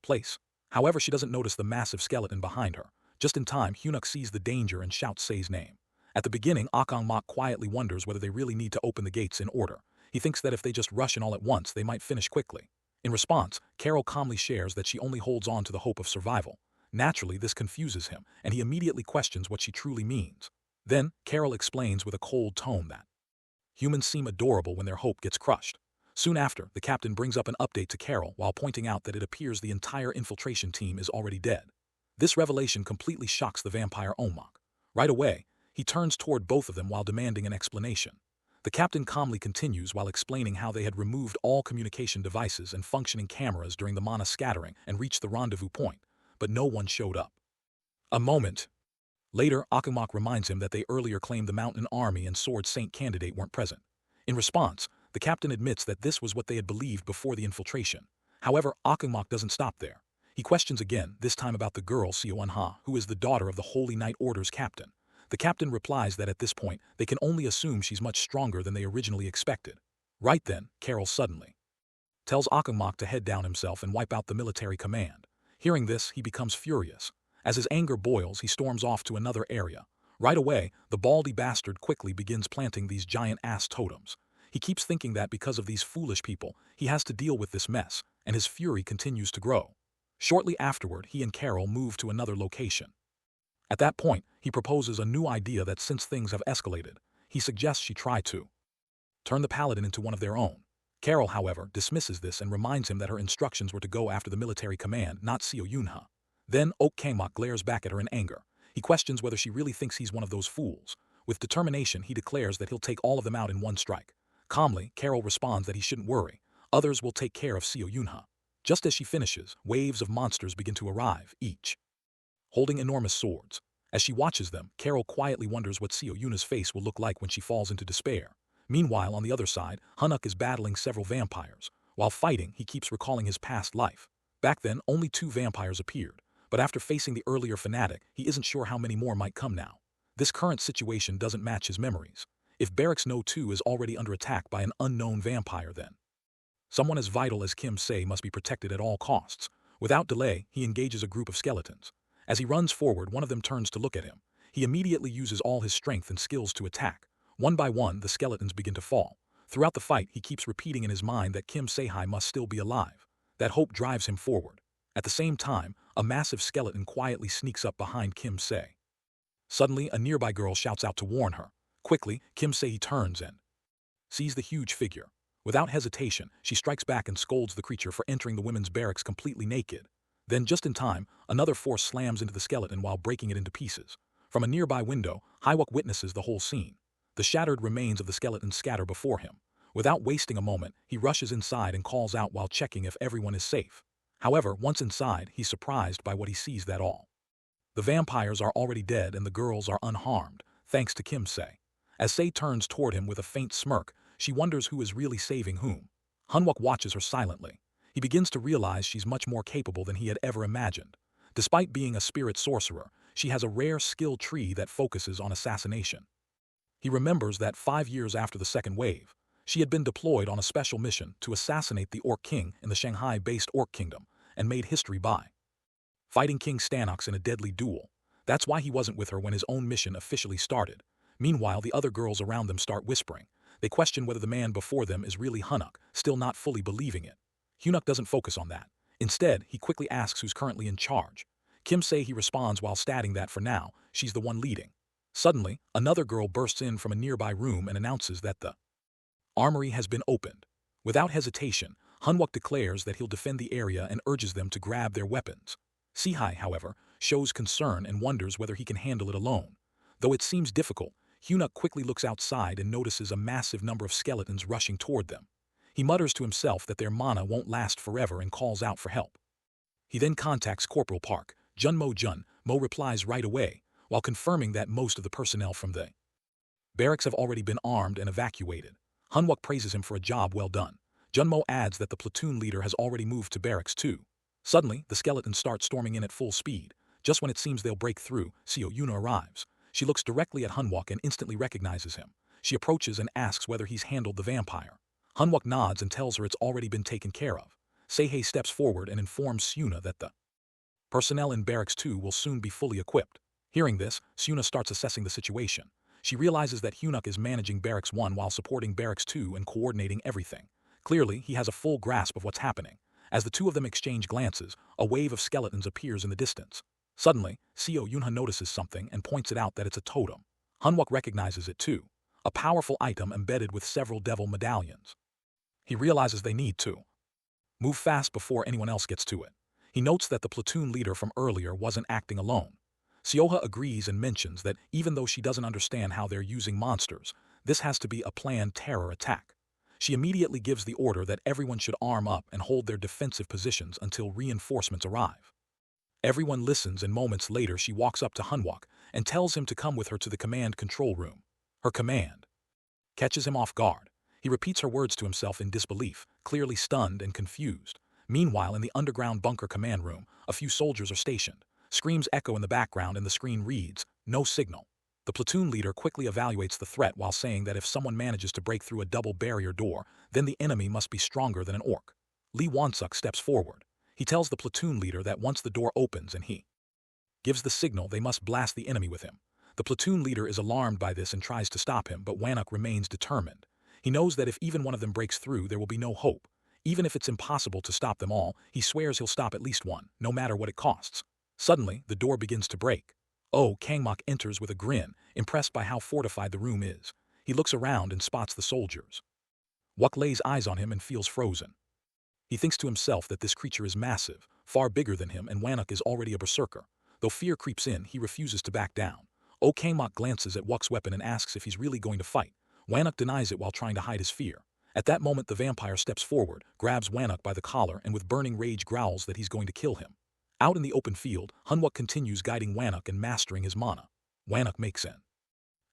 place. However, she doesn't notice the massive skeleton behind her. Just in time, Hyunuk sees the danger and shouts Sei's name. At the beginning, Akangmak quietly wonders whether they really need to open the gates in order. He thinks that if they just rush in all at once, they might finish quickly. In response, Carol calmly shares that she only holds on to the hope of survival. Naturally, this confuses him, and he immediately questions what she truly means. Then, Carol explains with a cold tone that humans seem adorable when their hope gets crushed. Soon after, the captain brings up an update to Carol while pointing out that it appears the entire infiltration team is already dead. This revelation completely shocks the vampire Omak. Right away, he turns toward both of them while demanding an explanation. The captain calmly continues while explaining how they had removed all communication devices and functioning cameras during the mana scattering and reached the rendezvous point, but no one showed up. A moment later, Akangmak reminds him that they earlier claimed the Mountain Army and Sword Saint candidate weren't present. In response, the captain admits that this was what they had believed before the infiltration. However, Akangmak doesn't stop there. He questions again, this time about the girl Sioanha, who is the daughter of the Holy Knight Order's captain. The captain replies that at this point, they can only assume she's much stronger than they originally expected. Right then, Carol suddenly tells Akangmak to head down himself and wipe out the military command. Hearing this, he becomes furious. As his anger boils, he storms off to another area. Right away, the baldy bastard quickly begins planting these giant-ass totems. He keeps thinking that because of these foolish people, he has to deal with this mess, and his fury continues to grow. Shortly afterward, he and Carol move to another location. At that point, he proposes a new idea that since things have escalated, he suggests she try to turn the paladin into one of their own. Carol, however, dismisses this and reminds him that her instructions were to go after the military command, not Seo Yunha. Then, Kangmak glares back at her in anger. He questions whether she really thinks he's one of those fools. With determination, he declares that he'll take all of them out in one strike. Calmly, Carol responds that he shouldn't worry. Others will take care of Seo Yunha. Just as she finishes, waves of monsters begin to arrive, each holding enormous swords. As she watches them, Carol quietly wonders what Seo Yunha's face will look like when she falls into despair. Meanwhile, on the other side, Hyunuk is battling several vampires. While fighting, he keeps recalling his past life. Back then, only 2 vampires appeared, but after facing the earlier fanatic, he isn't sure how many more might come now. This current situation doesn't match his memories. If Barracks No 2 is already under attack by an unknown vampire, then someone as vital as Kim Se must be protected at all costs. Without delay, he engages a group of skeletons. As he runs forward, one of them turns to look at him. He immediately uses all his strength and skills to attack. One by one, the skeletons begin to fall. Throughout the fight, he keeps repeating in his mind that Kim Se-hai must still be alive. That hope drives him forward. At the same time, a massive skeleton quietly sneaks up behind Kim Se. Suddenly, a nearby girl shouts out to warn her. Quickly, Kim Se turns and sees the huge figure. Without hesitation, she strikes back and scolds the creature for entering the women's barracks completely naked. Then, just in time, another force slams into the skeleton while breaking it into pieces. From a nearby window, Hyuk witnesses the whole scene. The shattered remains of the skeleton scatter before him. Without wasting a moment, he rushes inside and calls out while checking if everyone is safe. However, once inside, he's surprised by what he sees that all the vampires are already dead and the girls are unharmed, thanks to Kim Se. As Se turns toward him with a faint smirk, she wonders who is really saving whom. Hyuk watches her silently. He begins to realize she's much more capable than he had ever imagined. Despite being a spirit sorcerer, she has a rare skill tree that focuses on assassination. He remembers that 5 years after the second wave, she had been deployed on a special mission to assassinate the Orc King in the Shanghai-based Orc Kingdom and made history by fighting King Stanox in a deadly duel. That's why he wasn't with her when his own mission officially started. Meanwhile, the other girls around them start whispering. They question whether the man before them is really Hyunuk, still not fully believing it. Hyunuk doesn't focus on that. Instead, he quickly asks who's currently in charge. Kim Se he responds while stating that for now, she's the one leading. Suddenly, another girl bursts in from a nearby room and announces that the armory has been opened. Without hesitation, Hyunwook declares that he'll defend the area and urges them to grab their weapons. Sehai, however, shows concern and wonders whether he can handle it alone. Though it seems difficult, Hyunuk quickly looks outside and notices a massive number of skeletons rushing toward them. He mutters to himself that their mana won't last forever and calls out for help. He then contacts Corporal Park. Mo replies right away, while confirming that most of the personnel from the barracks have already been armed and evacuated. Hyunwook praises him for a job well done. Junmo adds that the platoon leader has already moved to barracks too. Suddenly, the skeletons start storming in at full speed. Just when it seems they'll break through, Seo Yuna arrives. She looks directly at Hyunwook and instantly recognizes him. She approaches and asks whether he's handled the vampire. Hyunwook nods and tells her it's already been taken care of. Seihei steps forward and informs Suna that the personnel in Barracks 2 will soon be fully equipped. Hearing this, Suna starts assessing the situation. She realizes that Hyunuk is managing Barracks 1 while supporting Barracks 2 and coordinating everything. Clearly, he has a full grasp of what's happening. As the two of them exchange glances, a wave of skeletons appears in the distance. Suddenly, Seo Yunha notices something and points it out that it's a totem. Hanwok recognizes it too, a powerful item embedded with several devil medallions. He realizes they need to move fast before anyone else gets to it. He notes that the platoon leader from earlier wasn't acting alone. Seoha agrees and mentions that even though she doesn't understand how they're using monsters, this has to be a planned terror attack. She immediately gives the order that everyone should arm up and hold their defensive positions until reinforcements arrive. Everyone listens, and moments later she walks up to Hanwok and tells him to come with her to the command control room. Her command catches him off guard. He repeats her words to himself in disbelief, clearly stunned and confused. Meanwhile, in the underground bunker command room, a few soldiers are stationed. Screams echo in the background and the screen reads, "No signal." The platoon leader quickly evaluates the threat while saying that if someone manages to break through a double barrier door, then the enemy must be stronger than an orc. Lee Wansuk steps forward. He tells the platoon leader that once the door opens and he gives the signal, they must blast the enemy with him. The platoon leader is alarmed by this and tries to stop him, but Wanuk remains determined. He knows that if even one of them breaks through, there will be no hope. Even if it's impossible to stop them all, he swears he'll stop at least one, no matter what it costs. Suddenly, the door begins to break. Oh, Kangmok enters with a grin, impressed by how fortified the room is. He looks around and spots the soldiers. Wuk lays eyes on him and feels frozen. He thinks to himself that this creature is massive, far bigger than him, and Wanuk is already a berserker. Though fear creeps in, he refuses to back down. Oh, Kangmok glances at Wuk's weapon and asks if he's really going to fight. Wanuk denies it while trying to hide his fear. At that moment, the vampire steps forward, grabs Wanuk by the collar, and with burning rage growls that he's going to kill him. Out in the open field, Hanwuk continues guiding Wanuk and mastering his mana. Wanuk makes an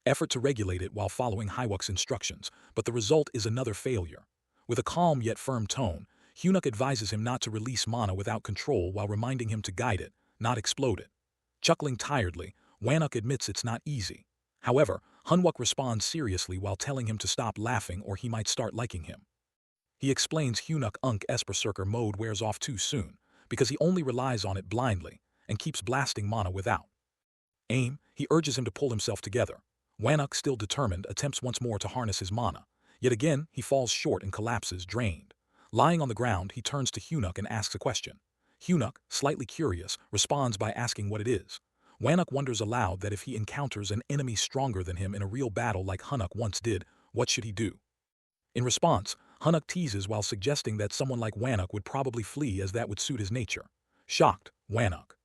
effort to regulate it while following Hywuk's instructions, but the result is another failure. With a calm yet firm tone, Hyunuk advises him not to release mana without control while reminding him to guide it, not explode it. Chuckling tiredly, Wanuk admits it's not easy. However, Hanwuk responds seriously while telling him to stop laughing or he might start liking him. He explains Hyunuk Unk's berserker mode wears off too soon, because he only relies on it blindly and keeps blasting mana without aim. He urges him to pull himself together. Wanuk, still determined, attempts once more to harness his mana. Yet again, he falls short and collapses, drained. Lying on the ground, he turns to Hyunuk and asks a question. Hyunuk, slightly curious, responds by asking what it is. Wanuk wonders aloud that if he encounters an enemy stronger than him in a real battle like Hanuk once did, what should he do? In response, Hanuk teases while suggesting that someone like Wanuk would probably flee as that would suit his nature. Shocked, Wanuk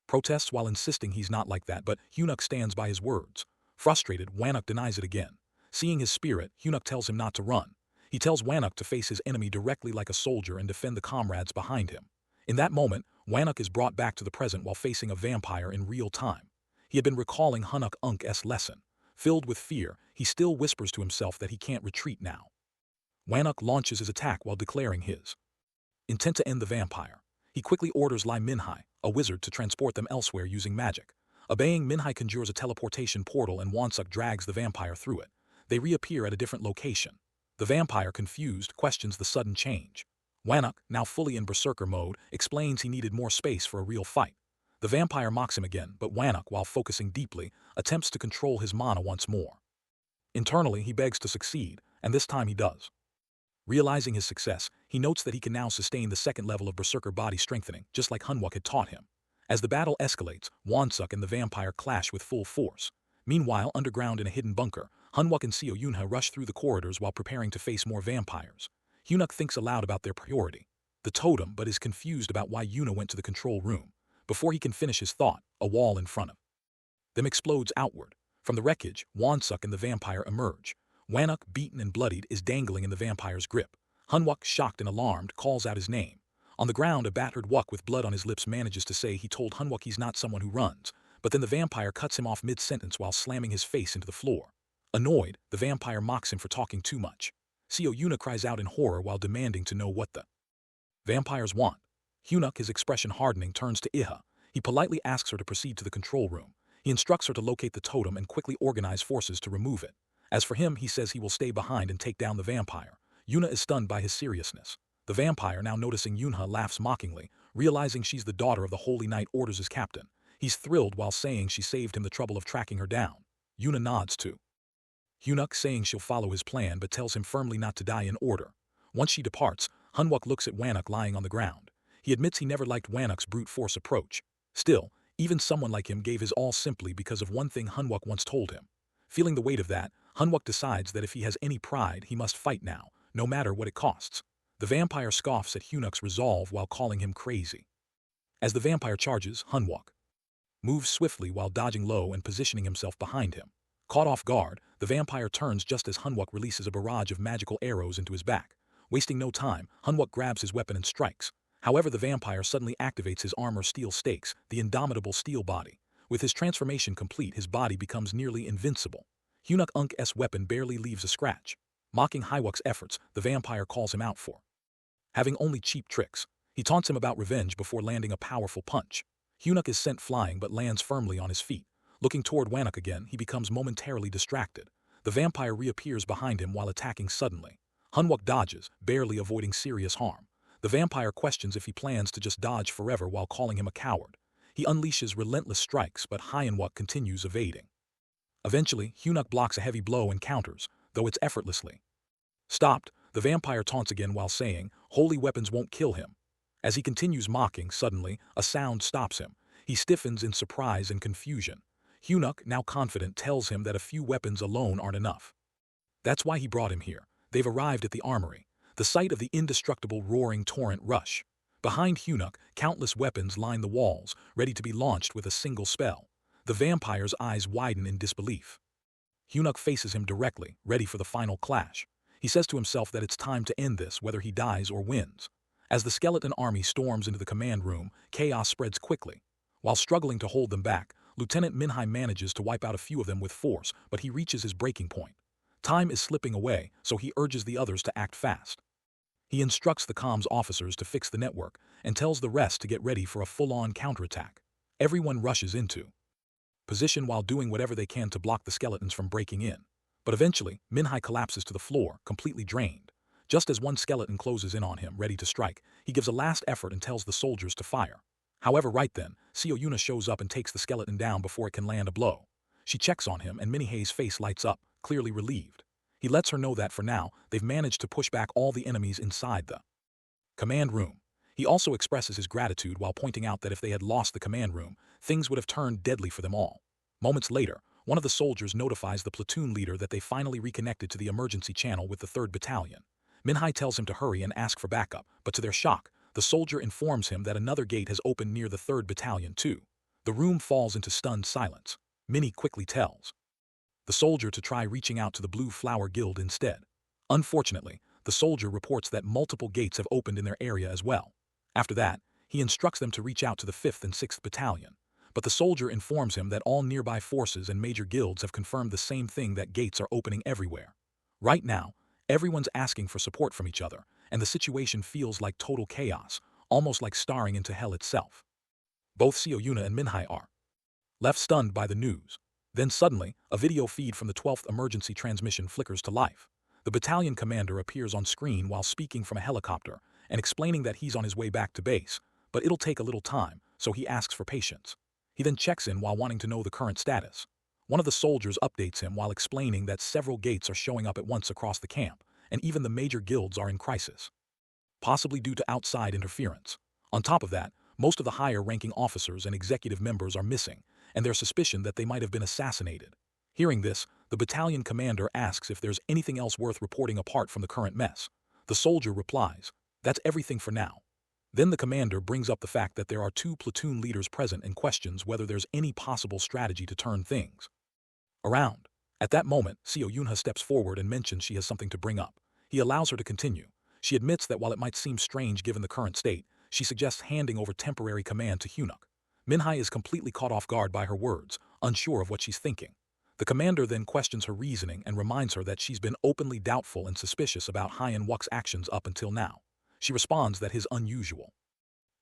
protests while insisting he's not like that, but Hyunuk stands by his words. Frustrated, Wanuk denies it again. Seeing his spirit, Hyunuk tells him not to run. He tells Wanuk to face his enemy directly like a soldier and defend the comrades behind him. In that moment, Wanuk is brought back to the present while facing a vampire in real time. He had been recalling Hanuk Unk's lesson. Filled with fear, he still whispers to himself that he can't retreat now. Wanuk launches his attack while declaring his intent to end the vampire. He quickly orders Lai Minhai, a wizard, to transport them elsewhere using magic. Obeying, Minhai conjures a teleportation portal and Wansuk drags the vampire through it. They reappear at a different location. The vampire, confused, questions the sudden change. Wanuk, now fully in berserker mode, explains he needed more space for a real fight. The vampire mocks him again, but Wanuk, while focusing deeply, attempts to control his mana once more. Internally, he begs to succeed, and this time he does. Realizing his success, he notes that he can now sustain the second level of berserker body strengthening, just like Hanwuk had taught him. As the battle escalates, Wansuk and the vampire clash with full force. Meanwhile, underground in a hidden bunker, Hanwuk and Seo Yunha rush through the corridors while preparing to face more vampires. Hyunuk thinks aloud about their priority, the totem, but is confused about why Yuna went to the control room. Before he can finish his thought, a wall in front of them explodes outward. From the wreckage, Wansuk and the vampire emerge. Wanuk, beaten and bloodied, is dangling in the vampire's grip. Hanwuk, shocked and alarmed, calls out his name. On the ground, a battered Wuk with blood on his lips manages to say he told Hanwuk he's not someone who runs, but then the vampire cuts him off mid-sentence while slamming his face into the floor. Annoyed, the vampire mocks him for talking too much. Seo Yuna cries out in horror while demanding to know what the vampires want. Hyunuk, his expression hardening, turns to Iha. He politely asks her to proceed to the control room. He instructs her to locate the totem and quickly organize forces to remove it. As for him, he says he will stay behind and take down the vampire. Yuna is stunned by his seriousness. The vampire, now noticing Yunha, laughs mockingly, realizing she's the daughter of the Holy Knight, orders his captain. He's thrilled while saying she saved him the trouble of tracking her down. Yuna nods too. Hyunuk, saying she'll follow his plan but tells him firmly not to die in order. Once she departs, Hunwook looks at Wanuk lying on the ground. He admits he never liked Wanuk's brute force approach. Still, even someone like him gave his all simply because of one thing Hunwook once told him. Feeling the weight of that, Hunwook decides that if he has any pride, he must fight now, no matter what it costs. The vampire scoffs at Hyunuk's resolve while calling him crazy. As the vampire charges, Hunwook moves swiftly while dodging low and positioning himself behind him. Caught off guard, the vampire turns just as Hunwook releases a barrage of magical arrows into his back. Wasting no time, Hunwook grabs his weapon and strikes. However, the vampire suddenly activates his armor steel stakes, the indomitable steel body. With his transformation complete, his body becomes nearly invincible. Hyunuk Unk's weapon barely leaves a scratch. Mocking Hywook's efforts, the vampire calls him out for having only cheap tricks. He taunts him about revenge before landing a powerful punch. Hyunuk is sent flying but lands firmly on his feet. Looking toward Wanuk again, he becomes momentarily distracted. The vampire reappears behind him while attacking suddenly. Hunwook dodges, barely avoiding serious harm. The vampire questions if he plans to just dodge forever while calling him a coward. He unleashes relentless strikes, but Hyunwook continues evading. Eventually, Hyunuk blocks a heavy blow and counters, though it's effortlessly. Stopped, the vampire taunts again while saying, "Holy weapons won't kill him." As he continues mocking, suddenly, a sound stops him. He stiffens in surprise and confusion. Hyunuk, now confident, tells him that a few weapons alone aren't enough. That's why he brought him here. They've arrived at the armory, the site of the indestructible roaring torrent rush. Behind Hyunuk, countless weapons line the walls, ready to be launched with a single spell. The vampire's eyes widen in disbelief. Hyunuk faces him directly, ready for the final clash. He says to himself that it's time to end this, whether he dies or wins. As the skeleton army storms into the command room, chaos spreads quickly. While struggling to hold them back, Lieutenant Minhai manages to wipe out a few of them with force, but he reaches his breaking point. Time is slipping away, so he urges the others to act fast. He instructs the comms officers to fix the network and tells the rest to get ready for a full-on counterattack. Everyone rushes into position while doing whatever they can to block the skeletons from breaking in. But eventually, Minhai collapses to the floor, completely drained. Just as one skeleton closes in on him, ready to strike, he gives a last effort and tells the soldiers to fire. However, right then, Seo Yuna shows up and takes the skeleton down before it can land a blow. She checks on him and Minhai's face lights up, clearly relieved. He lets her know that for now, they've managed to push back all the enemies inside the command room. He also expresses his gratitude while pointing out that if they had lost the command room, things would have turned deadly for them all. Moments later, one of the soldiers notifies the platoon leader that they finally reconnected to the emergency channel with the 3rd Battalion. Minhai tells him to hurry and ask for backup, but to their shock, the soldier informs him that another gate has opened near the 3rd Battalion too. The room falls into stunned silence. Minnie quickly tells the soldier to try reaching out to the Blue Flower Guild instead. Unfortunately, the soldier reports that multiple gates have opened in their area as well. After that, he instructs them to reach out to the 5th and 6th Battalion. But the soldier informs him that all nearby forces and major guilds have confirmed the same thing, that gates are opening everywhere. Right now, everyone's asking for support from each other, and the situation feels like total chaos, almost like staring into hell itself. Both Seo Yuna and Minhai are left stunned by the news. Then suddenly, a video feed from the 12th emergency transmission flickers to life. The battalion commander appears on screen while speaking from a helicopter and explaining that he's on his way back to base, but it'll take a little time, so he asks for patience. He then checks in while wanting to know the current status. One of the soldiers updates him while explaining that several gates are showing up at once across the camp, and even the major guilds are in crisis, possibly due to outside interference. On top of that, most of the higher-ranking officers and executive members are missing, and there's suspicion that they might have been assassinated. Hearing this, the battalion commander asks if there's anything else worth reporting apart from the current mess. The soldier replies, "That's everything for now." Then the commander brings up the fact that there are 2 platoon leaders present and questions whether there's any possible strategy to turn things around. At that moment, Seo Yunha steps forward and mentions she has something to bring up. He allows her to continue. She admits that while it might seem strange given the current state, she suggests handing over temporary command to Hyunuk. Minhai is completely caught off guard by her words, unsure of what she's thinking. The commander then questions her reasoning and reminds her that she's been openly doubtful and suspicious about Hyunwook's actions up until now. She responds that his unusual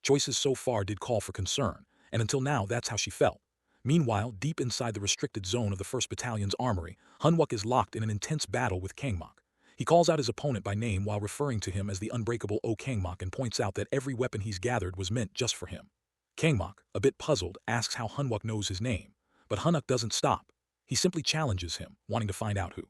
choices so far did call for concern, and until now that's how she felt. Meanwhile, deep inside the restricted zone of the 1st Battalion's armory, Hunwook is locked in an intense battle with Kangmok. He calls out his opponent by name while referring to him as the unbreakable O Kangmok and points out that every weapon he's gathered was meant just for him. Kangmok, a bit puzzled, asks how Hunwook knows his name, but Hunwook doesn't stop. He simply challenges him, wanting to find out who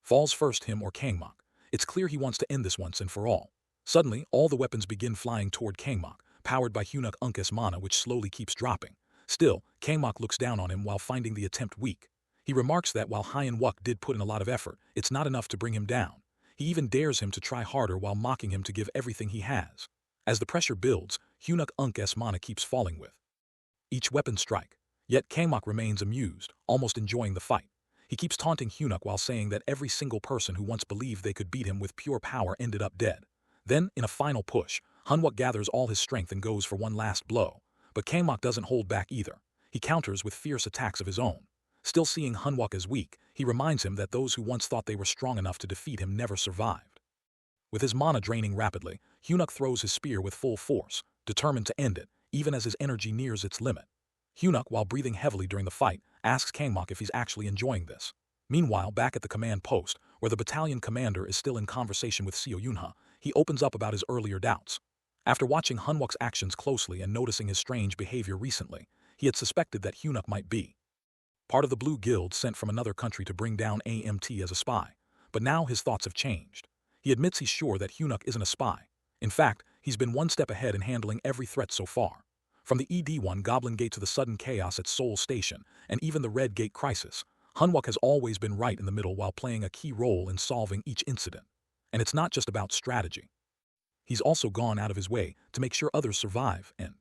falls first, him or Kangmok. It's clear he wants to end this once and for all. Suddenly, all the weapons begin flying toward Kangmok, powered by Hunwook Unk's mana, which slowly keeps dropping. Still, Kangmok looks down on him while finding the attempt weak. He remarks that while Hyen Wook did put in a lot of effort, it's not enough to bring him down. He even dares him to try harder while mocking him to give everything he has. As the pressure builds, Hunwook Unk's mana keeps falling with each weapon strike. Yet Kangmok remains amused, almost enjoying the fight. He keeps taunting Hunwook while saying that every single person who once believed they could beat him with pure power ended up dead. Then, in a final push, Hunwook gathers all his strength and goes for one last blow. But Kangmok doesn't hold back either. He counters with fierce attacks of his own. Still seeing Hunwook as weak, he reminds him that those who once thought they were strong enough to defeat him never survived. With his mana draining rapidly, Hunwook throws his spear with full force, determined to end it, even as his energy nears its limit. Hunwook, while breathing heavily during the fight, asks Kangmok if he's actually enjoying this. Meanwhile, back at the command post, where the battalion commander is still in conversation with Seo Yunha, he opens up about his earlier doubts. After watching Hunwook's actions closely and noticing his strange behavior recently, he had suspected that Hunwook might be part of the Blue Guild sent from another country to bring down AMT as a spy. But now his thoughts have changed. He admits he's sure that Hunwook isn't a spy. In fact, he's been one step ahead in handling every threat so far. From the ED1 Goblin Gate to the sudden chaos at Seoul Station, and even the Red Gate crisis, Hunwook has always been right in the middle while playing a key role in solving each incident. And it's not just about strategy. He's also gone out of his way to make sure others survive and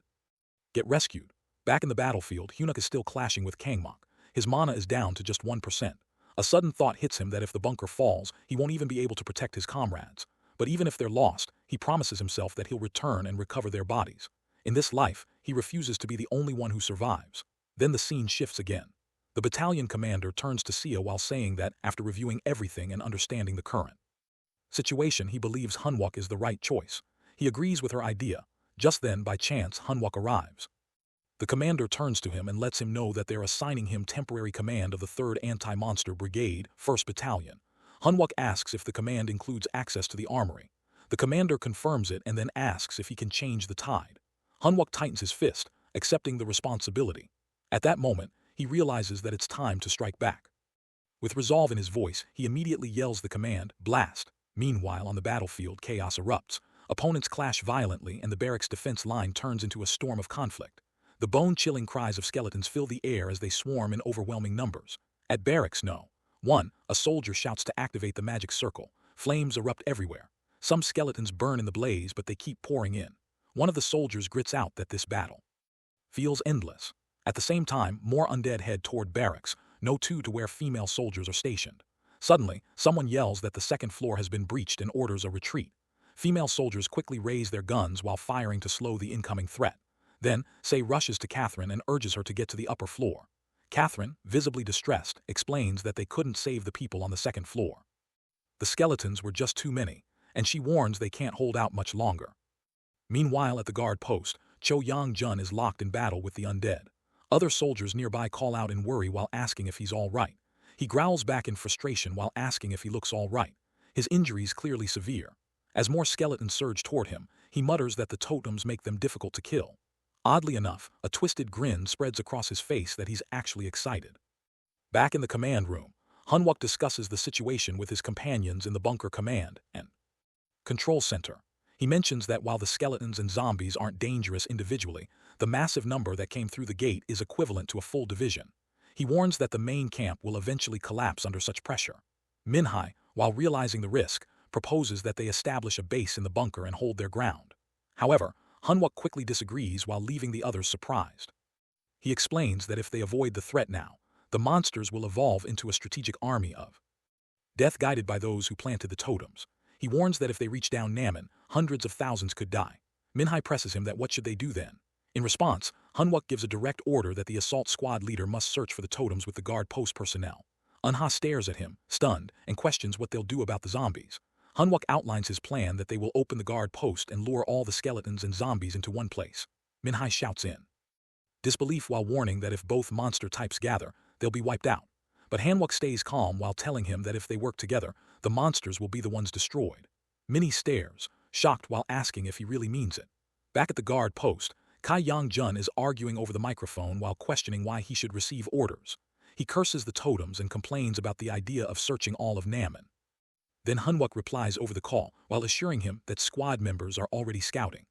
get rescued. Back in the battlefield, Hunwook is still clashing with Kangmok. His mana is down to just 1%. A sudden thought hits him that if the bunker falls, he won't even be able to protect his comrades. But even if they're lost, he promises himself that he'll return and recover their bodies. In this life, he refuses to be the only one who survives. Then the scene shifts again. The battalion commander turns to Sia while saying that, after reviewing everything and understanding the current situation, he believes Hunwook is the right choice. He agrees with her idea. Just then, by chance, Hunwook arrives. The commander turns to him and lets him know that they're assigning him temporary command of the 3rd Anti-Monster Brigade, 1st Battalion. Hunwook asks if the command includes access to the armory. The commander confirms it and then asks if he can change the tide. Hunwook tightens his fist, accepting the responsibility. At that moment, he realizes that it's time to strike back. With resolve in his voice, he immediately yells the command, "Blast!" Meanwhile, on the battlefield, chaos erupts. Opponents clash violently and the barracks defense line turns into a storm of conflict. The bone-chilling cries of skeletons fill the air as they swarm in overwhelming numbers. At Barracks No. 1, a soldier shouts to activate the magic circle. Flames erupt everywhere. Some skeletons burn in the blaze, but they keep pouring in. One of the soldiers grits out that this battle feels endless. At the same time, more undead head toward Barracks No. 2 to where female soldiers are stationed. Suddenly, someone yells that the 2nd floor has been breached and orders a retreat. Female soldiers quickly raise their guns while firing to slow the incoming threat. Then, Sei rushes to Catherine and urges her to get to the upper floor. Catherine, visibly distressed, explains that they couldn't save the people on the 2nd floor. The skeletons were just too many, and she warns they can't hold out much longer. Meanwhile, at the guard post, Cho Yang-jun is locked in battle with the undead. Other soldiers nearby call out in worry while asking if he's all right. He growls back in frustration while asking if he looks all right. His injuries clearly severe. As more skeletons surge toward him, he mutters that the totems make them difficult to kill. Oddly enough, a twisted grin spreads across his face that he's actually excited. Back in the command room, Hunwook discusses the situation with his companions in the bunker command and control center. He mentions that while the skeletons and zombies aren't dangerous individually, the massive number that came through the gate is equivalent to a full division. He warns that the main camp will eventually collapse under such pressure. Minhai, while realizing the risk, proposes that they establish a base in the bunker and hold their ground. However, Hunwook quickly disagrees while leaving the others surprised. He explains that if they avoid the threat now, the monsters will evolve into a strategic army of death guided by those who planted the totems. He warns that if they reach down Namen, hundreds of thousands could die. Minhai presses him that what should they do then? In response, Hunwook gives a direct order that the assault squad leader must search for the totems with the guard post personnel. Unha stares at him, stunned, and questions what they'll do about the zombies. Hunwook outlines his plan that they will open the guard post and lure all the skeletons and zombies into one place. Minhai shouts in disbelief while warning that if both monster types gather, they'll be wiped out. But Hunwook stays calm while telling him that if they work together, The monsters will be the ones destroyed. Minnie stares, shocked while asking if he really means it. Back at the guard post, Kai Yang-jun is arguing over the microphone while questioning why he should receive orders. He curses the totems and complains about the idea of searching all of Namen. Then Hunwook replies over the call while assuring him that squad members are already scouting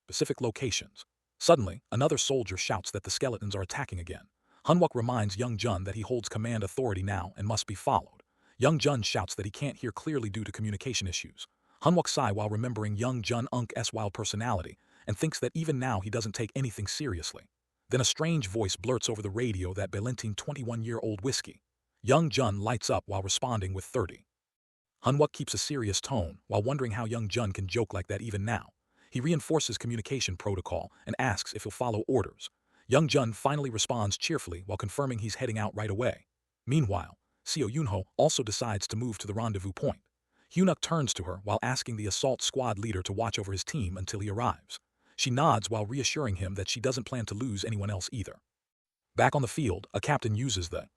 specific locations. Suddenly, another soldier shouts that the skeletons are attacking again. Hunwook reminds Young Jun that he holds command authority now and must be followed. Young Jun shouts that he can't hear clearly due to communication issues. Hunwook sighs while remembering Young Jun Unk's wild personality and thinks that even now he doesn't take anything seriously. Then a strange voice blurts over the radio that Belentin 21-year-old whiskey. Young Jun lights up while responding with 30. Hunwook keeps a serious tone while wondering how Young Jun can joke like that even now. He reinforces communication protocol and asks if he'll follow orders. Young Jun finally responds cheerfully while confirming he's heading out right away. Meanwhile, Seo Yunho also decides to move to the rendezvous point. Hyunuk turns to her while asking the assault squad leader to watch over his team until he arrives. She nods while reassuring him that she doesn't plan to lose anyone else either. Back on the field, a captain uses the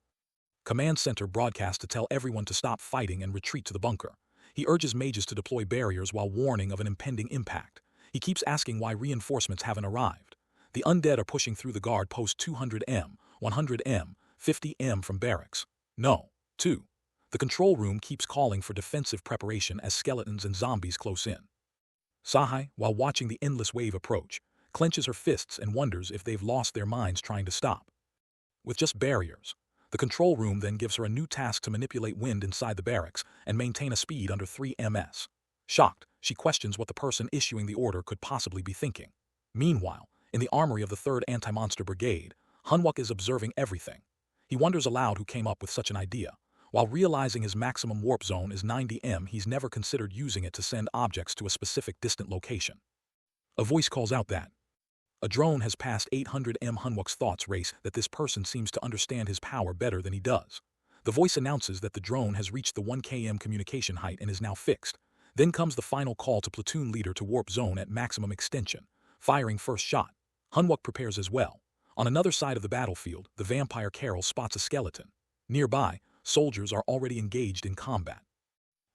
command center broadcast to tell everyone to stop fighting and retreat to the bunker. He urges mages to deploy barriers while warning of an impending impact. He keeps asking why reinforcements haven't arrived. The undead are pushing through the guard post 200M, 100M, 50M from barracks. No. 2. The control room keeps calling for defensive preparation as skeletons and zombies close in. Sahai, while watching the endless wave approach, clenches her fists and wonders if they've lost their minds trying to stop. With just barriers, the control room then gives her a new task to manipulate wind inside the barracks and maintain a speed under 3 ms. Shocked, she questions what the person issuing the order could possibly be thinking. Meanwhile, in the armory of the 3rd Anti-Monster Brigade, Hunwook is observing everything. He wonders aloud who came up with such an idea. While realizing his maximum warp zone is 90M, he's never considered using it to send objects to a specific distant location. A voice calls out that a drone has passed 800M. Hunwook's thoughts race that this person seems to understand his power better than he does. The voice announces that the drone has reached the 1km communication height and is now fixed. Then comes the final call to platoon leader to warp zone at maximum extension, firing first shot. Hunwook prepares as well. On another side of the battlefield, the vampire Carol spots a skeleton. Nearby, soldiers are already engaged in combat.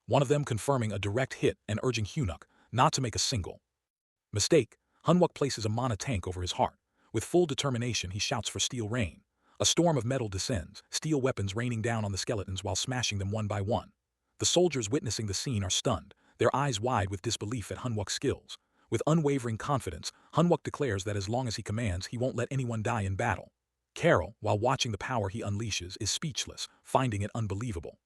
One of them confirming a direct hit and urging Hyunuk not to make a single mistake. Hunwook places a mana tank over his heart. With full determination, he shouts for steel rain. A storm of metal descends, steel weapons raining down on the skeletons while smashing them one by one. The soldiers witnessing the scene are stunned, their eyes wide with disbelief at Hunwook's skills. With unwavering confidence, Hunwook declares that as long as he commands, he won't let anyone die in battle. Carol, while watching the power he unleashes, is speechless, finding it unbelievable.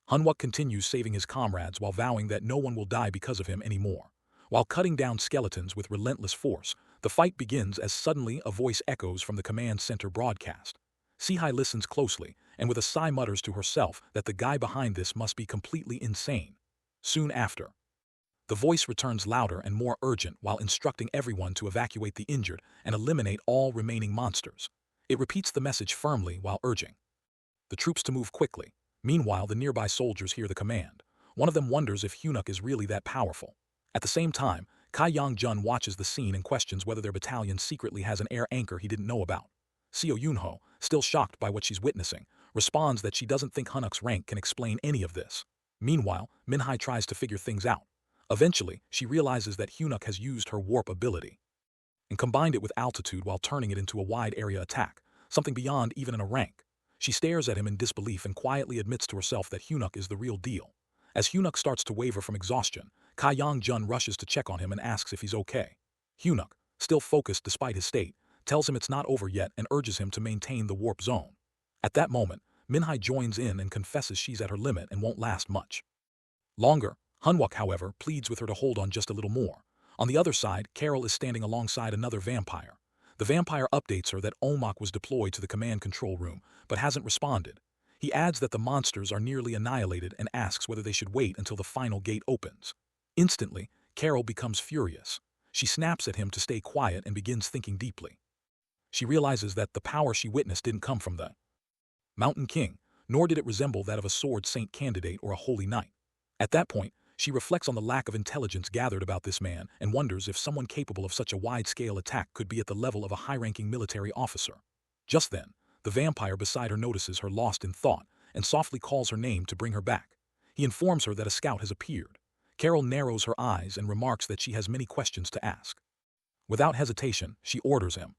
Hunwook continues saving his comrades while vowing that no one will die because of him anymore. While cutting down skeletons with relentless force, the fight begins as suddenly a voice echoes from the command center broadcast. Sihai listens closely, and with a sigh mutters to herself that the guy behind this must be completely insane. Soon after, the voice returns louder and more urgent while instructing everyone to evacuate the injured and eliminate all remaining monsters. It repeats the message firmly while urging the troops to move quickly. Meanwhile, the nearby soldiers hear the command. One of them wonders if Hyunuk is really that powerful. At the same time, Kai Yang-jun watches the scene and questions whether their battalion secretly has an air anchor he didn't know about. Seo Yunho, still shocked by what she's witnessing, responds that she doesn't think Hunuk's rank can explain any of this. Meanwhile, Minhai tries to figure things out. Eventually, she realizes that Hyunuk has used her warp ability and combined it with altitude while turning it into a wide area attack, something beyond even in a rank. She stares at him in disbelief and quietly admits to herself that Hyunuk is the real deal. As Hyunuk starts to waver from exhaustion, Kai Yang-jun rushes to check on him and asks if he's okay. Hyunuk, still focused despite his state, tells him it's not over yet and urges him to maintain the warp zone. At that moment, Minhai joins in and confesses she's at her limit and won't last much longer. Hunwook, however, pleads with her to hold on just a little more. On the other side, Carol is standing alongside another vampire. The vampire updates her that Omak was deployed to the command control room, but hasn't responded. He adds that the monsters are nearly annihilated and asks whether they should wait until the final gate opens. Instantly, Carol becomes furious. She snaps at him to stay quiet and begins thinking deeply. She realizes that the power she witnessed didn't come from the Mountain King, nor did it resemble that of a sword saint candidate or a holy knight. At that point, she reflects on the lack of intelligence gathered about this man and wonders if someone capable of such a wide-scale attack could be at the level of a high-ranking military officer. Just then, the vampire beside her notices her lost in thought and softly calls her name to bring her back. He informs her that a scout has appeared. Carol narrows her eyes and remarks that she has many questions to ask. Without hesitation, she orders him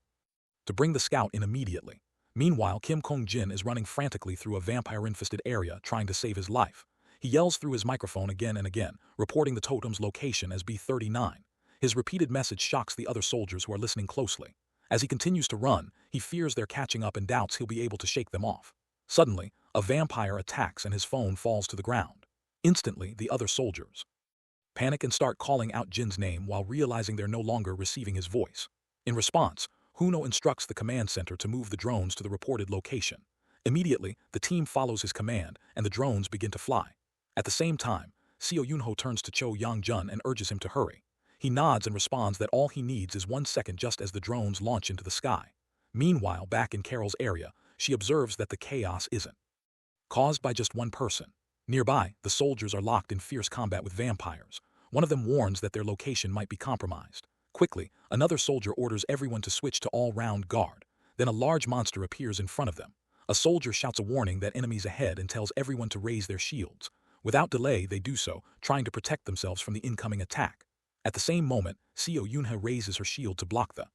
to bring the scout in immediately. Meanwhile, Kim Kong-jin is running frantically through a vampire-infested area trying to save his life. He yells through his microphone again and again, reporting the totem's location as B-39. His repeated message shocks the other soldiers who are listening closely. As he continues to run, he fears they're catching up and doubts he'll be able to shake them off. Suddenly, a vampire attacks and his phone falls to the ground. Instantly, the other soldiers panic and start calling out Jin's name while realizing they're no longer receiving his voice. In response, Huno instructs the command center to move the drones to the reported location. Immediately, the team follows his command, and the drones begin to fly. At the same time, Seo Yunho turns to Cho Yang-jun and urges him to hurry. He nods and responds that all he needs is 1 second just as the drones launch into the sky. Meanwhile, back in Carol's area, she observes that the chaos isn't caused by just one person. Nearby, the soldiers are locked in fierce combat with vampires. One of them warns that their location might be compromised. Quickly, another soldier orders everyone to switch to all-round guard. Then a large monster appears in front of them. A soldier shouts a warning that enemies ahead and tells everyone to raise their shields. Without delay, they do so, trying to protect themselves from the incoming attack. At the same moment, Seo Yunha raises her shield to block the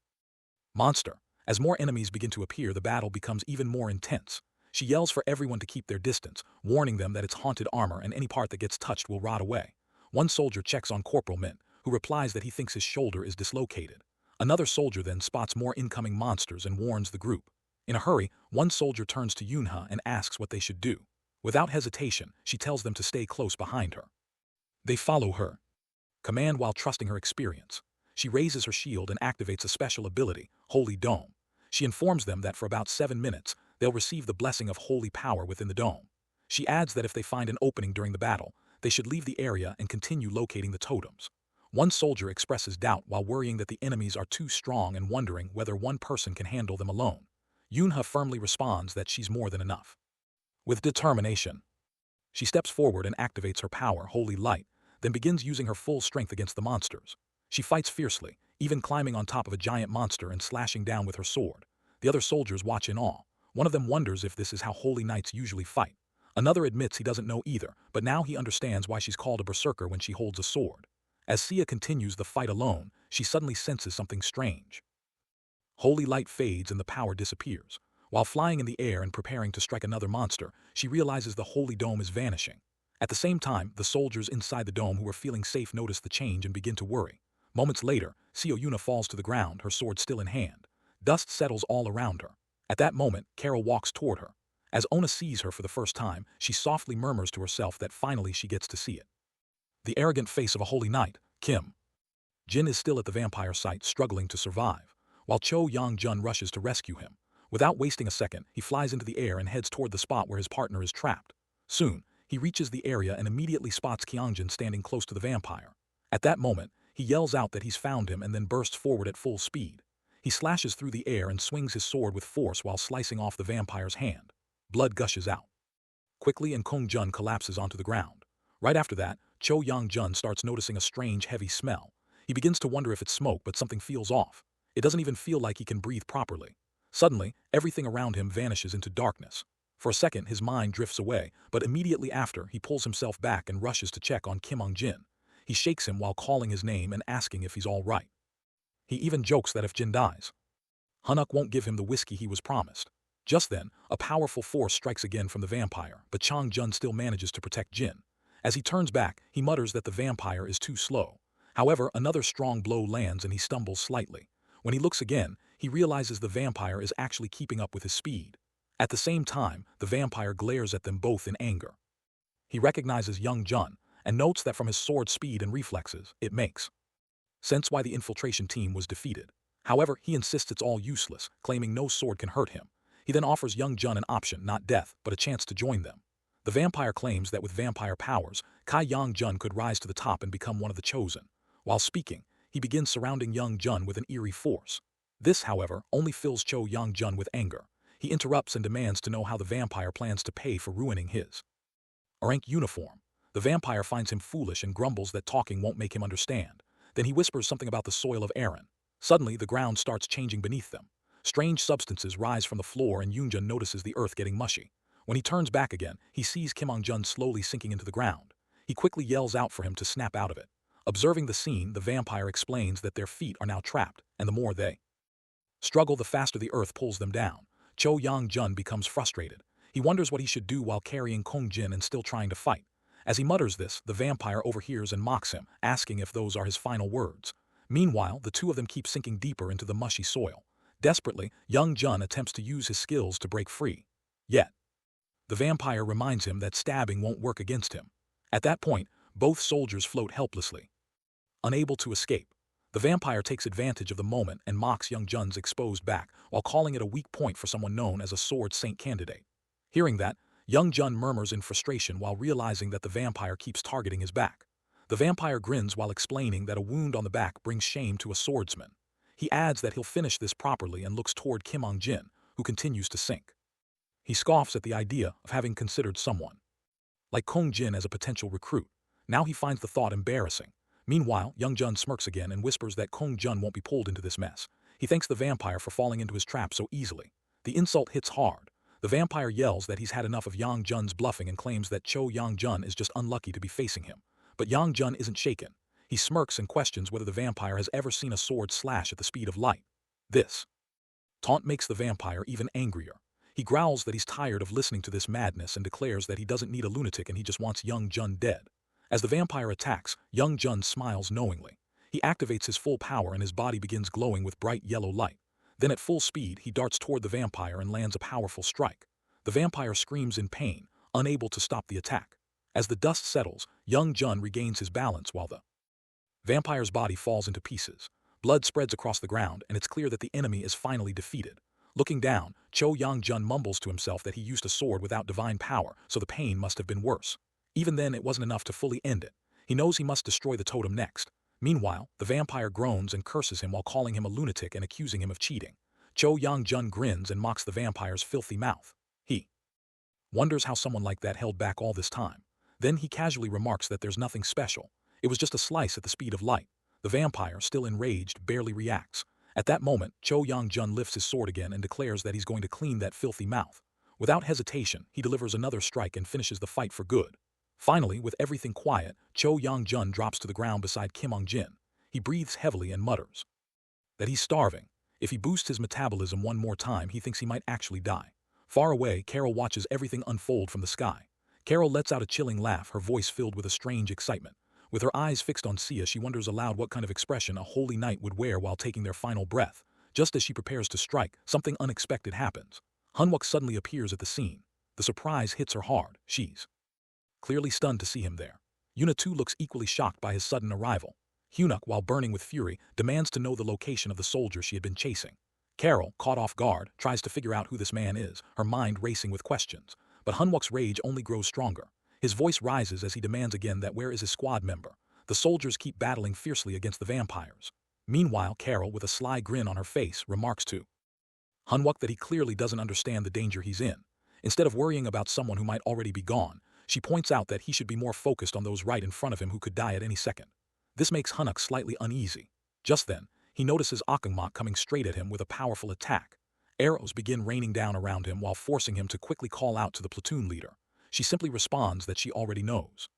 monster. As more enemies begin to appear, the battle becomes even more intense. She yells for everyone to keep their distance, warning them that it's haunted armor and any part that gets touched will rot away. One soldier checks on Corporal Mint, who replies that he thinks his shoulder is dislocated. Another soldier then spots more incoming monsters and warns the group. In a hurry, one soldier turns to Yunha and asks what they should do. Without hesitation, she tells them to stay close behind her. They follow her command while trusting her experience. She raises her shield and activates a special ability, Holy Dome. She informs them that for about 7 minutes, they'll receive the blessing of holy power within the dome. She adds that if they find an opening during the battle, they should leave the area and continue locating the totems. One soldier expresses doubt while worrying that the enemies are too strong and wondering whether one person can handle them alone. Yunha firmly responds that she's more than enough. With determination, she steps forward and activates her power, Holy Light, then begins using her full strength against the monsters. She fights fiercely, even climbing on top of a giant monster and slashing down with her sword. The other soldiers watch in awe. One of them wonders if this is how holy knights usually fight. Another admits he doesn't know either, but now he understands why she's called a berserker when she holds a sword. As Sia continues the fight alone, she suddenly senses something strange. Holy light fades and the power disappears. While flying in the air and preparing to strike another monster, she realizes the holy dome is vanishing. At the same time, the soldiers inside the dome who were feeling safe notice the change and begin to worry. Moments later, Seo Yuna falls to the ground, her sword still in hand. Dust settles all around her. At that moment, Carol walks toward her. As Ona sees her for the first time, she softly murmurs to herself that finally she gets to see it. The arrogant face of a holy knight, Kim Jin, is still at the vampire site, struggling to survive, while Cho Yang-jun rushes to rescue him. Without wasting a second, he flies into the air and heads toward the spot where his partner is trapped. Soon, he reaches the area and immediately spots Kyungjin standing close to the vampire. At that moment, he yells out that he's found him and then bursts forward at full speed. He slashes through the air and swings his sword with force while slicing off the vampire's hand. Blood gushes out quickly and Kong-jun collapses onto the ground. Right after that, Cho Yang-jun starts noticing a strange, heavy smell. He begins to wonder if it's smoke, but something feels off. It doesn't even feel like he can breathe properly. Suddenly, everything around him vanishes into darkness. For a second, his mind drifts away, but immediately after, he pulls himself back and rushes to check on Kim Jin. He shakes him while calling his name and asking if he's all right. He even jokes that if Jin dies, Hanuk won't give him the whiskey he was promised. Just then, a powerful force strikes again from the vampire, but Chang Jun still manages to protect Jin. As he turns back, he mutters that the vampire is too slow. However, another strong blow lands and he stumbles slightly. When he looks again, he realizes the vampire is actually keeping up with his speed. At the same time, the vampire glares at them both in anger. He recognizes Young Jun and notes that from his sword speed and reflexes, it makes sense why the infiltration team was defeated. However, he insists it's all useless, claiming no sword can hurt him. He then offers Young Jun an option, not death, but a chance to join them. The vampire claims that with vampire powers, Kai Yang Jun could rise to the top and become one of the chosen. While speaking, he begins surrounding Young Jun with an eerie force. This, however, only fills Cho Yang Jun with anger. He interrupts and demands to know how the vampire plans to pay for ruining his rank uniform. The vampire finds him foolish and grumbles that talking won't make him understand. Then he whispers something about the soil of Aaron. Suddenly, the ground starts changing beneath them. Strange substances rise from the floor and Yoongjun notices the earth getting mushy. When he turns back again, he sees Kim Jun slowly sinking into the ground. He quickly yells out for him to snap out of it. Observing the scene, the vampire explains that their feet are now trapped, and the more they struggle, the faster the earth pulls them down. Cho Yang-jun becomes frustrated. He wonders what he should do while carrying Kong Jin and still trying to fight. As he mutters this, the vampire overhears and mocks him, asking if those are his final words. Meanwhile, the two of them keep sinking deeper into the mushy soil. Desperately, young Jun attempts to use his skills to break free. Yet, the vampire reminds him that stabbing won't work against him. At that point, both soldiers float helplessly, unable to escape. The vampire takes advantage of the moment and mocks young Jun's exposed back while calling it a weak point for someone known as a sword saint candidate. Hearing that, young Jun murmurs in frustration while realizing that the vampire keeps targeting his back. The vampire grins while explaining that a wound on the back brings shame to a swordsman. He adds that he'll finish this properly and looks toward Kim Jin, who continues to sink. He scoffs at the idea of having considered someone like Kong Jin as a potential recruit. Now he finds the thought embarrassing. Meanwhile, young Jun smirks again and whispers that Kong Jun won't be pulled into this mess. He thanks the vampire for falling into his trap so easily. The insult hits hard. The vampire yells that he's had enough of Yang Jun's bluffing and claims that Cho Yang Jun is just unlucky to be facing him. But Yang Jun isn't shaken. He smirks and questions whether the vampire has ever seen a sword slash at the speed of light. This taunt makes the vampire even angrier. He growls that he's tired of listening to this madness and declares that he doesn't need a lunatic and he just wants young Jun dead. As the vampire attacks, young Jun smiles knowingly. He activates his full power and his body begins glowing with bright yellow light. Then at full speed, he darts toward the vampire and lands a powerful strike. The vampire screams in pain, unable to stop the attack. As the dust settles, young Jun regains his balance while the vampire's body falls into pieces. Blood spreads across the ground, and it's clear that the enemy is finally defeated. Looking down, Cho Yang-jun mumbles to himself that he used a sword without divine power, so the pain must have been worse. Even then, it wasn't enough to fully end it. He knows he must destroy the totem next. Meanwhile, the vampire groans and curses him while calling him a lunatic and accusing him of cheating. Cho Yang-jun grins and mocks the vampire's filthy mouth. He wonders how someone like that held back all this time. Then he casually remarks that there's nothing special. It was just a slice at the speed of light. The vampire, still enraged, barely reacts. At that moment, Cho Yang-jun lifts his sword again and declares that he's going to clean that filthy mouth. Without hesitation, he delivers another strike and finishes the fight for good. Finally, with everything quiet, Cho Yang-jun drops to the ground beside Kim Jin. He breathes heavily and mutters that he's starving. If he boosts his metabolism one more time, he thinks he might actually die. Far away, Carol watches everything unfold from the sky. Carol lets out a chilling laugh, her voice filled with a strange excitement. With her eyes fixed on Sia, she wonders aloud what kind of expression a holy knight would wear while taking their final breath. Just as she prepares to strike, something unexpected happens. Hunwook suddenly appears at the scene. The surprise hits her hard. She's clearly stunned to see him there. Yuna too looks equally shocked by his sudden arrival. Hunwook, while burning with fury, demands to know the location of the soldier she had been chasing. Carol, caught off guard, tries to figure out who this man is, her mind racing with questions. But Hunwook's rage only grows stronger. His voice rises as he demands again that where is his squad member. The soldiers keep battling fiercely against the vampires. Meanwhile, Carol, with a sly grin on her face, remarks to Hunwook that he clearly doesn't understand the danger he's in. Instead of worrying about someone who might already be gone, she points out that he should be more focused on those right in front of him who could die at any second. This makes Hunwook slightly uneasy. Just then, he notices Akangmak coming straight at him with a powerful attack. Arrows begin raining down around him while forcing him to quickly call out to the platoon leader. She simply responds that she already knows.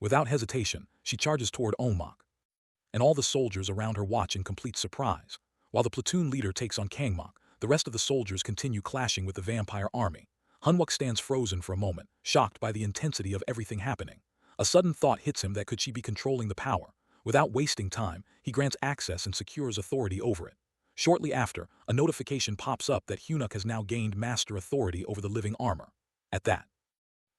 Without hesitation, she charges toward Onmak. And all the soldiers around her watch in complete surprise. While the platoon leader takes on Kangmak, the rest of the soldiers continue clashing with the vampire army. Hunwook stands frozen for a moment, shocked by the intensity of everything happening. A sudden thought hits him that could she be controlling the power. Without wasting time, he grants access and secures authority over it. Shortly after, a notification pops up that Hunwook has now gained master authority over the living armor. At that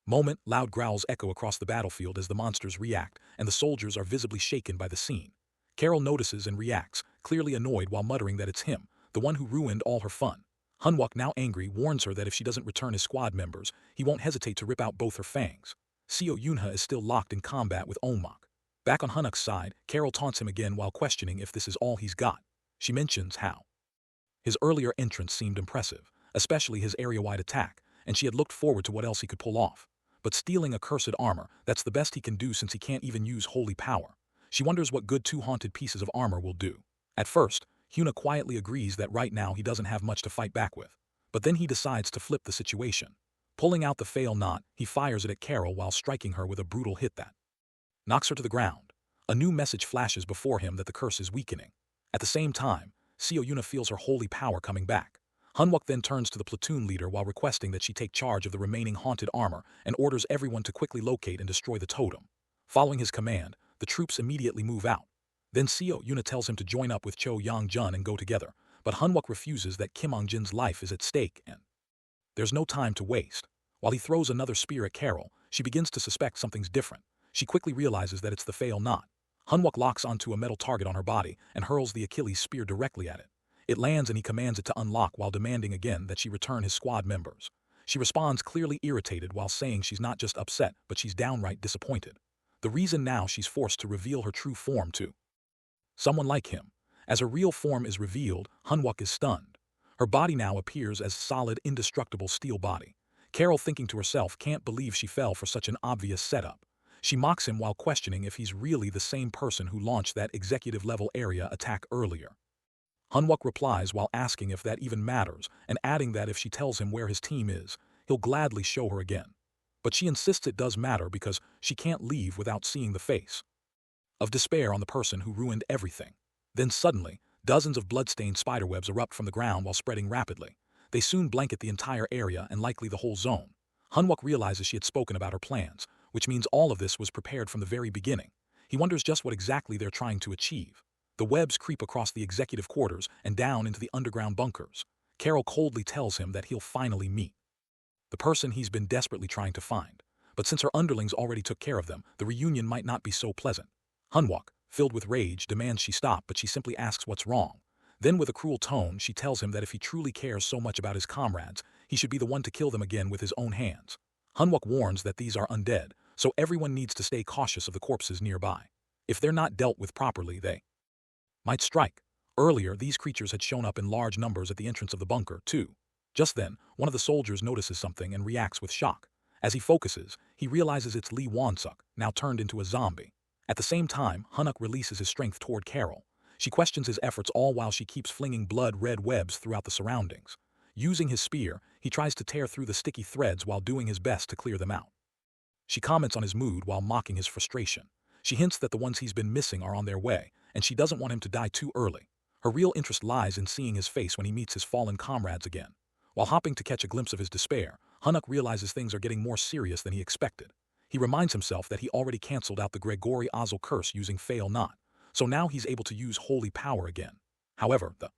moment, loud growls echo across the battlefield as the monsters react, and the soldiers are visibly shaken by the scene. Carol notices and reacts, clearly annoyed while muttering that it's him, the one who ruined all her fun. Hunwook, now angry, warns her that if she doesn't return his squad members, he won't hesitate to rip out both her fangs. Seo Yunha is still locked in combat with Onmak. Back on Hunwook's side, Carol taunts him again while questioning if this is all he's got. She mentions how his earlier entrance seemed impressive, especially his area-wide attack, and she had looked forward to what else he could pull off. But stealing accursed armor, that's the best he can do since he can't even use holy power. She wonders what good two haunted pieces of armor will do. At first, Huna quietly agrees that right now he doesn't have much to fight back with. But then he decides to flip the situation. Pulling out the fail knot, he fires it at Carol while striking her with a brutal hit that knocks her to the ground. A new message flashes before him that the curse is weakening. At the same time, Seo Yuna feels her holy power coming back. Hanwook then turns to the platoon leader while requesting that she take charge of the remaining haunted armor and orders everyone to quickly locate and destroy the totem. Following his command, the troops immediately move out. Then Seo Yuna tells him to join up with Cho Yang-jun and go together, but Hanwook refuses that Kim Ong-jin's life is at stake and there's no time to waste. While he throws another spear at Carol, she begins to suspect something's different. She quickly realizes that it's the fail knot. Hanwook locks onto a metal target on her body and hurls the Achilles spear directly at it. It lands and he commands it to unlock while demanding again that she return his squad members. She responds clearly irritated while saying she's not just upset, but she's downright disappointed. The reason now she's forced to reveal her true form to someone like him. As her real form is revealed, Hanwook is stunned. Her body now appears as solid, indestructible steel body. Carol, thinking to herself, can't believe she fell for such an obvious setup. She mocks him while questioning if he's really the same person who launched that executive-level area attack earlier. Hanwook replies while asking if that even matters, and adding that if she tells him where his team is, he'll gladly show her again. But she insists it does matter because she can't leave without seeing the face of despair on the person who ruined everything. Then suddenly, dozens of blood-stained spiderwebs erupt from the ground while spreading rapidly. They soon blanket the entire area and likely the whole zone. Hanwook realizes she had spoken about her plans, which means all of this was prepared from the very beginning. He wonders just what exactly they're trying to achieve. The webs creep across the executive quarters and down into the underground bunkers. Carol coldly tells him that he'll finally meet the person he's been desperately trying to find. But since her underlings already took care of them, the reunion might not be so pleasant. Hanwook, filled with rage, demands she stop, but she simply asks what's wrong. Then with a cruel tone, she tells him that if he truly cares so much about his comrades, he should be the one to kill them again with his own hands. Hanwook warns that these are undead, so everyone needs to stay cautious of the corpses nearby. If they're not dealt with properly, they might strike. Earlier, these creatures had shown up in large numbers at the entrance of the bunker, too. Just then, one of the soldiers notices something and reacts with shock. As he focuses, he realizes it's Lee Won-suk, now turned into a zombie. At the same time, Hanwook releases his strength toward Carol. She questions his efforts all while she keeps flinging blood-red webs throughout the surroundings. Using his spear, he tries to tear through the sticky threads while doing his best to clear them out. She comments on his mood while mocking his frustration. She hints that the ones he's been missing are on their way, and she doesn't want him to die too early. Her real interest lies in seeing his face when he meets his fallen comrades again. While hopping to catch a glimpse of his despair, Hanwook realizes things are getting more serious than he expected. He reminds himself that he already cancelled out the Gregory Ozzel curse using Fail Not, so now he's able to use holy power again. However, the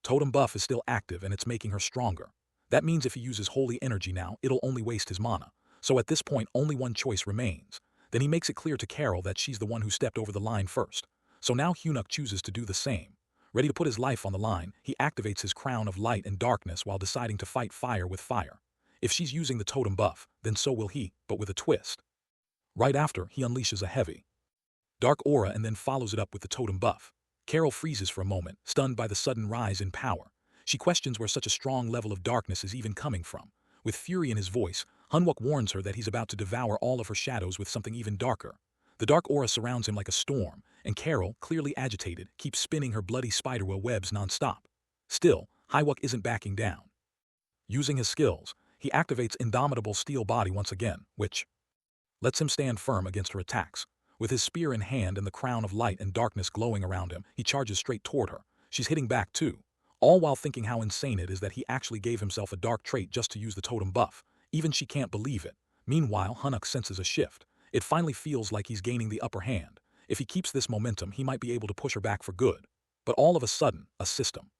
totem buff is still active and it's making her stronger. That means if he uses holy energy now, it'll only waste his mana. So at this point, only one choice remains. Then he makes it clear to Carol that she's the one who stepped over the line first. So now Hanwook chooses to do the same. Ready to put his life on the line, he activates his crown of light and darkness while deciding to fight fire with fire. If she's using the totem buff, then so will he, but with a twist. Right after, he unleashes a heavy, dark aura and then follows it up with the totem buff. Carol freezes for a moment, stunned by the sudden rise in power. She questions where such a strong level of darkness is even coming from. With fury in his voice, Hanwook warns her that he's about to devour all of her shadows with something even darker. The dark aura surrounds him like a storm, and Carol, clearly agitated, keeps spinning her bloody spiderweb webs non-stop. Still, Hanwook isn't backing down. Using his skills, he activates Indomitable Steel Body once again, which lets him stand firm against her attacks. With his spear in hand and the crown of light and darkness glowing around him, he charges straight toward her. She's hitting back too, all while thinking how insane it is that he actually gave himself a dark trait just to use the totem buff. Even she can't believe it. Meanwhile, Hanwook senses a shift. It finally feels like he's gaining the upper hand. If he keeps this momentum, he might be able to push her back for good. But all of a sudden, a system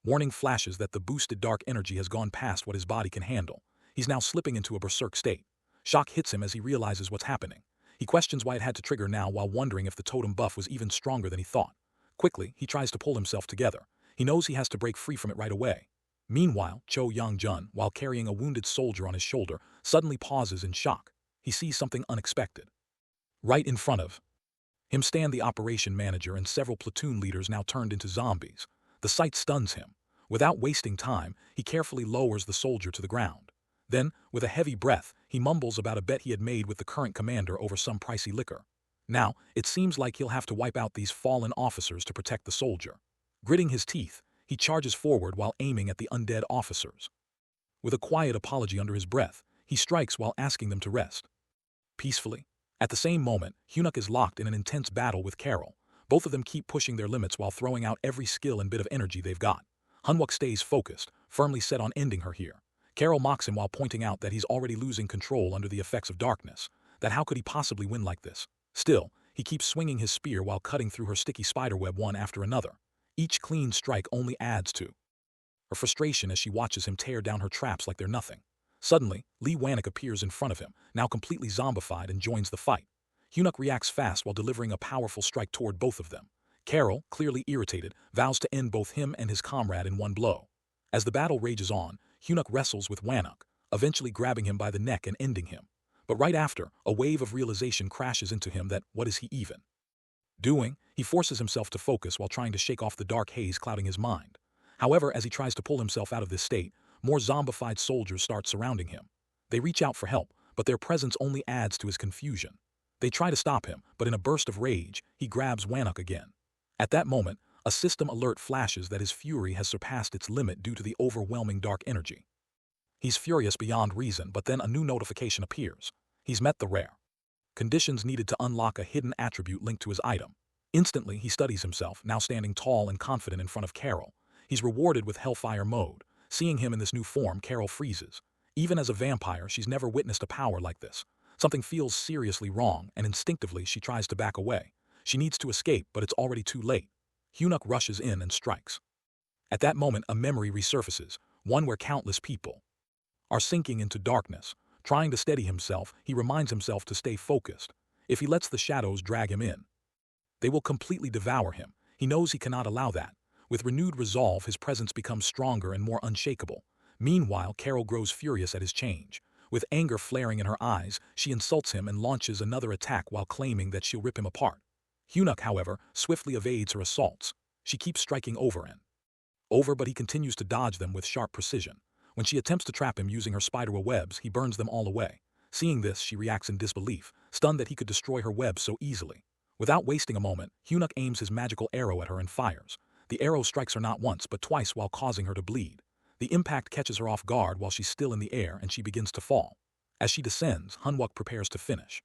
warning flashes that the boosted dark energy has gone past what his body can handle. He's now slipping into a berserk state. Shock hits him as he realizes what's happening. He questions why it had to trigger now while wondering if the totem buff was even stronger than he thought. Quickly, he tries to pull himself together. He knows he has to break free from it right away. Meanwhile, Cho Yang-jun, while carrying a wounded soldier on his shoulder, suddenly pauses in shock. He sees something unexpected. Right in front of him stand the operation manager and several platoon leaders now turned into zombies. The sight stuns him. Without wasting time, he carefully lowers the soldier to the ground. Then, with a heavy breath, he mumbles about a bet he had made with the current commander over some pricey liquor. Now, it seems like he'll have to wipe out these fallen officers to protect the soldier. Gritting his teeth, he charges forward while aiming at the undead officers. With a quiet apology under his breath, he strikes while asking them to rest. Peacefully. At the same moment, Hyunuk is locked in an intense battle with Carol. Both of them keep pushing their limits while throwing out every skill and bit of energy they've got. Hanwuk stays focused, firmly set on ending her here. Carol mocks him while pointing out that he's already losing control under the effects of darkness, that how could he possibly win like this? Still, he keeps swinging his spear while cutting through her sticky spiderweb one after another. Each clean strike only adds to her frustration as she watches him tear down her traps like they're nothing. Suddenly, Lee Wanik appears in front of him, now completely zombified, and joins the fight. Hyunuk reacts fast while delivering a powerful strike toward both of them. Carol, clearly irritated, vows to end both him and his comrade in one blow. As the battle rages on, Hyunuk wrestles with Wanik, eventually grabbing him by the neck and ending him. But right after, a wave of realization crashes into him that what is he even doing? He forces himself to focus while trying to shake off the dark haze clouding his mind. However, as he tries to pull himself out of this state, more zombified soldiers start surrounding him. They reach out for help, but their presence only adds to his confusion. They try to stop him, but in a burst of rage, he grabs Wanik again. At that moment, a system alert flashes that his fury has surpassed its limit due to the overwhelming dark energy. He's furious beyond reason, but then a new notification appears. He's met the rare conditions needed to unlock a hidden attribute linked to his item. Instantly, he studies himself, now standing tall and confident in front of Carol. He's rewarded with Hellfire mode. Seeing him in this new form, Carol freezes. Even as a vampire, she's never witnessed a power like this. Something feels seriously wrong, and instinctively she tries to back away. She needs to escape, but it's already too late. Hyunuk rushes in and strikes. At that moment, a memory resurfaces, one where countless people are sinking into darkness. Trying to steady himself, he reminds himself to stay focused. If he lets the shadows drag him in, they will completely devour him. He knows he cannot allow that. With renewed resolve, his presence becomes stronger and more unshakable. Meanwhile, Carol grows furious at his change. With anger flaring in her eyes, she insults him and launches another attack while claiming that she'll rip him apart. Hyunuk, however, swiftly evades her assaults. She keeps striking over and over, but he continues to dodge them with sharp precision. When she attempts to trap him using her spiderweb webs, he burns them all away. Seeing this, she reacts in disbelief, stunned that he could destroy her webs so easily. Without wasting a moment, Hyunuk aims his magical arrow at her and fires. The arrow strikes her not once but twice while causing her to bleed. The impact catches her off guard while she's still in the air and she begins to fall. As she descends, Hanwuk prepares to finish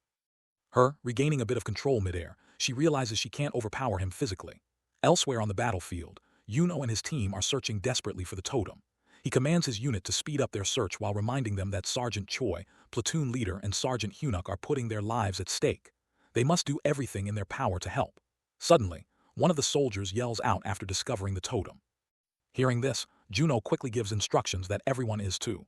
her. Regaining a bit of control midair, she realizes she can't overpower him physically. Elsewhere on the battlefield, Yuno and his team are searching desperately for the totem. He commands his unit to speed up their search while reminding them that Sergeant Choi, platoon leader, and Sergeant Hyunuk are putting their lives at stake. They must do everything in their power to help. Suddenly, one of the soldiers yells out after discovering the totem. Hearing this, Juno quickly gives instructions that everyone is to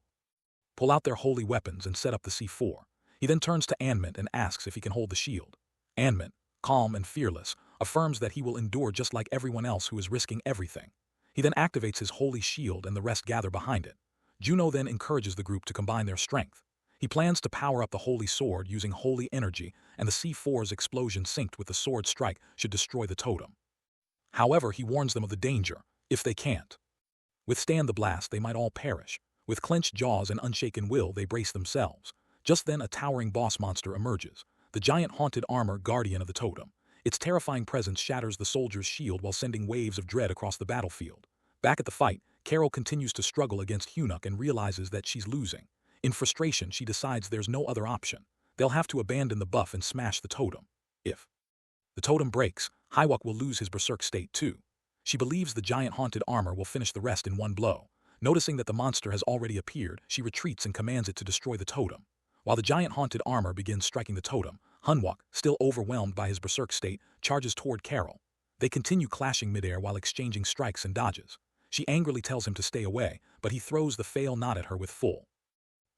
pull out their holy weapons and set up the C4. He then turns to Anmint and asks if he can hold the shield. Anmint, calm and fearless, affirms that he will endure just like everyone else who is risking everything. He then activates his holy shield and the rest gather behind it. Juno then encourages the group to combine their strength. He plans to power up the holy sword using holy energy, and the C4's explosion synced with the sword strike should destroy the totem. However, he warns them of the danger. If they can't withstand the blast, they might all perish. With clenched jaws and unshaken will, they brace themselves. Just then, a towering boss monster emerges, the giant haunted armor guardian of the totem. Its terrifying presence shatters the soldier's shield while sending waves of dread across the battlefield. Back at the fight, Carol continues to struggle against Hyunuk and realizes that she's losing. In frustration, she decides there's no other option. They'll have to abandon the buff and smash the totem. If the totem breaks, Hyuk will lose his berserk state too. She believes the giant haunted armor will finish the rest in one blow. Noticing that the monster has already appeared, she retreats and commands it to destroy the totem. While the giant haunted armor begins striking the totem, Hanwuk, still overwhelmed by his berserk state, charges toward Carol. They continue clashing midair while exchanging strikes and dodges. She angrily tells him to stay away, but he throws the fail knot at her with full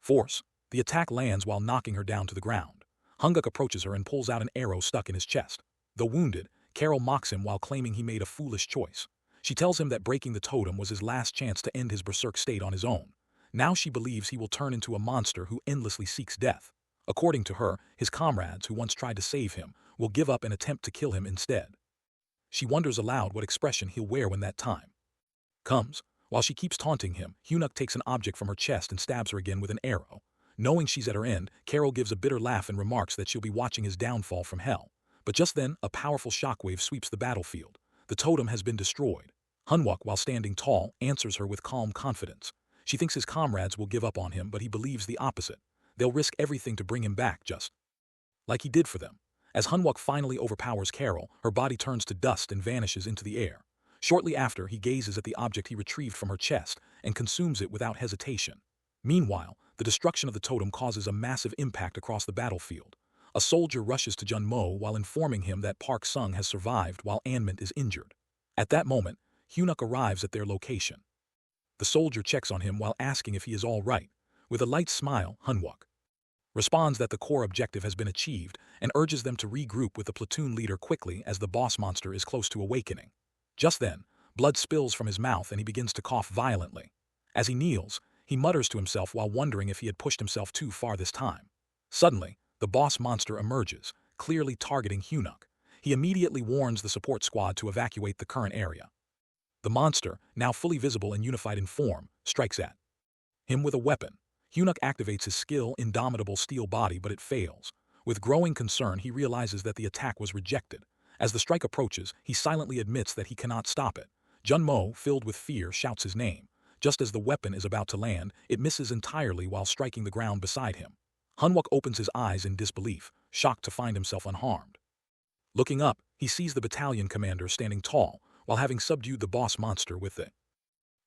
force. The attack lands while knocking her down to the ground. Hunguk approaches her and pulls out an arrow stuck in his chest. Though wounded, Carol mocks him while claiming he made a foolish choice. She tells him that breaking the totem was his last chance to end his berserk state on his own. Now she believes he will turn into a monster who endlessly seeks death. According to her, his comrades who once tried to save him will give up and attempt to kill him instead. She wonders aloud what expression he'll wear when that time comes. While she keeps taunting him, Hyunuk takes an object from her chest and stabs her again with an arrow. Knowing she's at her end, Carol gives a bitter laugh and remarks that she'll be watching his downfall from hell. But just then, a powerful shockwave sweeps the battlefield. The totem has been destroyed. Hanwuk, while standing tall, answers her with calm confidence. She thinks his comrades will give up on him, but he believes the opposite. They'll risk everything to bring him back, just like he did for them. As Hunwook finally overpowers Carol, her body turns to dust and vanishes into the air. Shortly after, he gazes at the object he retrieved from her chest and consumes it without hesitation. Meanwhile, the destruction of the totem causes a massive impact across the battlefield. A soldier rushes to Jun-mo while informing him that Park Sung has survived while Anmint is injured. At that moment, Hyunuk arrives at their location. The soldier checks on him while asking if he is all right. With a light smile, Hunwook responds that the core objective has been achieved and urges them to regroup with the platoon leader quickly as the boss monster is close to awakening. Just then, blood spills from his mouth and he begins to cough violently. As he kneels, he mutters to himself while wondering if he had pushed himself too far this time. Suddenly, the boss monster emerges, clearly targeting Hyunuk. He immediately warns the support squad to evacuate the current area. The monster, now fully visible and unified in form, strikes at him with a weapon. Hyunuk activates his skill Indomitable Steel Body, but it fails. With growing concern, he realizes that the attack was rejected. As the strike approaches, he silently admits that he cannot stop it. Jun-mo, filled with fear, shouts his name. Just as the weapon is about to land, it misses entirely while striking the ground beside him. Hunwook opens his eyes in disbelief, shocked to find himself unharmed. Looking up, he sees the battalion commander standing tall, while having subdued the boss monster with the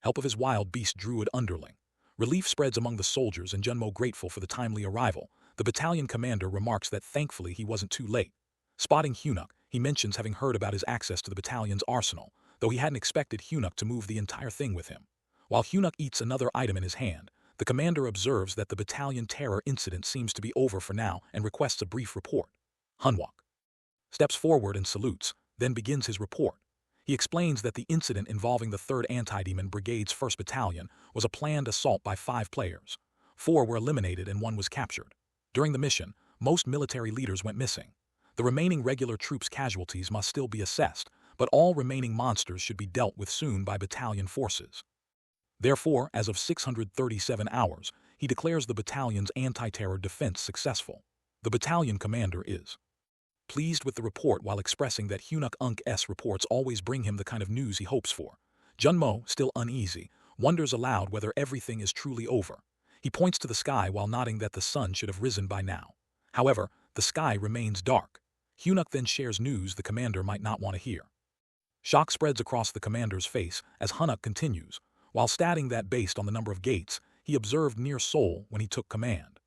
help of his wild beast druid underling. Relief spreads among the soldiers and Jun-mo, grateful for the timely arrival. The battalion commander remarks that thankfully he wasn't too late. Spotting Hyunuk, he mentions having heard about his access to the battalion's arsenal, though he hadn't expected Hyunuk to move the entire thing with him. While Hyunuk eats another item in his hand, the commander observes that the battalion terror incident seems to be over for now and requests a brief report. Hunwook steps forward and salutes, then begins his report. He explains that the incident involving the 3rd Anti-Demon Brigade's 1st Battalion was a planned assault by 5 players. 4 were eliminated and 1 was captured. During the mission, most military leaders went missing. The remaining regular troops' casualties must still be assessed, but all remaining monsters should be dealt with soon by battalion forces. Therefore, as of 637 hours, he declares the battalion's anti-terror defense successful. The battalion commander is pleased with the report while expressing that Hyunuk Unk's reports always bring him the kind of news he hopes for. Jun-mo, still uneasy, wonders aloud whether everything is truly over. He points to the sky while nodding that the sun should have risen by now. However, the sky remains dark. Hyunuk then shares news the commander might not want to hear. Shock spreads across the commander's face as Hyunuk continues, while stating that based on the number of gates he observed near Seoul when he took command.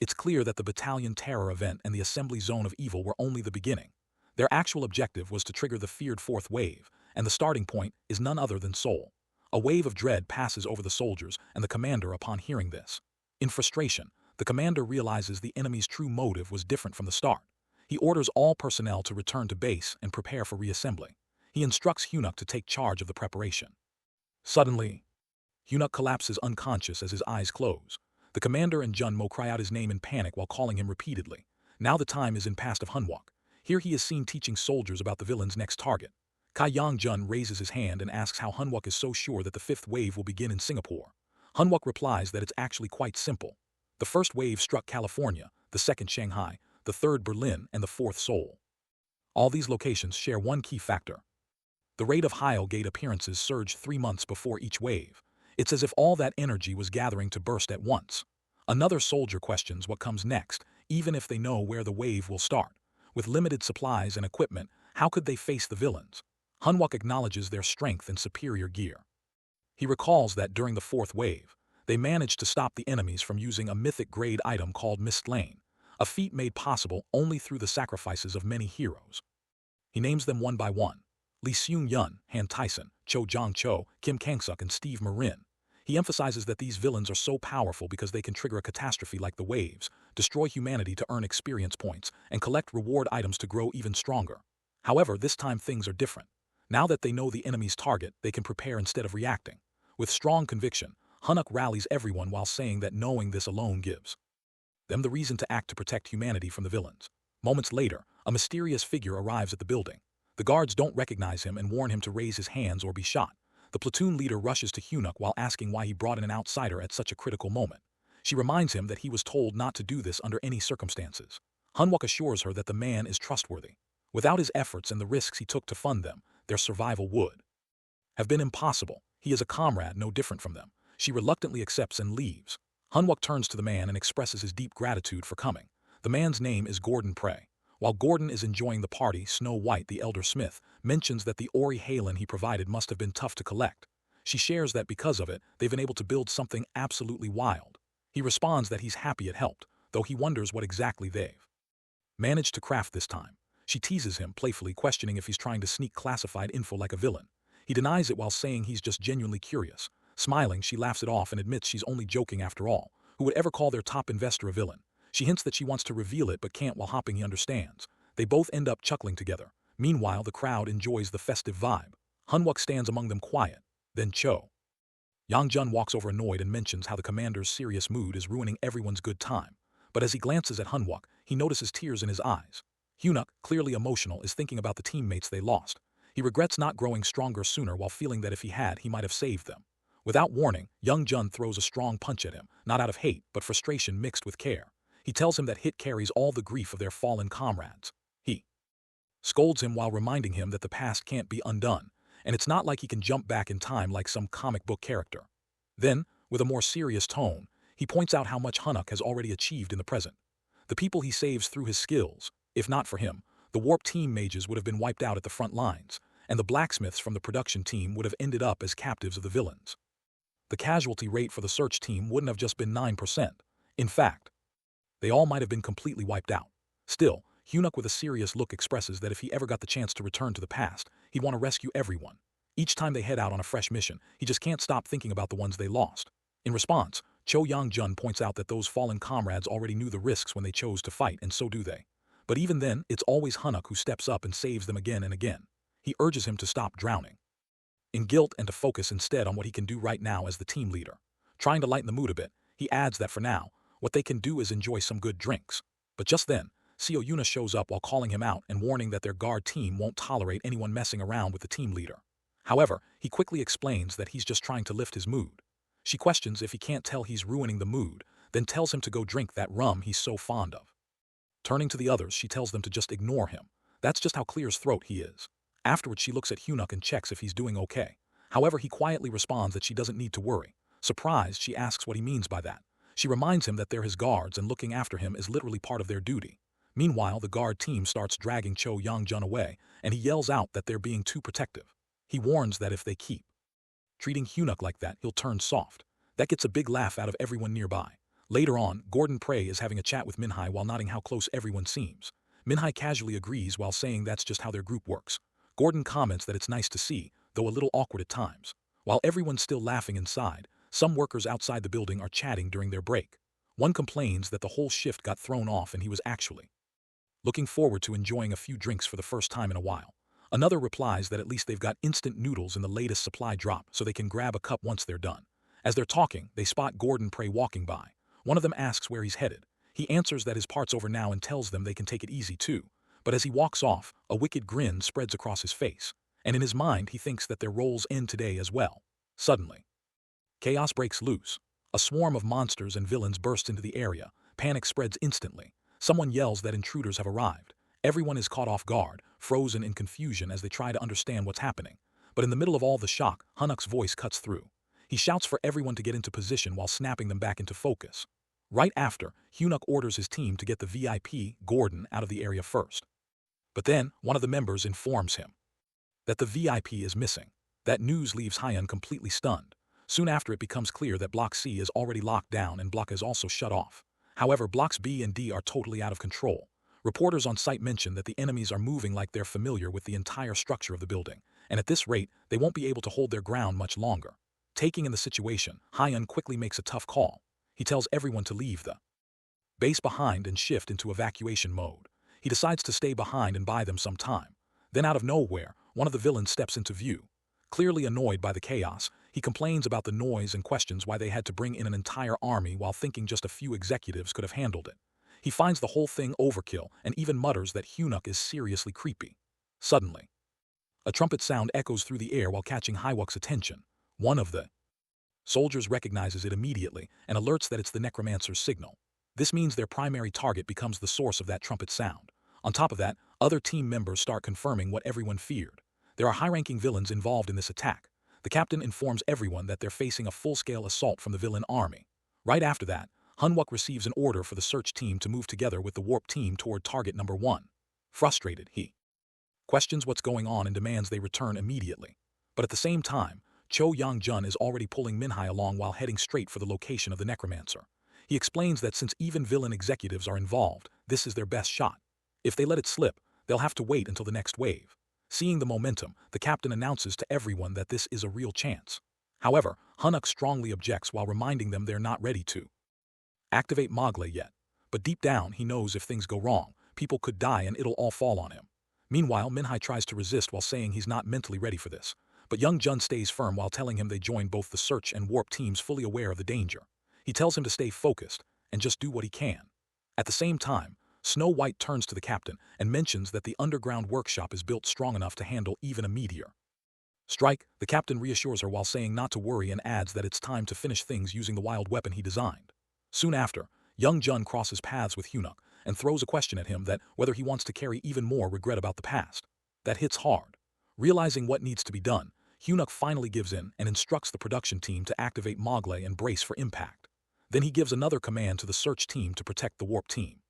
It's clear that the battalion terror event and the assembly zone of evil were only the beginning. Their actual objective was to trigger the feared 4th wave, and the starting point is none other than Seoul. A wave of dread passes over the soldiers and the commander upon hearing this. In frustration, the commander realizes the enemy's true motive was different from the start. He orders all personnel to return to base and prepare for reassembly. He instructs Hyunuk to take charge of the preparation. Suddenly, Hyunuk collapses unconscious as his eyes close. The commander and Jun-mo cry out his name in panic while calling him repeatedly. Now the time is in past of Hunwook. Here he is seen teaching soldiers about the villain's next target. Kai Yong-jun raises his hand and asks how Hunwook is so sure that the 5th wave will begin in Singapore. Hunwook replies that it's actually quite simple. The 1st wave struck California, the 2nd Shanghai, the 3rd Berlin, and the 4th Seoul. All these locations share one key factor. The rate of Heil Gate appearances surged 3 months before each wave. It's as if all that energy was gathering to burst at once. Another soldier questions what comes next, even if they know where the wave will start. With limited supplies and equipment, how could they face the villains? Hunwook acknowledges their strength and superior gear. He recalls that during the 4th wave, they managed to stop the enemies from using a mythic-grade item called Mist Lane, a feat made possible only through the sacrifices of many heroes. He names them one by one: Lee Seung-yun, Han Tyson, Cho Jong-cho, Kim Kang-suk, and Steve Marin. He emphasizes that these villains are so powerful because they can trigger a catastrophe like the waves, destroy humanity to earn experience points, and collect reward items to grow even stronger. However, this time things are different. Now that they know the enemy's target, they can prepare instead of reacting. With strong conviction, Hunwook rallies everyone while saying that knowing this alone gives them the reason to act to protect humanity from the villains. Moments later, a mysterious figure arrives at the building. The guards don't recognize him and warn him to raise his hands or be shot. The platoon leader rushes to Hyunuk while asking why he brought in an outsider at such a critical moment. She reminds him that he was told not to do this under any circumstances. Hunwook assures her that the man is trustworthy. Without his efforts and the risks he took to fund them, their survival would have been impossible. He is a comrade no different from them. She reluctantly accepts and leaves. Hunwook turns to the man and expresses his deep gratitude for coming. The man's name is Gordon Prey. While Gordon is enjoying the party, Snow White, the elder smith, mentions that the Ori Halen he provided must have been tough to collect. She shares that because of it, they've been able to build something absolutely wild. He responds that he's happy it helped, though he wonders what exactly they've managed to craft this time. She teases him, playfully questioning if he's trying to sneak classified info like a villain. He denies it while saying he's just genuinely curious. Smiling, she laughs it off and admits she's only joking after all. Who would ever call their top investor a villain? She hints that she wants to reveal it but can't while hopping he understands. They both end up chuckling together. Meanwhile, the crowd enjoys the festive vibe. Hunwook stands among them quiet. Then Cho Young-jun walks over annoyed and mentions how the commander's serious mood is ruining everyone's good time. But as he glances at Hunwook, he notices tears in his eyes. Hyunuk, clearly emotional, is thinking about the teammates they lost. He regrets not growing stronger sooner while feeling that if he had, he might have saved them. Without warning, Young-jun throws a strong punch at him, not out of hate, but frustration mixed with care. He tells him that Hit carries all the grief of their fallen comrades. He scolds him while reminding him that the past can't be undone, and it's not like he can jump back in time like some comic book character. Then, with a more serious tone, he points out how much Hunwook has already achieved in the present. The people he saves through his skills, if not for him, the Warp Team mages would have been wiped out at the front lines, and the blacksmiths from the production team would have ended up as captives of the villains. The casualty rate for the search team wouldn't have just been 9%. In fact, they all might have been completely wiped out. Still, Hyunuk with a serious look expresses that if he ever got the chance to return to the past, he'd want to rescue everyone. Each time they head out on a fresh mission, he just can't stop thinking about the ones they lost. In response, Cho Young-jun points out that those fallen comrades already knew the risks when they chose to fight, and so do they. But even then, it's always Hunwook who steps up and saves them again and again. He urges him to stop drowning in guilt and to focus instead on what he can do right now as the team leader. Trying to lighten the mood a bit, he adds that for now, what they can do is enjoy some good drinks. But just then, Seo Yuna shows up while calling him out and warning that their guard team won't tolerate anyone messing around with the team leader. However, he quickly explains that he's just trying to lift his mood. She questions if he can't tell he's ruining the mood, then tells him to go drink that rum he's so fond of. Turning to the others, she tells them to just ignore him. That's just how clear-throated he is. Afterwards, she looks at Hyunuk and checks if he's doing okay. However, he quietly responds that she doesn't need to worry. Surprised, she asks what he means by that. She reminds him that they're his guards and looking after him is literally part of their duty. Meanwhile, the guard team starts dragging Cho Young-jun away, and he yells out that they're being too protective. He warns that if they keep treating Hyunuk like that, he'll turn soft. That gets a big laugh out of everyone nearby. Later on, Gordon Prey is having a chat with Minhai while nodding how close everyone seems. Minhai casually agrees while saying that's just how their group works. Gordon comments that it's nice to see, though a little awkward at times. While everyone's still laughing inside, some workers outside the building are chatting during their break. One complains that the whole shift got thrown off and he was actually looking forward to enjoying a few drinks for the first time in a while. Another replies that at least they've got instant noodles in the latest supply drop so they can grab a cup once they're done. As they're talking, they spot Gordon Prey walking by. One of them asks where he's headed. He answers that his part's over now and tells them they can take it easy too. But as he walks off, a wicked grin spreads across his face, and in his mind he thinks that their roles end today as well. Suddenly, chaos breaks loose. A swarm of monsters and villains burst into the area. Panic spreads instantly. Someone yells that intruders have arrived. Everyone is caught off guard, frozen in confusion as they try to understand what's happening. But in the middle of all the shock, Hunwook's voice cuts through. He shouts for everyone to get into position while snapping them back into focus. Right after, Hyunuk orders his team to get the VIP, Gordon, out of the area first. But then, one of the members informs him that the VIP is missing. That news leaves Hyun completely stunned. Soon after, it becomes clear that Block C is already locked down and Block is also shut off. However, Blocks B and D are totally out of control. Reporters on site mention that the enemies are moving like they're familiar with the entire structure of the building, and at this rate, they won't be able to hold their ground much longer. Taking in the situation, Hyun quickly makes a tough call. He tells everyone to leave the base behind and shift into evacuation mode. He decides to stay behind and buy them some time. Then out of nowhere, one of the villains steps into view. Clearly annoyed by the chaos, he complains about the noise and questions why they had to bring in an entire army while thinking just a few executives could have handled it. He finds the whole thing overkill and even mutters that Hyunuk is seriously creepy. Suddenly, a trumpet sound echoes through the air while catching Hywook's attention. One of the soldiers recognizes it immediately and alerts that it's the necromancer's signal. This means their primary target becomes the source of that trumpet sound. On top of that, other team members start confirming what everyone feared. There are high-ranking villains involved in this attack. The The captain informs everyone that they're facing a full-scale assault from the villain army. Right after that, Hanwuk receives an order for the search team to move together with the warp team toward target number 1. Frustrated, he questions what's going on and demands they return immediately. But at the same time, Cho Yang-jun is already pulling Minhai along while heading straight for the location of the necromancer. He explains that since even villain executives are involved, this is their best shot. If they let it slip, they'll have to wait until the next wave. Seeing the momentum, the captain announces to everyone that this is a real chance. However, Hanuk strongly objects while reminding them they're not ready to activate Mogle yet. But deep down, he knows if things go wrong, people could die and it'll all fall on him. Meanwhile, Minhai tries to resist while saying he's not mentally ready for this. But Young Jun stays firm while telling him they join both the search and warp teams fully aware of the danger. He tells him to stay focused and just do what he can. At the same time, Snow White turns to the captain and mentions that the underground workshop is built strong enough to handle even a meteor strike. The captain reassures her while saying not to worry and adds that it's time to finish things using the wild weapon he designed. Soon after, Young Jun crosses paths with Hunuk and throws a question at him that whether he wants to carry even more regret about the past. That hits hard. Realizing what needs to be done, Hunuk finally gives in and instructs the production team to activate Mogle and brace for impact. Then he gives another command to the search team to protect the warp team.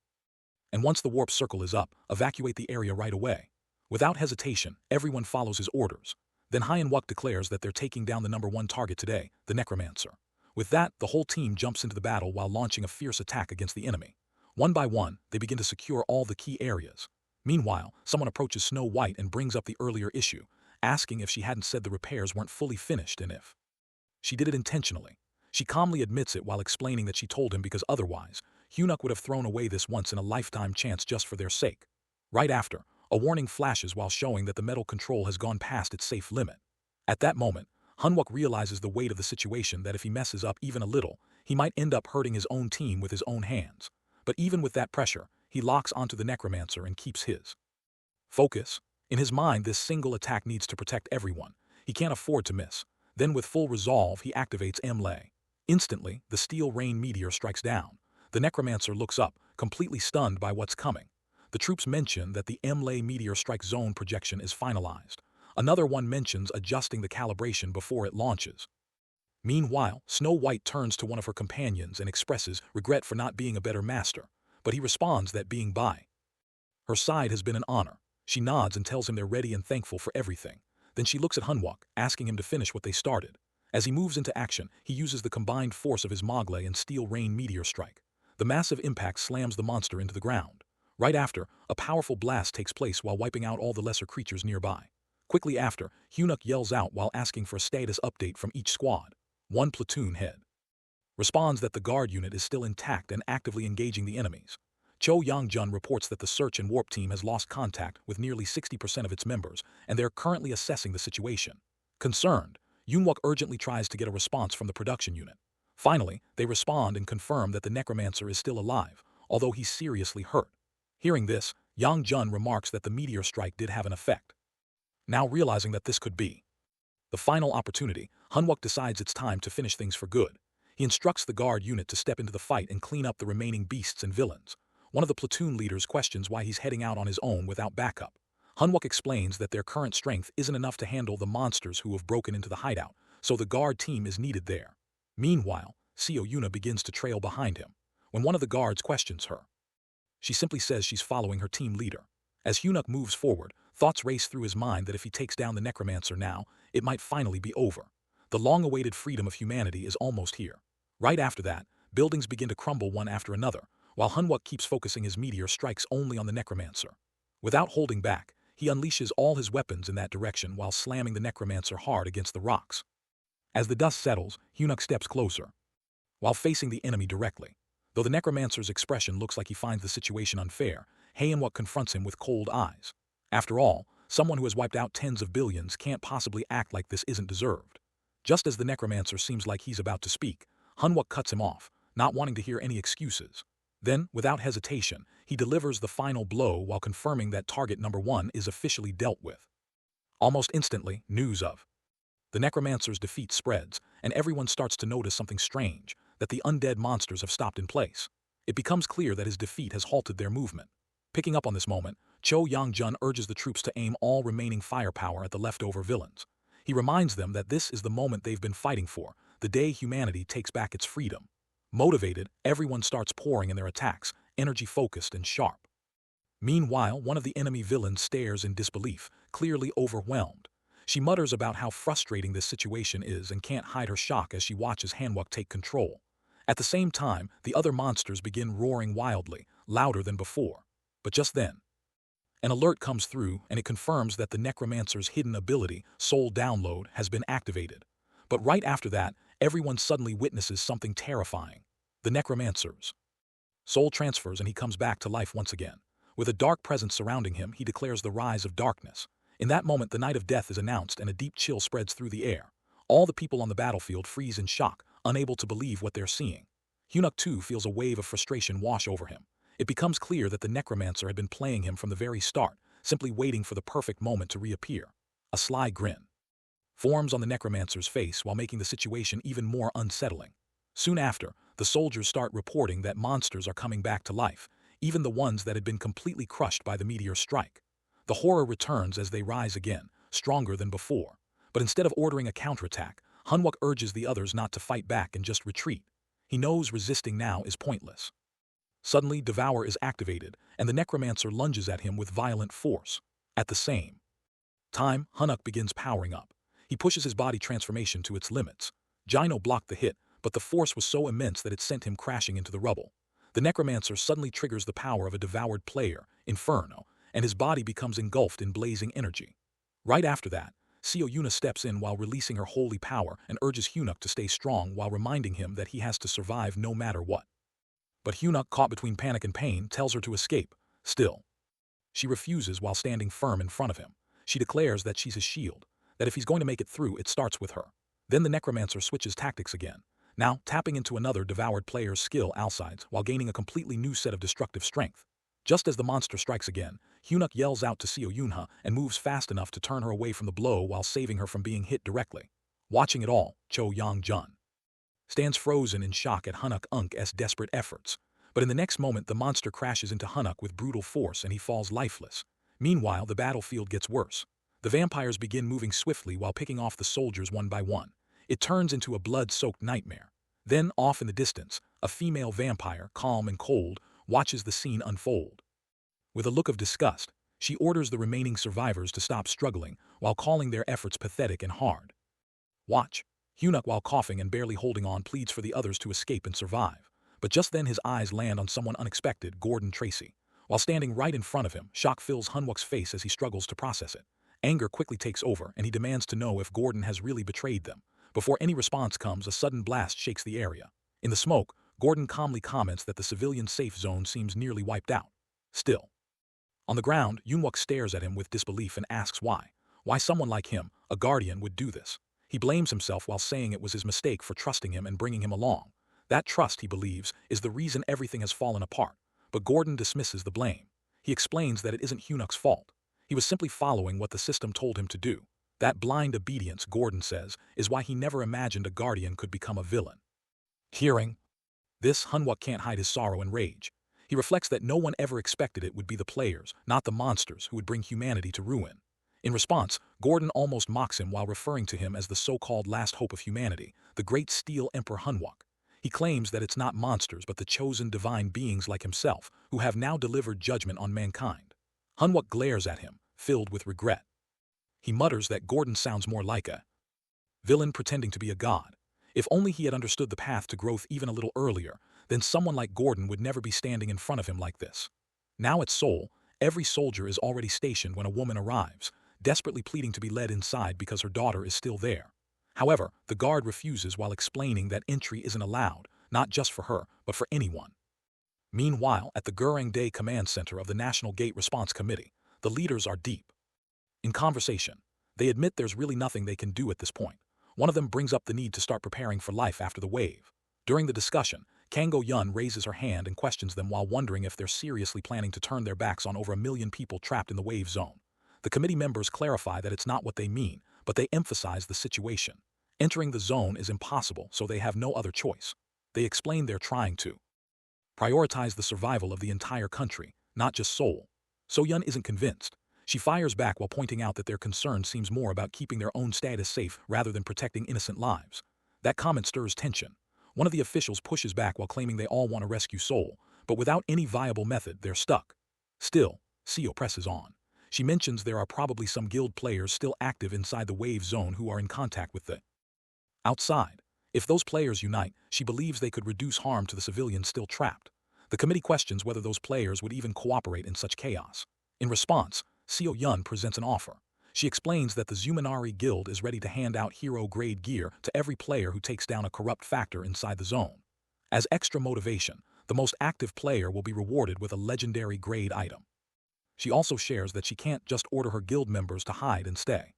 And once the warp circle is up, evacuate the area right away. Without hesitation, everyone follows his orders. Then Hyenwook declares that they're taking down the number 1 target today, the necromancer. With that, the whole team jumps into the battle while launching a fierce attack against the enemy. One by one, they begin to secure all the key areas. Meanwhile, someone approaches Snow White and brings up the earlier issue, asking if she hadn't said the repairs weren't fully finished and if she did it intentionally. She calmly admits it while explaining that she told him because otherwise, Hunuk would have thrown away this once-in-a-lifetime chance just for their sake. Right after, a warning flashes while showing that the metal control has gone past its safe limit. At that moment, Hanwuk realizes the weight of the situation that if he messes up even a little, he might end up hurting his own team with his own hands. But even with that pressure, he locks onto the necromancer and keeps his focus. In his mind, this single attack needs to protect everyone. He can't afford to miss. Then with full resolve, he activates Mle. Instantly, the steel rain meteor strikes down. The necromancer looks up, completely stunned by what's coming. The troops mention that the Mle meteor strike zone projection is finalized. Another one mentions adjusting the calibration before it launches. Meanwhile, Snow White turns to one of her companions and expresses regret for not being a better master, but he responds that being by her side has been an honor. She nods and tells him they're ready and thankful for everything. Then she looks at Hanwuk, asking him to finish what they started. As he moves into action, he uses the combined force of his Mogle and steel rain meteor strike. The massive impact slams the monster into the ground. Right after, a powerful blast takes place while wiping out all the lesser creatures nearby. Quickly after, Hunuk yells out while asking for a status update from each squad. One platoon head responds that the guard unit is still intact and actively engaging the enemies. Cho Yang-jun reports that the search and warp team has lost contact with nearly 60% of its members, and they're currently assessing the situation. Concerned, Yunwook urgently tries to get a response from the production unit. Finally, they respond and confirm that the necromancer is still alive, although he's seriously hurt. Hearing this, Yang-jun remarks that the meteor strike did have an effect. Now realizing that this could be the final opportunity, Hanwuk decides it's time to finish things for good. He instructs the guard unit to step into the fight and clean up the remaining beasts and villains. One of the platoon leaders questions why he's heading out on his own without backup. Hanwuk explains that their current strength isn't enough to handle the monsters who have broken into the hideout, so the guard team is needed there. Meanwhile, Seo Yuna begins to trail behind him. When one of the guards questions her, she simply says she's following her team leader. As Hunuk moves forward, thoughts race through his mind that if he takes down the necromancer now, it might finally be over. The long-awaited freedom of humanity is almost here. Right after that, buildings begin to crumble one after another, while Hanwuk keeps focusing his meteor strikes only on the necromancer. Without holding back, he unleashes all his weapons in that direction while slamming the necromancer hard against the rocks. As the dust settles, Hunuk steps closer, while facing the enemy directly. Though the necromancer's expression looks like he finds the situation unfair, Hanwuk confronts him with cold eyes. After all, someone who has wiped out tens of billions can't possibly act like this isn't deserved. Just as the necromancer seems like he's about to speak, Hanwuk cuts him off, not wanting to hear any excuses. Then, without hesitation, he delivers the final blow while confirming that target number 1 is officially dealt with. Almost instantly, news of the necromancer's defeat spreads, and everyone starts to notice something strange, that the undead monsters have stopped in place. It becomes clear that his defeat has halted their movement. Picking up on this moment, Cho Yang-jun urges the troops to aim all remaining firepower at the leftover villains. He reminds them that this is the moment they've been fighting for, the day humanity takes back its freedom. Motivated, everyone starts pouring in their attacks, energy-focused and sharp. Meanwhile, one of the enemy villains stares in disbelief, clearly overwhelmed. She mutters about how frustrating this situation is and can't hide her shock as she watches Hanwuk take control. At the same time, the other monsters begin roaring wildly, louder than before. But just then, an alert comes through and it confirms that the Necromancer's hidden ability, Soul Download, has been activated. But right after that, everyone suddenly witnesses something terrifying. The Necromancer's soul transfers and he comes back to life once again. With a dark presence surrounding him, he declares the rise of darkness. In that moment, the night of death is announced and a deep chill spreads through the air. All the people on the battlefield freeze in shock, unable to believe what they're seeing. Hyunuk too feels a wave of frustration wash over him. It becomes clear that the Necromancer had been playing him from the very start, simply waiting for the perfect moment to reappear. A sly grin forms on the Necromancer's face while making the situation even more unsettling. Soon after, the soldiers start reporting that monsters are coming back to life, even the ones that had been completely crushed by the meteor strike. The horror returns as they rise again, stronger than before. But instead of ordering a counterattack, Hanwuk urges the others not to fight back and just retreat. He knows resisting now is pointless. Suddenly, Devour is activated, and the Necromancer lunges at him with violent force. At the same time, Hanwuk begins powering up. He pushes his body transformation to its limits. Gino blocked the hit, but the force was so immense that it sent him crashing into the rubble. The Necromancer suddenly triggers the power of a devoured player, Inferno, and his body becomes engulfed in blazing energy. Right after that, Yuna steps in while releasing her holy power and urges Hyunuk to stay strong while reminding him that he has to survive no matter what. But Hyunuk, caught between panic and pain, tells her to escape. Still, she refuses while standing firm in front of him. She declares that she's his shield, that if he's going to make it through, it starts with her. Then the Necromancer switches tactics again, now tapping into another devoured player's skill Alcides while gaining a completely new set of destructive strength. Just as the monster strikes again, Hyunuk yells out to Yunha and moves fast enough to turn her away from the blow while saving her from being hit directly. Watching it all, Cho Young-jun stands frozen in shock at Hanuk Unk's desperate efforts. But in the next moment, the monster crashes into Hanuk with brutal force and he falls lifeless. Meanwhile, the battlefield gets worse. The vampires begin moving swiftly while picking off the soldiers one by one. It turns into a blood-soaked nightmare. Then, off in the distance, a female vampire, calm and cold, watches the scene unfold. With a look of disgust, she orders the remaining survivors to stop struggling while calling their efforts pathetic and hard. Watch. Hyunuk, while coughing and barely holding on, pleads for the others to escape and survive. But just then his eyes land on someone unexpected, Gordon Tracy. While standing right in front of him, shock fills Hanwuk's face as he struggles to process it. Anger quickly takes over and he demands to know if Gordon has really betrayed them. Before any response comes, a sudden blast shakes the area. In the smoke, Gordon calmly comments that the civilian safe zone seems nearly wiped out. Still, on the ground, Yunwook stares at him with disbelief and asks why. Why someone like him, a guardian, would do this. He blames himself while saying it was his mistake for trusting him and bringing him along. That trust, he believes, is the reason everything has fallen apart. But Gordon dismisses the blame. He explains that it isn't Hyunuk's fault. He was simply following what the system told him to do. That blind obedience, Gordon says, is why he never imagined a guardian could become a villain. Hearing this, Hanwuk can't hide his sorrow and rage. He reflects that no one ever expected it would be the players, not the monsters, who would bring humanity to ruin. In response, Gordon almost mocks him while referring to him as the so-called last hope of humanity, the great Steel Emperor Hanwuk. He claims that it's not monsters but the chosen divine beings like himself who have now delivered judgment on mankind. Hanwuk glares at him, filled with regret. He mutters that Gordon sounds more like a villain pretending to be a god. If only he had understood the path to growth even a little earlier, then someone like Gordon would never be standing in front of him like this. Now at Seoul, every soldier is already stationed when a woman arrives, desperately pleading to be led inside because her daughter is still there. However, the guard refuses while explaining that entry isn't allowed, not just for her, but for anyone. Meanwhile, at the Gurang-dae Command Center of the National Gate Response Committee, the leaders are deep in conversation. They admit there's really nothing they can do at this point. One of them brings up the need to start preparing for life after the wave. During the discussion, Kang Go-yeon raises her hand and questions them while wondering if they're seriously planning to turn their backs on over 1 million people trapped in the wave zone. The committee members clarify that it's not what they mean, but they emphasize the situation. Entering the zone is impossible, so they have no other choice. They explain they're trying to prioritize the survival of the entire country, not just Seoul. So-yeon isn't convinced. She fires back while pointing out that their concern seems more about keeping their own status safe rather than protecting innocent lives. That comment stirs tension. One of the officials pushes back while claiming they all want to rescue Soul, but without any viable method, they're stuck. Still, Seo presses on. She mentions there are probably some guild players still active inside the wave zone who are in contact with the outside. If those players unite, she believes they could reduce harm to the civilians still trapped. The committee questions whether those players would even cooperate in such chaos. In response, Seo Yun presents an offer. She explains that the Zuminari Guild is ready to hand out hero-grade gear to every player who takes down a corrupt factor inside the zone. As extra motivation, the most active player will be rewarded with a legendary grade item. She also shares that she can't just order her guild members to hide and stay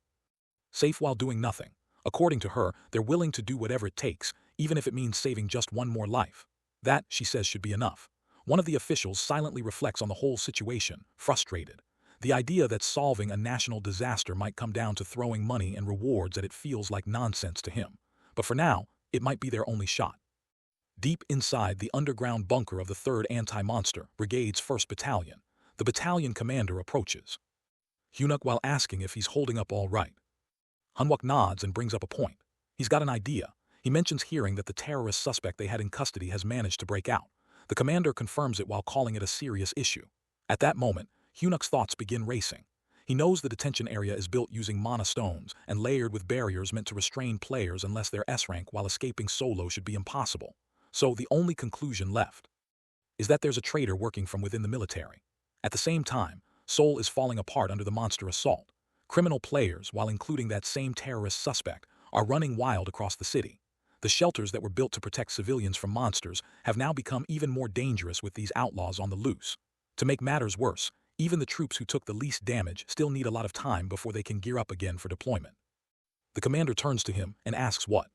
safe while doing nothing. According to her, they're willing to do whatever it takes, even if it means saving just one more life. That, she says, should be enough. One of the officials silently reflects on the whole situation, frustrated. The idea that solving a national disaster might come down to throwing money and rewards at it feels like nonsense to him. But for now, it might be their only shot. Deep inside the underground bunker of the 3rd Anti-Monster Brigade's 1st Battalion, the battalion commander approaches Hyunuk while asking if he's holding up all right. Hanwook nods and brings up a point. He's got an idea. He mentions hearing that the terrorist suspect they had in custody has managed to break out. The commander confirms it while calling it a serious issue. At that moment, Hyunuk's thoughts begin racing. He knows the detention area is built using mana stones and layered with barriers meant to restrain players unless they're S-rank, while escaping solo should be impossible. So the only conclusion left is that there's a traitor working from within the military. At the same time, Seoul is falling apart under the monster assault. Criminal players, while including that same terrorist suspect, are running wild across the city. The shelters that were built to protect civilians from monsters have now become even more dangerous with these outlaws on the loose. To make matters worse, even the troops who took the least damage still need a lot of time before they can gear up again for deployment. The commander turns to him and asks what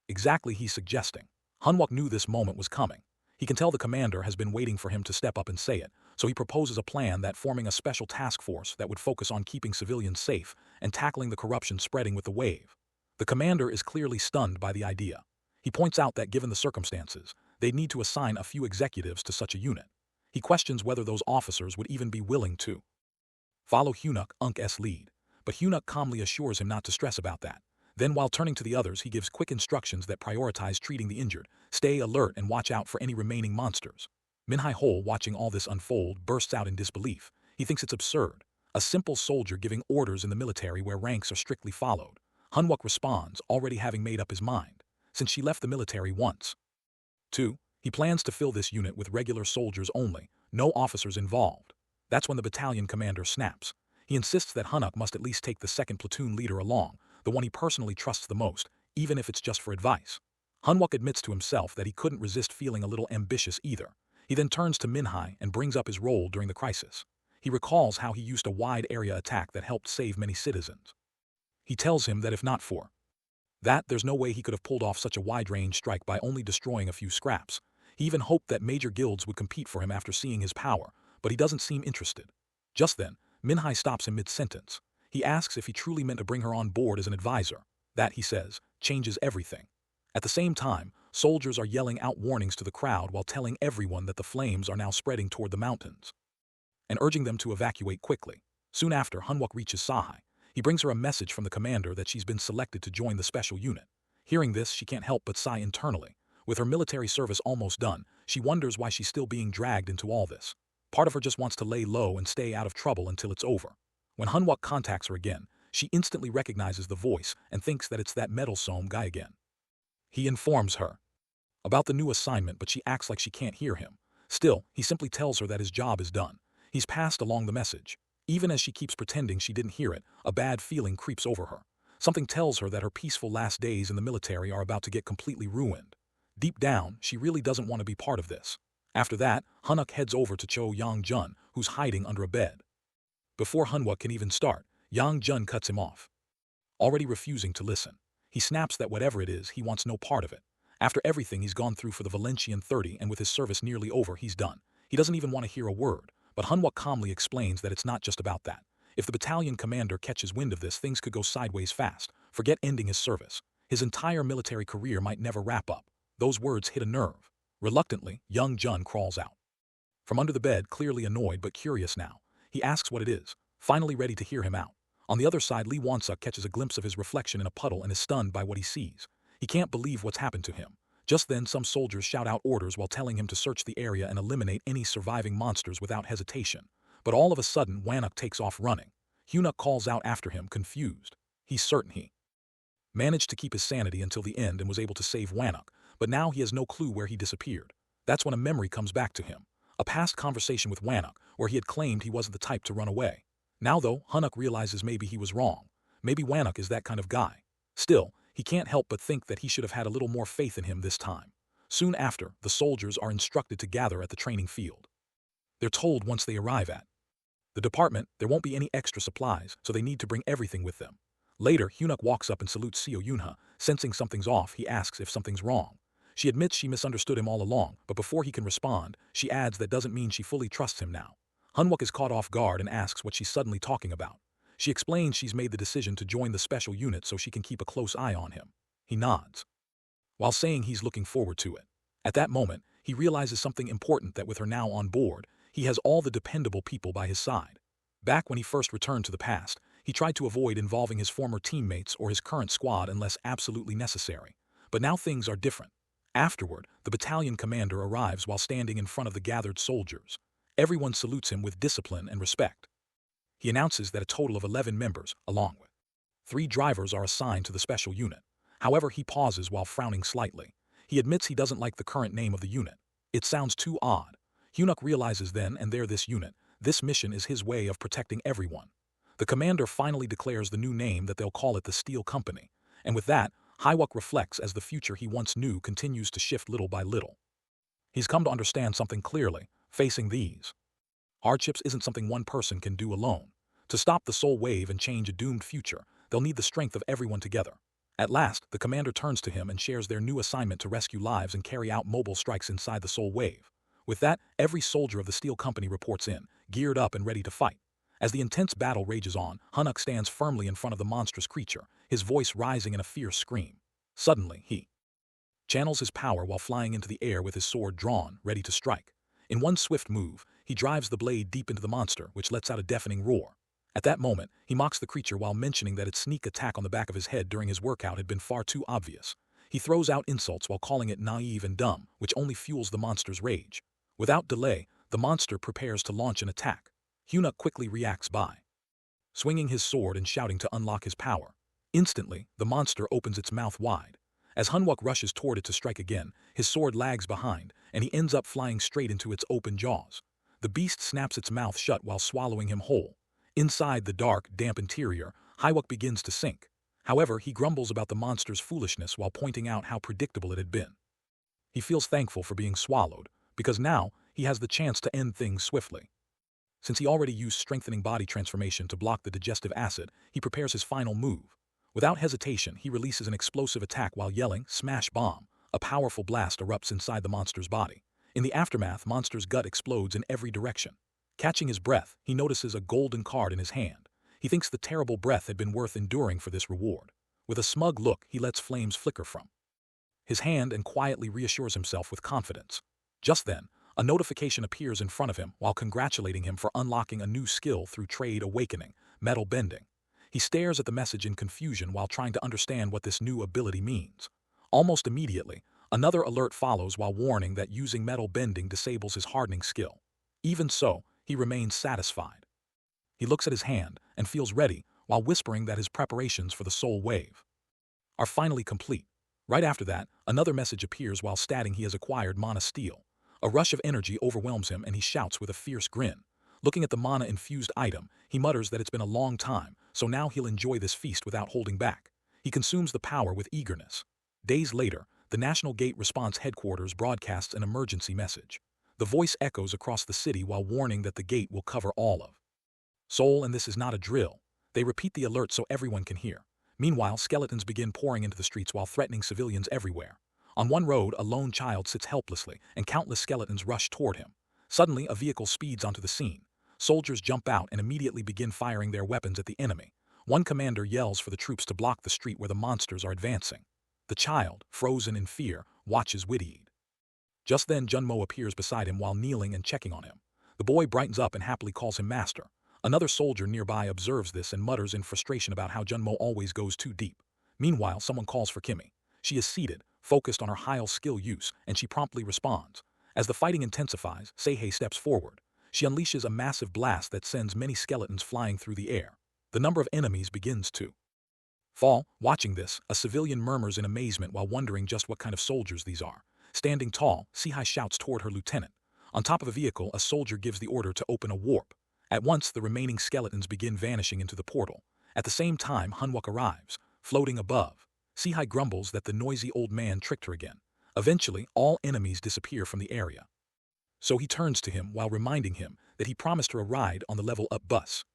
exactly he's suggesting. Hanwook knew this moment was coming. He can tell the commander has been waiting for him to step up and say it, so he proposes a plan that forming a special task force that would focus on keeping civilians safe and tackling the corruption spreading with the wave. The commander is clearly stunned by the idea. He points out that given the circumstances, they'd need to assign a few executives to such a unit. He questions whether those officers would even be willing to follow Hyunuk's lead, but Hyunuk calmly assures him not to stress about that. Then, while turning to the others, he gives quick instructions that prioritize treating the injured, stay alert and watch out for any remaining monsters. Minhai Hole, watching all this unfold, bursts out in disbelief. He thinks it's absurd. A simple soldier giving orders in the military where ranks are strictly followed. Hanwook responds, already having made up his mind, since she left the military once. 2. He plans to fill this unit with regular soldiers only, no officers involved. That's when the battalion commander snaps. He insists that Hanwook must at least take the 2nd platoon leader along, the one he personally trusts the most, even if it's just for advice. Hanwook admits to himself that he couldn't resist feeling a little ambitious either. He then turns to Minhai and brings up his role during the crisis. He recalls how he used a wide-area attack that helped save many citizens. He tells him that if not for that, there's no way he could have pulled off such a wide-range strike by only destroying a few scraps. He even hoped that major guilds would compete for him after seeing his power, but he doesn't seem interested. Just then, Minhai stops him mid-sentence. He asks if he truly meant to bring her on board as an advisor. That, he says, changes everything. At the same time, soldiers are yelling out warnings to the crowd while telling everyone that the flames are now spreading toward the mountains and urging them to evacuate quickly. Soon after, Hanwook reaches Sahai. He brings her a message from the commander that she's been selected to join the special unit. Hearing this, she can't help but sigh internally. With her military service almost done, she wonders why she's still being dragged into all this. Part of her just wants to lay low and stay out of trouble until it's over. When Hanwook contacts her again, she instantly recognizes the voice and thinks that it's that metal-some guy again. He informs her about the new assignment, but she acts like she can't hear him. Still, he simply tells her that his job is done. He's passed along the message. Even as she keeps pretending she didn't hear it, a bad feeling creeps over her. Something tells her that her peaceful last days in the military are about to get completely ruined. Deep down, she really doesn't want to be part of this. After that, Hanwook heads over to Cho Young-jun, who's hiding under a bed. Before Hanwook can even start, Young-jun cuts him off, already refusing to listen. He snaps that whatever it is, he wants no part of it. After everything he's gone through for the Valencian 30 and with his service nearly over, he's done. He doesn't even want to hear a word, but Hanwook calmly explains that it's not just about that. If the battalion commander catches wind of this, things could go sideways fast. Forget ending his service. His entire military career might never wrap up. Those words hit a nerve. Reluctantly, Young-jun crawls out from under the bed, clearly annoyed but curious now. He asks what it is. finally ready to hear him out. On the other side, Lee Won-suk catches a glimpse of his reflection in a puddle and is stunned by what he sees. He can't believe what's happened to him. Just then, some soldiers shout out orders while telling him to search the area and eliminate any surviving monsters without hesitation. But all of a sudden, Wanuk takes off running. Hyunuk calls out after him, confused. He's certain he managed to keep his sanity until the end and was able to save Wanuk, but now he has no clue where he disappeared. That's when a memory comes back to him. A past conversation with Wanuk, where he had claimed he wasn't the type to run away. Now though, Hyunuk realizes maybe he was wrong. Maybe Wanuk is that kind of guy. Still, he can't help but think that he should have had a little more faith in him this time. Soon after, the soldiers are instructed to gather at the training field. They're told once they arrive at the department, there won't be any extra supplies, so they need to bring everything with them. Later, Hyunuk walks up and salutes Seo Yunha. Sensing something's off, he asks if something's wrong. She admits she misunderstood him all along, but before he can respond, she adds that doesn't mean she fully trusts him now. Hyunwook is caught off guard and asks what she's suddenly talking about. She explains she's made the decision to join the special unit so she can keep a close eye on him. He nods, while saying he's looking forward to it. At that moment, he realizes something important, that with her now on board, he has all the dependable people by his side. Back when he first returned to the past, he tried to avoid involving his former teammates or his current squad unless absolutely necessary. But now things are different. Afterward, the battalion commander arrives while standing in front of the gathered soldiers. Everyone salutes him with discipline and respect. He announces that a total of 11 members, along with 3 drivers, are assigned to the special unit. However, he pauses while frowning slightly. He admits he doesn't like the current name of the unit. It sounds too odd. Hyunuk realizes then and there this unit, this mission is his way of protecting everyone. The commander finally declares the new name that they'll call it the Steel Company. And with that, Hyuk reflects as the future he once knew continues to shift little by little. He's come to understand something clearly. Facing these hardships isn't something one person can do alone. To stop the soul wave and change a doomed future, they'll need the strength of everyone together. At last, the commander turns to him and shares their new assignment to rescue lives and carry out mobile strikes inside the soul wave. With that, every soldier of the Steel Company reports in, geared up and ready to fight. As the intense battle rages on, Hyunuk stands firmly in front of the monstrous creature, his voice rising in a fierce scream. Suddenly, he channels his power while flying into the air with his sword drawn, ready to strike. In one swift move, he drives the blade deep into the monster, which lets out a deafening roar. At that moment, he mocks the creature while mentioning that its sneak attack on the back of his head during his workout had been far too obvious. He throws out insults while calling it naive and dumb, which only fuels the monster's rage. Without delay, the monster prepares to launch an attack. Hyunuk quickly reacts by swinging his sword and shouting to unlock his power. Instantly, the monster opens its mouth wide. As Hyunwook rushes toward it to strike again, his sword lags behind, and he ends up flying straight into its open jaws. The beast snaps its mouth shut while swallowing him whole. Inside the dark, damp interior, Hyunwook begins to sink. However, he grumbles about the monster's foolishness while pointing out how predictable it had been. He feels thankful for being swallowed, because now he has the chance to end things swiftly. Since he already used strengthening body transformation to block the digestive acid, he prepares his final move. Without hesitation, he releases an explosive attack while yelling, "Smash Bomb!" A powerful blast erupts inside the monster's body. In the aftermath, monster's gut explodes in every direction. Catching his breath, he notices a golden card in his hand. He thinks the terrible breath had been worth enduring for this reward. With a smug look, he lets flames flicker from his hand and quietly reassures himself with confidence. Just then, a notification appears in front of him while congratulating him for unlocking a new skill through trade awakening, metal bending. He stares at the message in confusion while trying to understand what this new ability means. Almost immediately, another alert follows while warning that using metal bending disables his hardening skill. Even so, he remains satisfied. He looks at his hand and feels ready while whispering that his preparations for the soul wave are finally complete. Right after that, another message appears while stating he has acquired mana steel. A rush of energy overwhelms him and he shouts with a fierce grin. Looking at the mana-infused item, he mutters that it's been a long time, so now he'll enjoy this feast without holding back. He consumes the power with eagerness. Days later, the National Gate Response Headquarters broadcasts an emergency message. The voice echoes across the city while warning that the gate will cover all of Seoul, and this is not a drill. They repeat the alert so everyone can hear. Meanwhile, skeletons begin pouring into the streets while threatening civilians everywhere. On one road, a lone child sits helplessly, and countless skeletons rush toward him. Suddenly, a vehicle speeds onto the scene. Soldiers jump out and immediately begin firing their weapons at the enemy. One commander yells for the troops to block the street where the monsters are advancing. The child, frozen in fear, watches wide-eyed. Just then, Junmo appears beside him while kneeling and checking on him. The boy brightens up and happily calls him master. Another soldier nearby observes this and mutters in frustration about how Junmo always goes too deep. Meanwhile, someone calls for Kimi. She is seated, focused on her high skill use, and she promptly responds. As the fighting intensifies, Seihei steps forward. She unleashes a massive blast that sends many skeletons flying through the air. The number of enemies begins to fall. Watching this, a civilian murmurs in amazement while wondering just what kind of soldiers these are. Standing tall, Seihei shouts toward her lieutenant. On top of a vehicle, a soldier gives the order to open a warp. At once, the remaining skeletons begin vanishing into the portal. At the same time, Hanwok arrives, floating above. Seihei grumbles that the noisy old man tricked her again. Eventually, all enemies disappear from the area. So he turns to him while reminding him that he promised her a ride on the level-up bus.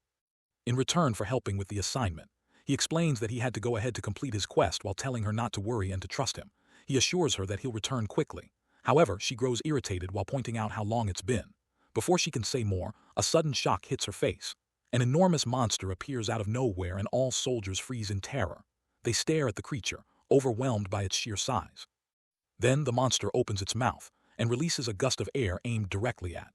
In return for helping with the assignment, he explains that he had to go ahead to complete his quest while telling her not to worry and to trust him. He assures her that he'll return quickly. However, she grows irritated while pointing out how long it's been. Before she can say more, a sudden shock hits her face. An enormous monster appears out of nowhere and all soldiers freeze in terror. They stare at the creature, overwhelmed by its sheer size. Then the monster opens its mouth and releases a gust of air aimed directly at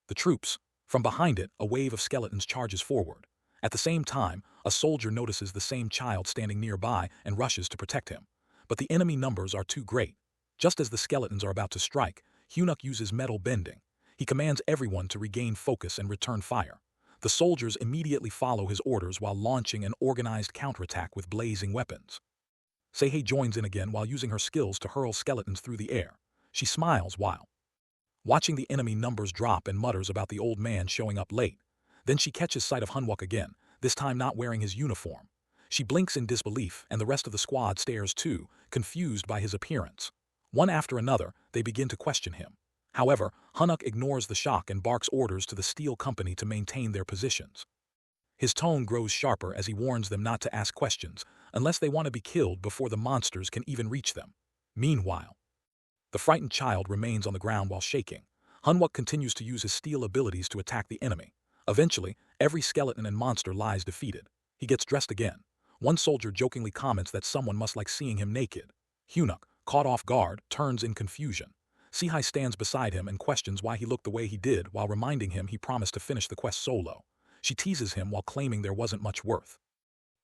the troops. From behind it, a wave of skeletons charges forward. At the same time, a soldier notices the same child standing nearby and rushes to protect him. But the enemy numbers are too great. Just as the skeletons are about to strike, Hunuk uses metal bending. He commands everyone to regain focus and return fire. The soldiers immediately follow his orders while launching an organized counterattack with blazing weapons. Seihei joins in again while using her skills to hurl skeletons through the air. She smiles while watching the enemy numbers drop and mutters about the old man showing up late. Then she catches sight of Hanwok again, this time not wearing his uniform. She blinks in disbelief and the rest of the squad stares too, confused by his appearance. One after another, they begin to question him. However, Hanuk ignores the shock and barks orders to the steel company to maintain their positions. His tone grows sharper as he warns them not to ask questions, unless they want to be killed before the monsters can even reach them. Meanwhile, the frightened child remains on the ground while shaking. Hanwok continues to use his steel abilities to attack the enemy. Eventually, every skeleton and monster lies defeated. He gets dressed again. One soldier jokingly comments that someone must like seeing him naked. Hunuk, caught off guard, turns in confusion. Seihei stands beside him and questions why he looked the way he did while reminding him he promised to finish the quest solo. She teases him while claiming there wasn't much worth.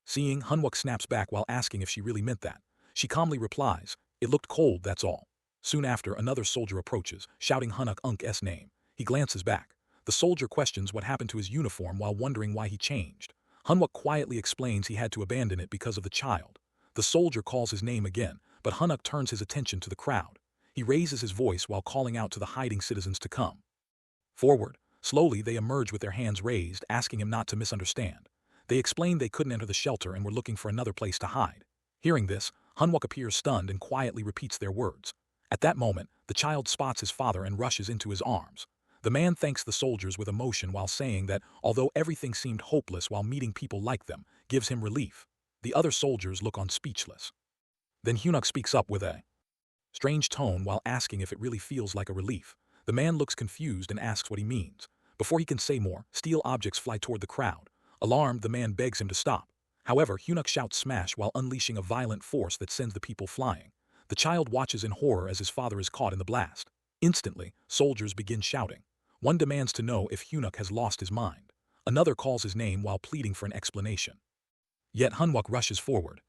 Seeing, Hanwok snaps back while asking if she really meant that. She calmly replies, "It looked cold, that's all." Soon after, another soldier approaches, shouting Hanuk Unk's name. He glances back. The soldier questions what happened to his uniform while wondering why he changed. Hanwok quietly explains he had to abandon it because of the child. The soldier calls his name again, but Hanuk turns his attention to the crowd. He raises his voice while calling out to the hiding citizens to come forward. Slowly, they emerge with their hands raised, asking him not to misunderstand. They explained they couldn't enter the shelter and were looking for another place to hide. Hearing this, Hanwok appears stunned and quietly repeats their words. At that moment, the child spots his father and rushes into his arms. The man thanks the soldiers with emotion while saying that, although everything seemed hopeless while meeting people like them, gives him relief. The other soldiers look on speechless. Then Hunuk speaks up with a strange tone while asking if it really feels like a relief. The man looks confused and asks what he means. Before he can say more, steel objects fly toward the crowd. Alarmed, the man begs him to stop. However, Hunuk shouts smash while unleashing a violent force that sends the people flying. The child watches in horror as his father is caught in the blast. Instantly, soldiers begin shouting. One demands to know if Hunuk has lost his mind. Another calls his name while pleading for an explanation. Yet Hanwok rushes forward,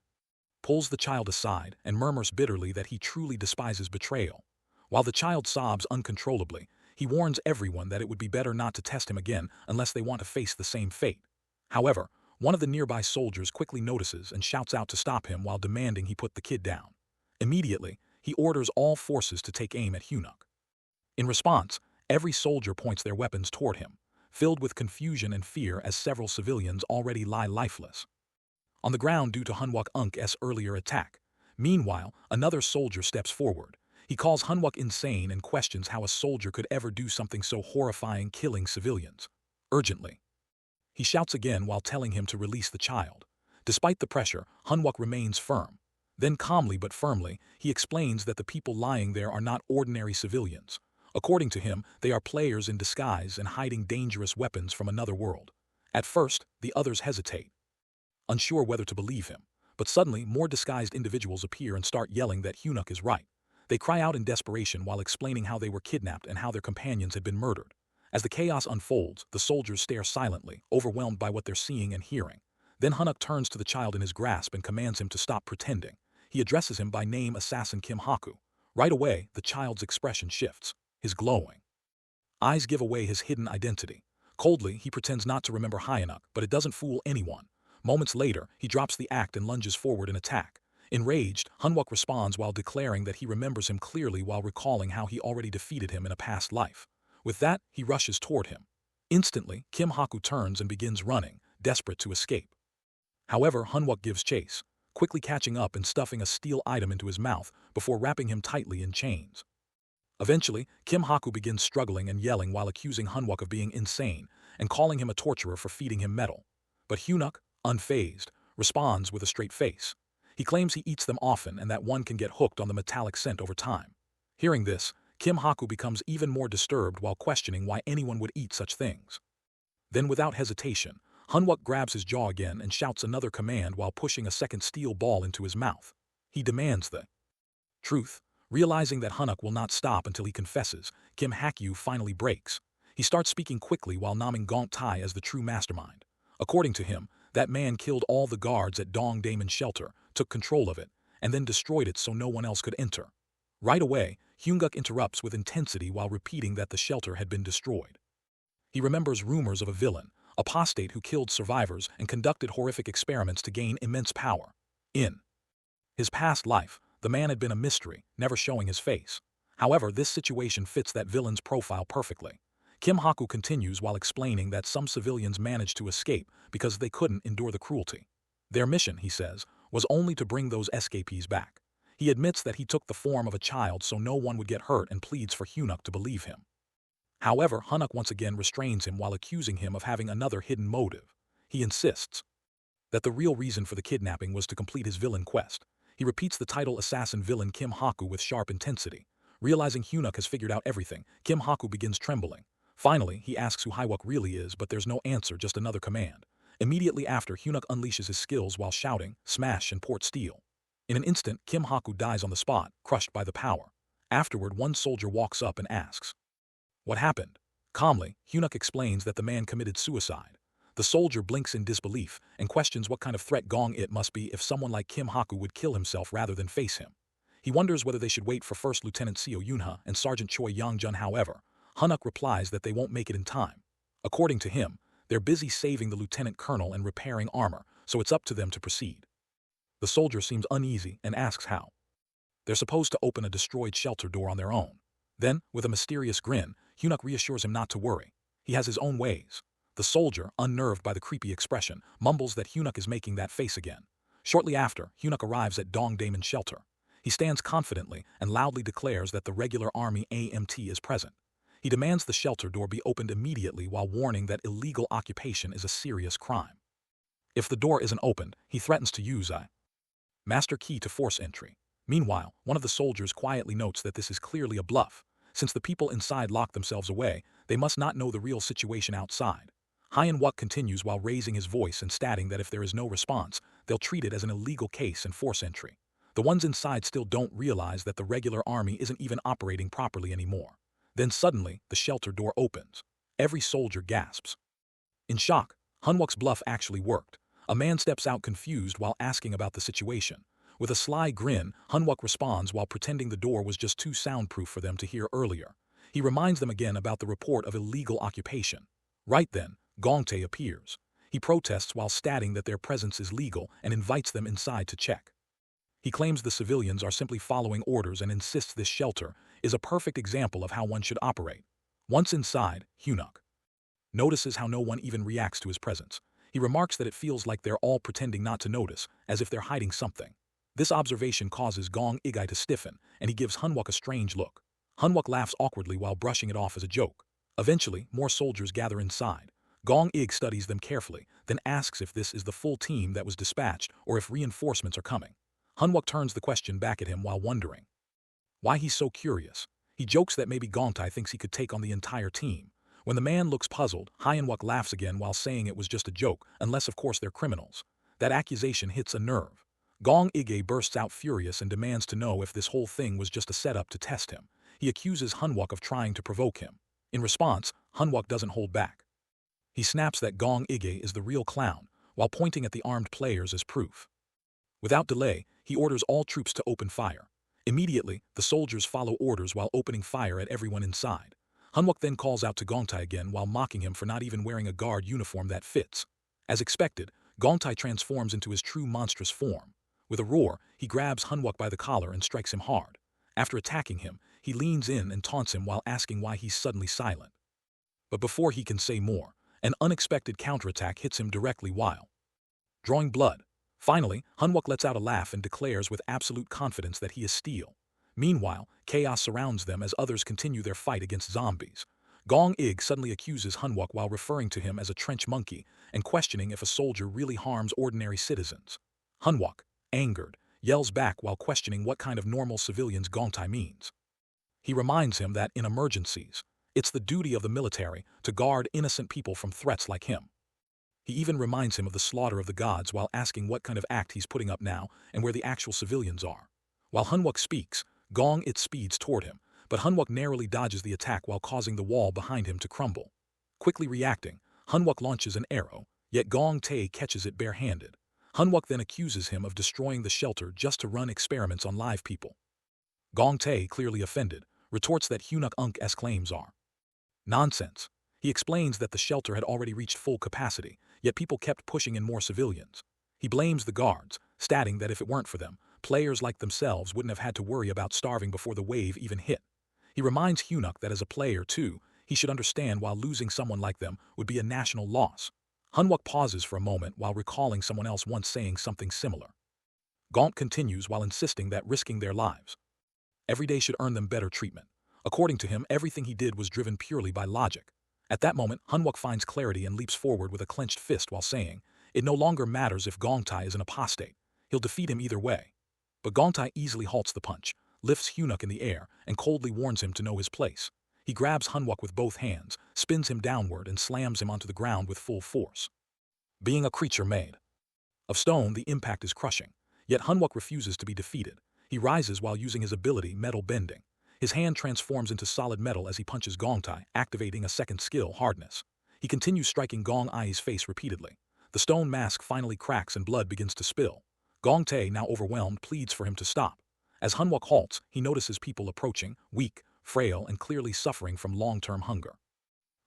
pulls the child aside, and murmurs bitterly that he truly despises betrayal. While the child sobs uncontrollably, he warns everyone that it would be better not to test him again unless they want to face the same fate. However, one of the nearby soldiers quickly notices and shouts out to stop him while demanding he put the kid down. Immediately, he orders all forces to take aim at Hunuk. In response, every soldier points their weapons toward him, filled with confusion and fear as several civilians already lie lifeless on the ground due to Hanwok Unk's earlier attack. Meanwhile, another soldier steps forward. He calls Hanwok insane and questions how a soldier could ever do something so horrifying, killing civilians. Urgently, he shouts again while telling him to release the child. Despite the pressure, Hanwok remains firm. Then calmly but firmly, he explains that the people lying there are not ordinary civilians. According to him, they are players in disguise and hiding dangerous weapons from another world. At first, the others hesitate, unsure whether to believe him. But suddenly, more disguised individuals appear and start yelling that Hunuk is right. They cry out in desperation while explaining how they were kidnapped and how their companions had been murdered. As the chaos unfolds, the soldiers stare silently, overwhelmed by what they're seeing and hearing. Then Hunuk turns to the child in his grasp and commands him to stop pretending. He addresses him by name, Assassin Kim Haku. Right away, the child's expression shifts. His glowing eyes give away his hidden identity. Coldly, he pretends not to remember Hyunuk, but it doesn't fool anyone. Moments later, he drops the act and lunges forward in attack. Enraged, Hunwook responds while declaring that he remembers him clearly while recalling how he already defeated him in a past life. With that, he rushes toward him. Instantly, Kim Haku turns and begins running, desperate to escape. However, Hunwook gives chase, quickly catching up and stuffing a steel item into his mouth before wrapping him tightly in chains. Eventually, Kim Haku begins struggling and yelling while accusing Hunwook of being insane and calling him a torturer for feeding him metal. But Hyunuk, unfazed, responds with a straight face. He claims he eats them often and that one can get hooked on the metallic scent over time. Hearing this, Kim Haku becomes even more disturbed while questioning why anyone would eat such things. Then without hesitation, Hunwook grabs his jaw again and shouts another command while pushing a second steel ball into his mouth. He demands the truth. Realizing that Hunuk will not stop until he confesses, Kim Hakyu finally breaks. He starts speaking quickly while naming Gong Tai as the true mastermind. According to him, that man killed all the guards at Dong Damon's shelter, took control of it, and then destroyed it so no one else could enter. Right away, Hyunguk interrupts with intensity while repeating that the shelter had been destroyed. He remembers rumors of a villain, apostate who killed survivors and conducted horrific experiments to gain immense power. In his past life, the man had been a mystery, never showing his face. However, this situation fits that villain's profile perfectly. Kim Haku continues while explaining that some civilians managed to escape because they couldn't endure the cruelty. Their mission, he says, was only to bring those escapees back. He admits that he took the form of a child so no one would get hurt and pleads for Hyunuk to believe him. However, Hunuk once again restrains him while accusing him of having another hidden motive. He insists that the real reason for the kidnapping was to complete his villain quest. He repeats the title assassin villain Kim Haku with sharp intensity. Realizing Hyunuk has figured out everything, Kim Haku begins trembling. Finally, he asks who Hywook really is, but there's no answer, just another command. Immediately after, Hyunuk unleashes his skills while shouting, "Smash and port steel." In an instant, Kim Haku dies on the spot, crushed by the power. Afterward, one soldier walks up and asks, "What happened?" Calmly, Hyunuk explains that the man committed suicide. The soldier blinks in disbelief and questions what kind of threat Gong it must be if someone like Kim Haku would kill himself rather than face him. He wonders whether they should wait for First Lieutenant Seo Yunha and Sergeant Choi Youngjun. However, Hunuk replies that they won't make it in time. According to him, they're busy saving the lieutenant colonel and repairing armor, so it's up to them to proceed. The soldier seems uneasy and asks how. They're supposed to open a destroyed shelter door on their own. Then, with a mysterious grin, Hyunuk reassures him not to worry. He has his own ways. The soldier, unnerved by the creepy expression, mumbles that Hyunuk is making that face again. Shortly after, Hyunuk arrives at Dong Damon's shelter. He stands confidently and loudly declares that the regular army AMT is present. He demands the shelter door be opened immediately while warning that illegal occupation is a serious crime. If the door isn't opened, he threatens to use a master key to force entry. Meanwhile, one of the soldiers quietly notes that this is clearly a bluff. Since the people inside lock themselves away, they must not know the real situation outside. Hyun-wook continues while raising his voice and stating that if there is no response, they'll treat it as an illegal case and force entry. The ones inside still don't realize that the regular army isn't even operating properly anymore. Then suddenly, the shelter door opens. Every soldier gasps. In shock, Hyun-wook's bluff actually worked. A man steps out confused while asking about the situation. With a sly grin, Hyun-wook responds while pretending the door was just too soundproof for them to hear earlier. He reminds them again about the report of illegal occupation. Right then, Gong Tae appears. He protests while stating that their presence is legal and invites them inside to check. He claims the civilians are simply following orders and insists this shelter is a perfect example of how one should operate. Once inside, Hyunuk notices how no one even reacts to his presence. He remarks that it feels like they're all pretending not to notice, as if they're hiding something. This observation causes Gong Igai to stiffen, and he gives Hyun-wook a strange look. Hyun-wook laughs awkwardly while brushing it off as a joke. Eventually, more soldiers gather inside. Gong Ig studies them carefully, then asks if this is the full team that was dispatched or if reinforcements are coming. Hyun-wook turns the question back at him while wondering why he's so curious. He jokes that maybe Gong Tae thinks he could take on the entire team. When the man looks puzzled, Hyun-wook laughs again while saying it was just a joke, unless of course they're criminals. That accusation hits a nerve. Gong Ige bursts out furious and demands to know if this whole thing was just a setup to test him. He accuses Hyun-wook of trying to provoke him. In response, Hanwok doesn't hold back. He snaps that Gong Ige is the real clown, while pointing at the armed players as proof. Without delay, he orders all troops to open fire. Immediately, the soldiers follow orders while opening fire at everyone inside. Hanwok then calls out to Gongtai again while mocking him for not even wearing a guard uniform that fits. As expected, Gongtai transforms into his true monstrous form. With a roar, he grabs Hanwok by the collar and strikes him hard. After attacking him, he leans in and taunts him while asking why he's suddenly silent. But before he can say more, an unexpected counterattack hits him directly while drawing blood. Finally, Hanwok lets out a laugh and declares with absolute confidence that he is steel. Meanwhile, chaos surrounds them as others continue their fight against zombies. Gong Ig suddenly accuses Hanwok while referring to him as a trench monkey and questioning if a soldier really harms ordinary citizens. Hanwok, angered, yells back while questioning what kind of normal civilians Gongtai means. He reminds him that in emergencies, it's the duty of the military to guard innocent people from threats like him. He even reminds him of the slaughter of the gods while asking what kind of act he's putting up now and where the actual civilians are. While Hanwok speaks, Gong It speeds toward him, but Hanwok narrowly dodges the attack while causing the wall behind him to crumble. Quickly reacting, Hanwok launches an arrow, yet Gong Tae catches it barehanded. Hanwok then accuses him of destroying the shelter just to run experiments on live people. Gong Tae, clearly offended, retorts that Hunuk Unk's claims are nonsense. He explains that the shelter had already reached full capacity, yet people kept pushing in more civilians. He blames the guards, stating that if it weren't for them, players like themselves wouldn't have had to worry about starving before the wave even hit. He reminds Hunuk that as a player, too, he should understand while losing someone like them would be a national loss. Hanwok pauses for a moment while recalling someone else once saying something similar. Gaunt continues while insisting that risking their lives every day should earn them better treatment. According to him, everything he did was driven purely by logic. At that moment, Hanwok finds clarity and leaps forward with a clenched fist while saying, it no longer matters if Gongtai is an apostate. He'll defeat him either way. But Gongtai easily halts the punch, lifts Hunuk in the air, and coldly warns him to know his place. He grabs Hanwok with both hands, spins him downward, and slams him onto the ground with full force. Being a creature made of stone, the impact is crushing. Yet Hanwok refuses to be defeated. He rises while using his ability, metal bending. His hand transforms into solid metal as he punches Gongtai, activating a second skill, hardness. He continues striking Gong Ai's face repeatedly. The stone mask finally cracks and blood begins to spill. Gong Tae, now overwhelmed, pleads for him to stop. As Hanwok halts, he notices people approaching, weak, frail, and clearly suffering from long-term hunger.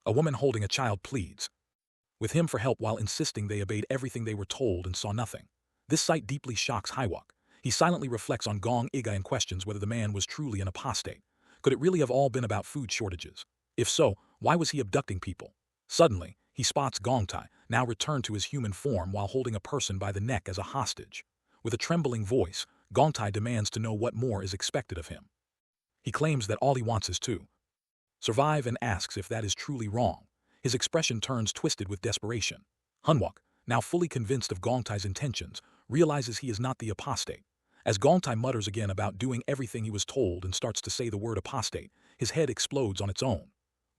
A woman holding a child pleads with him for help while insisting they obeyed everything they were told and saw nothing. This sight deeply shocks Hanwok. He silently reflects on Gong Iga and questions whether the man was truly an apostate. Could it really have all been about food shortages? If so, why was he abducting people? Suddenly, he spots Gongtai, now returned to his human form while holding a person by the neck as a hostage. With a trembling voice, Gongtai demands to know what more is expected of him. He claims that all he wants is to survive and asks if that is truly wrong. His expression turns twisted with desperation. Hanwok, now fully convinced of Gongtai's intentions, realizes he is not the apostate. As Gongtai mutters again about doing everything he was told and starts to say the word apostate, his head explodes on its own.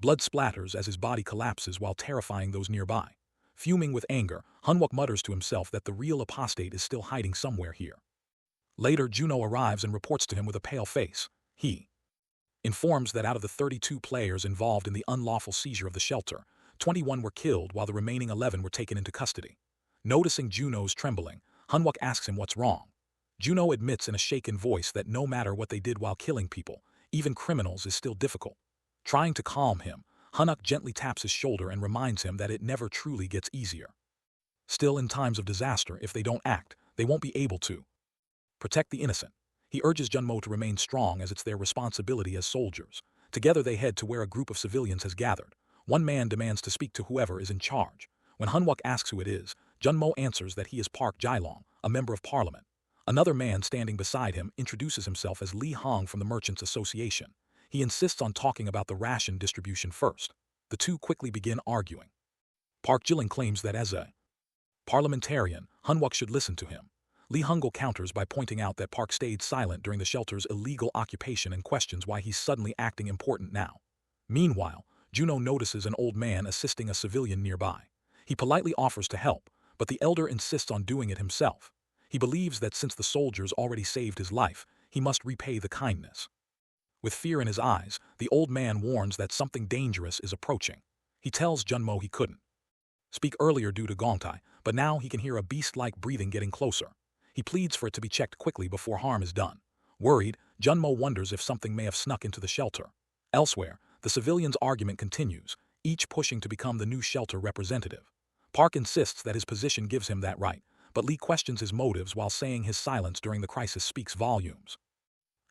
Blood splatters as his body collapses while terrifying those nearby. Fuming with anger, Hanwok mutters to himself that the real apostate is still hiding somewhere here. Later, Juno arrives and reports to him with a pale face. He informs that out of the 32 players involved in the unlawful seizure of the shelter, 21 were killed while the remaining 11 were taken into custody. Noticing Juno's trembling, Hanwok asks him what's wrong. Juno admits in a shaken voice that no matter what they did while killing people, even criminals, is still difficult. Trying to calm him, Hanwok gently taps his shoulder and reminds him that it never truly gets easier. Still, in times of disaster, if they don't act, they won't be able to protect the innocent. He urges Junmo to remain strong as it's their responsibility as soldiers. Together they head to where a group of civilians has gathered. One man demands to speak to whoever is in charge. When Hanwok asks who it is, Junmo answers that he is Park Jailong, a member of parliament. Another man standing beside him introduces himself as Lee Hong from the Merchants Association. He insists on talking about the ration distribution first. The two quickly begin arguing. Park Jiling claims that as a parliamentarian, Hanwok should listen to him. Lee Hungle counters by pointing out that Park stayed silent during the shelter's illegal occupation and questions why he's suddenly acting important now. Meanwhile, Juno notices an old man assisting a civilian nearby. He politely offers to help, but the elder insists on doing it himself. He believes that since the soldiers already saved his life, he must repay the kindness. With fear in his eyes, the old man warns that something dangerous is approaching. He tells Junmo he couldn't speak earlier due to Gongtai, but now he can hear a beast-like breathing getting closer. He pleads for it to be checked quickly before harm is done. Worried, Junmo wonders if something may have snuck into the shelter. Elsewhere, the civilians' argument continues, each pushing to become the new shelter representative. Park insists that his position gives him that right, but Lee questions his motives while saying his silence during the crisis speaks volumes.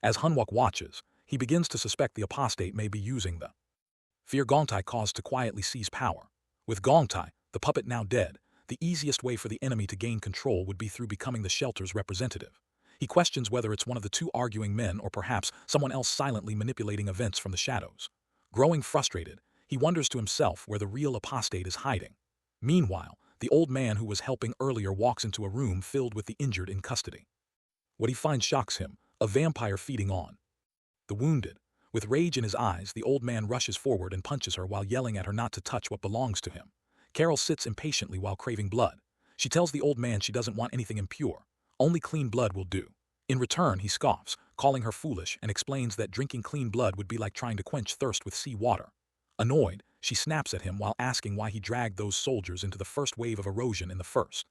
As Hunwook watches, he begins to suspect the apostate may be using the fear Gongtai caused to quietly seize power. With Gongtai, the puppet now dead, the easiest way for the enemy to gain control would be through becoming the shelter's representative. He questions whether it's one of the two arguing men or perhaps someone else silently manipulating events from the shadows. Growing frustrated, he wonders to himself where the real apostate is hiding. Meanwhile, the old man who was helping earlier walks into a room filled with the injured in custody. What he finds shocks him, a vampire feeding on the wounded. With rage in his eyes, the old man rushes forward and punches her while yelling at her not to touch what belongs to him. Carol sits impatiently while craving blood. She tells the old man she doesn't want anything impure. Only clean blood will do. In return, he scoffs, calling her foolish, and explains that drinking clean blood would be like trying to quench thirst with sea water. Annoyed, she snaps at him while asking why he dragged those soldiers into the first wave of erosion in the first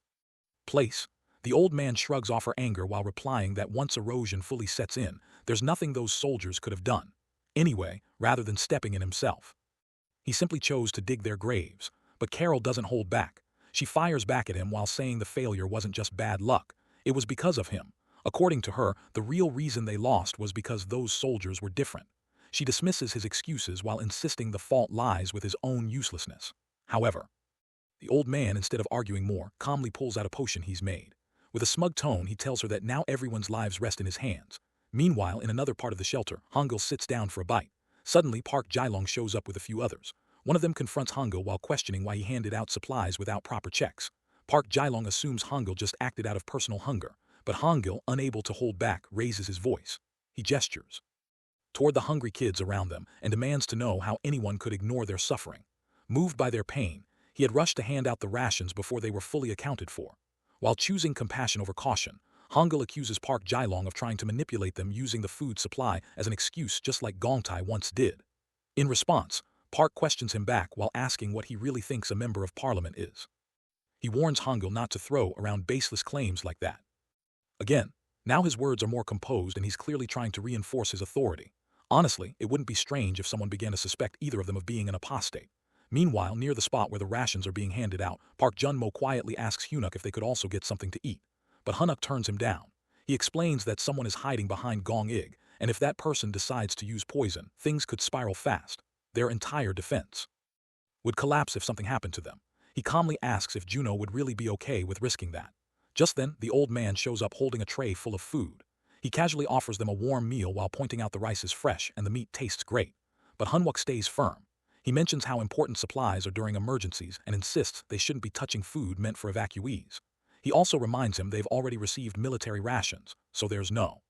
place. The old man shrugs off her anger while replying that once erosion fully sets in, there's nothing those soldiers could have done anyway, rather than stepping in himself. He simply chose to dig their graves, but Carol doesn't hold back. She fires back at him while saying the failure wasn't just bad luck, it was because of him. According to her, the real reason they lost was because those soldiers were different. She dismisses his excuses while insisting the fault lies with his own uselessness. However, the old man, instead of arguing more, calmly pulls out a potion he's made. With a smug tone, he tells her that now everyone's lives rest in his hands. Meanwhile, in another part of the shelter, Hangul sits down for a bite. Suddenly, Park Jailong shows up with a few others. One of them confronts Hangul while questioning why he handed out supplies without proper checks. Park Jailong assumes Hangul just acted out of personal hunger, but Hangul, unable to hold back, raises his voice. He gestures toward the hungry kids around them and demands to know how anyone could ignore their suffering. Moved by their pain, he had rushed to hand out the rations before they were fully accounted for. While choosing compassion over caution, Hangul accuses Park Jailong of trying to manipulate them using the food supply as an excuse just like Gongtai once did. In response, Park questions him back while asking what he really thinks a member of parliament is. He warns Hangul not to throw around baseless claims like that. Again, now his words are more composed and he's clearly trying to reinforce his authority. Honestly, it wouldn't be strange if someone began to suspect either of them of being an apostate. Meanwhile, near the spot where the rations are being handed out, Park Junmo quietly asks Hunuk if they could also get something to eat. But Hunuk turns him down. He explains that someone is hiding behind Gong Ig, and if that person decides to use poison, things could spiral fast. Their entire defense would collapse if something happened to them. He calmly asks if Juno would really be okay with risking that. Just then, the old man shows up holding a tray full of food. He casually offers them a warm meal while pointing out the rice is fresh and the meat tastes great. But Hunwook stays firm. He mentions how important supplies are during emergencies and insists they shouldn't be touching food meant for evacuees. He also reminds him they've already received military rations, so there's no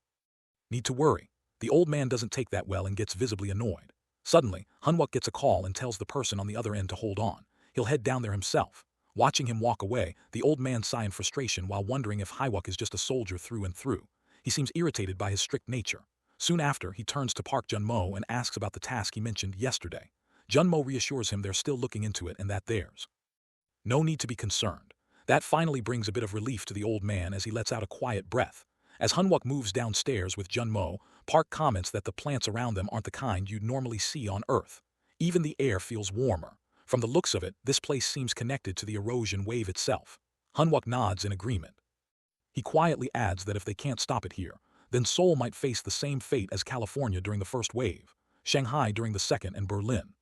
need to worry. The old man doesn't take that well and gets visibly annoyed. Suddenly, Hunwook gets a call and tells the person on the other end to hold on. He'll head down there himself. Watching him walk away, the old man sighs in frustration while wondering if Hunwook is just a soldier through and through. He seems irritated by his strict nature. Soon after, he turns to Park Junmo and asks about the task he mentioned yesterday. Junmo reassures him they're still looking into it and that there's no need to be concerned. That finally brings a bit of relief to the old man as he lets out a quiet breath. As Hunwook moves downstairs with Junmo, Park comments that the plants around them aren't the kind you'd normally see on Earth. Even the air feels warmer. From the looks of it, this place seems connected to the erosion wave itself. Hunwook nods in agreement. He quietly adds that if they can't stop it here, then Seoul might face the same fate as California during the first wave, Shanghai during the second, and Berlin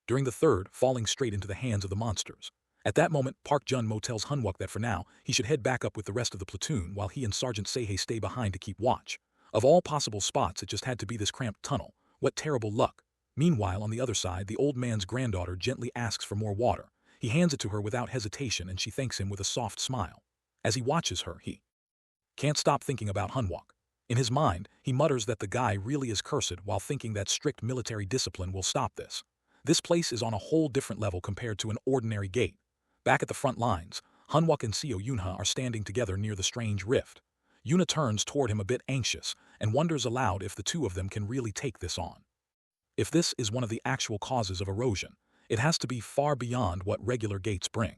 during the third, falling straight into the hands of the monsters. At that moment, Park Junmo tells Hunwook that for now, he should head back up with the rest of the platoon while he and Sergeant Seihei stay behind to keep watch. Of all possible spots, it just had to be this cramped tunnel. What terrible luck. Meanwhile, on the other side, the old man's granddaughter gently asks for more water. He hands it to her without hesitation and she thanks him with a soft smile. As he watches her, he can't stop thinking about Hunwook. In his mind, he mutters that the guy really is cursed while thinking that strict military discipline will stop this. This place is on a whole different level compared to an ordinary gate. Back at the front lines, Hunwook and Seo Yunha are standing together near the strange rift. Yuna turns toward him a bit anxious and wonders aloud if the two of them can really take this on. If this is one of the actual causes of erosion, It has to be far beyond what regular gates bring.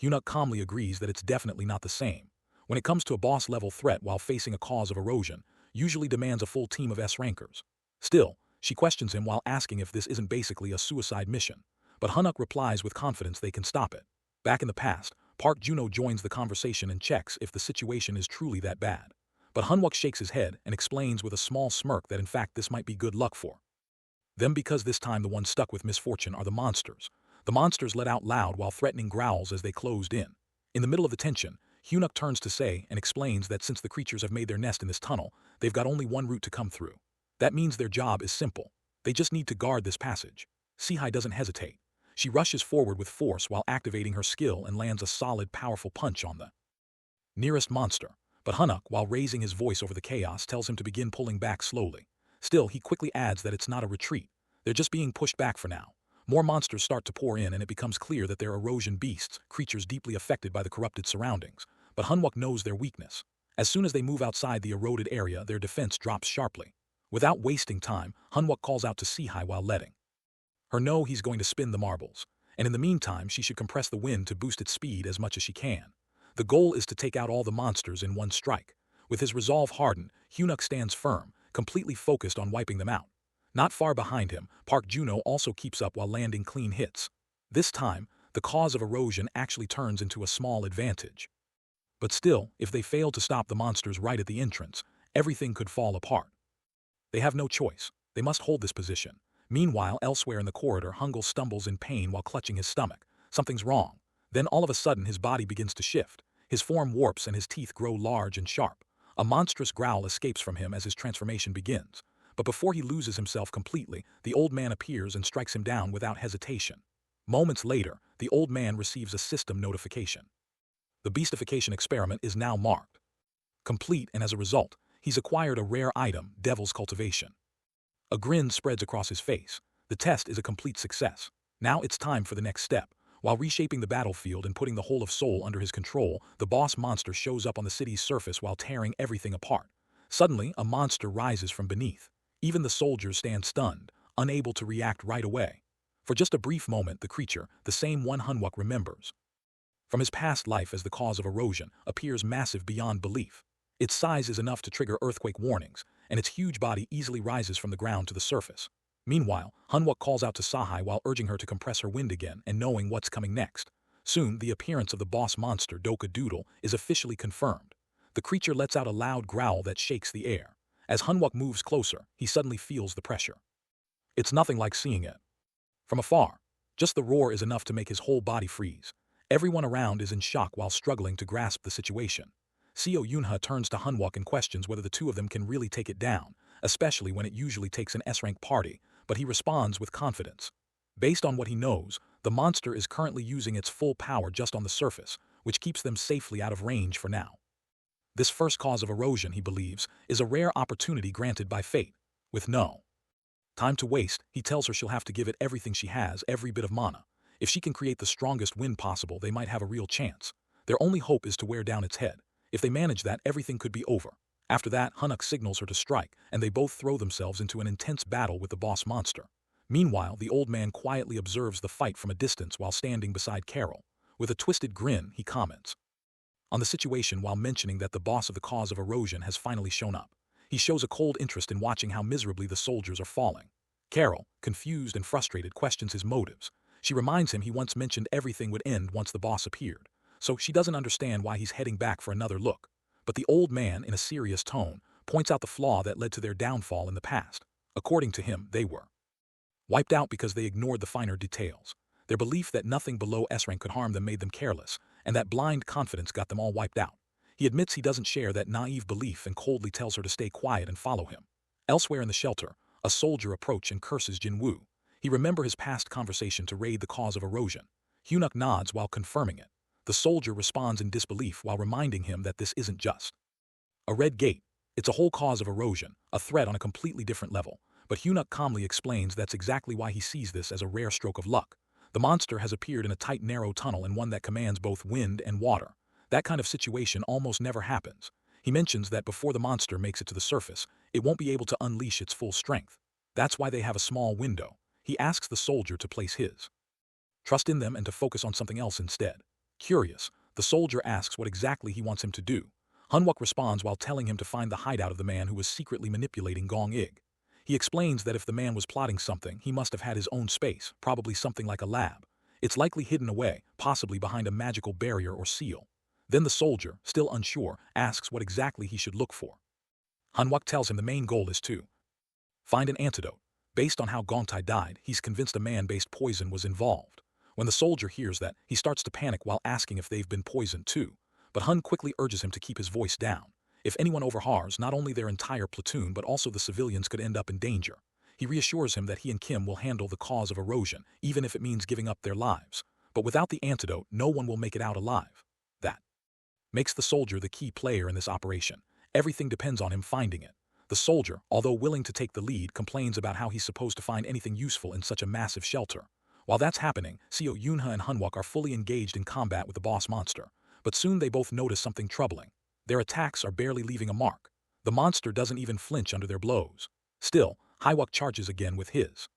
Hyunuk calmly agrees that it's definitely not the same. When it comes to a boss-level threat while facing a cause of erosion, usually demands a full team of S-rankers. Still, she questions him while asking if this isn't basically a suicide mission. But Hyunuk replies with confidence they can stop it. Back in the past, Park Juno joins the conversation and checks if the situation is truly that bad. But Hyunwook shakes his head and explains with a small smirk that in fact this might be good luck for them because this time the ones stuck with misfortune are the monsters. The monsters let out loud while threatening growls as they closed in. In the middle of the tension, Hyunuk turns to Sei and explains that since the creatures have made their nest in this tunnel, they've got only one route to come through. That means their job is simple. They just need to guard this passage. Sehai doesn't hesitate. She rushes forward with force while activating her skill and lands a solid, powerful punch on the nearest monster. But Hyunuk, while raising his voice over the chaos, tells him to begin pulling back slowly. Still, he quickly adds that it's not a retreat. They're just being pushed back for now. More monsters start to pour in and it becomes clear that they're erosion beasts, creatures deeply affected by the corrupted surroundings. But Hyunwook knows their weakness. As soon as they move outside the eroded area, their defense drops sharply. Without wasting time, Hyunwook calls out to Sehai while letting her know he's going to spin the marbles. And in the meantime, she should compress the wind to boost its speed as much as she can. The goal is to take out all the monsters in one strike. With his resolve hardened, Hyunuk stands firm, completely focused on wiping them out. Not far behind him, Park Juno also keeps up while landing clean hits. This time, the cause of erosion actually turns into a small advantage. But still, if they fail to stop the monsters right at the entrance, everything could fall apart. They have no choice. They must hold this position. Meanwhile, elsewhere in the corridor, Hungul stumbles in pain while clutching his stomach. Something's wrong. Then all of a sudden, his body begins to shift. His form warps and his teeth grow large and sharp. A monstrous growl escapes from him as his transformation begins. But before he loses himself completely, the old man appears and strikes him down without hesitation. Moments later, the old man receives a system notification. The beastification experiment is now marked complete, and as a result, he's acquired a rare item, Devil's Cultivation. A grin spreads across his face. The test is a complete success. Now it's time for the next step. While reshaping the battlefield and putting the whole of Seoul under his control, the boss monster shows up on the city's surface while tearing everything apart. Suddenly, a monster rises from beneath. Even the soldiers stand stunned, unable to react right away. For just a brief moment, the creature, the same one Hyunwook remembers from his past life as the cause of erosion, appears massive beyond belief. Its size is enough to trigger earthquake warnings, and its huge body easily rises from the ground to the surface. Meanwhile, Hyunwook calls out to Sehai while urging her to compress her wind again and knowing what's coming next. Soon, the appearance of the boss monster Doka Doodle is officially confirmed. The creature lets out a loud growl that shakes the air. As Hyunwook moves closer, he suddenly feels the pressure. It's nothing like seeing it from afar. Just the roar is enough to make his whole body freeze. Everyone around is in shock while struggling to grasp the situation. Seo Yunha turns to Hyunwook and questions whether the two of them can really take it down, especially when it usually takes an S-rank party, but he responds with confidence. Based on what he knows, the monster is currently using its full power just on the surface, which keeps them safely out of range for now. This first cause of erosion, he believes, is a rare opportunity granted by fate. With no time to waste, he tells her she'll have to give it everything she has, every bit of mana. If she can create the strongest wind possible, they might have a real chance. Their only hope is to wear down its head. If they manage that, everything could be over. After that, Hyunwook signals her to strike, and they both throw themselves into an intense battle with the boss monster. Meanwhile, the old man quietly observes the fight from a distance while standing beside Carol. With a twisted grin, he comments on the situation while mentioning that the boss of the cause of erosion has finally shown up. He shows a cold interest in watching how miserably the soldiers are falling. Carol, confused and frustrated, questions his motives. She reminds him he once mentioned everything would end once the boss appeared, so she doesn't understand why he's heading back for another look. But the old man, in a serious tone, points out the flaw that led to their downfall in the past. According to him, they were wiped out because they ignored the finer details. Their belief that nothing below S-rank could harm them made them careless, and that blind confidence got them all wiped out. He admits he doesn't share that naive belief and coldly tells her to stay quiet and follow him. Elsewhere in the shelter, a soldier approaches and curses Jinwoo. He remembers his past conversation to raid the cause of erosion. Hyunwook nods while confirming it. The soldier responds in disbelief while reminding him that this isn't just a red gate. It's a whole cause of erosion, a threat on a completely different level. But Hyunwook calmly explains that's exactly why he sees this as a rare stroke of luck. The monster has appeared in a tight, narrow tunnel and one that commands both wind and water. That kind of situation almost never happens. He mentions that before the monster makes it to the surface, it won't be able to unleash its full strength. That's why they have a small window. He asks the soldier to place his trust in them and to focus on something else instead. Curious, the soldier asks what exactly he wants him to do. Hanwok responds while telling him to find the hideout of the man who was secretly manipulating Gong-ig. He explains that if the man was plotting something, he must have had his own space, probably something like a lab. It's likely hidden away, possibly behind a magical barrier or seal. Then the soldier, still unsure, asks what exactly he should look for. Hanwok tells him the main goal is to find an antidote. Based on how Gongtai died, he's convinced a man-based poison was involved. When the soldier hears that, he starts to panic while asking if they've been poisoned too. But Hun quickly urges him to keep his voice down. If anyone overhears, not only their entire platoon but also the civilians could end up in danger. He reassures him that he and Kim will handle the cause of erosion, even if it means giving up their lives. But without the antidote, no one will make it out alive. That makes the soldier the key player in this operation. Everything depends on him finding it. The soldier, although willing to take the lead, complains about how he's supposed to find anything useful in such a massive shelter. While that's happening, Seo Yunha and Hanwok are fully engaged in combat with the boss monster. But soon they both notice something troubling. Their attacks are barely leaving a mark. The monster doesn't even flinch under their blows. Still, Hanwok charges again with his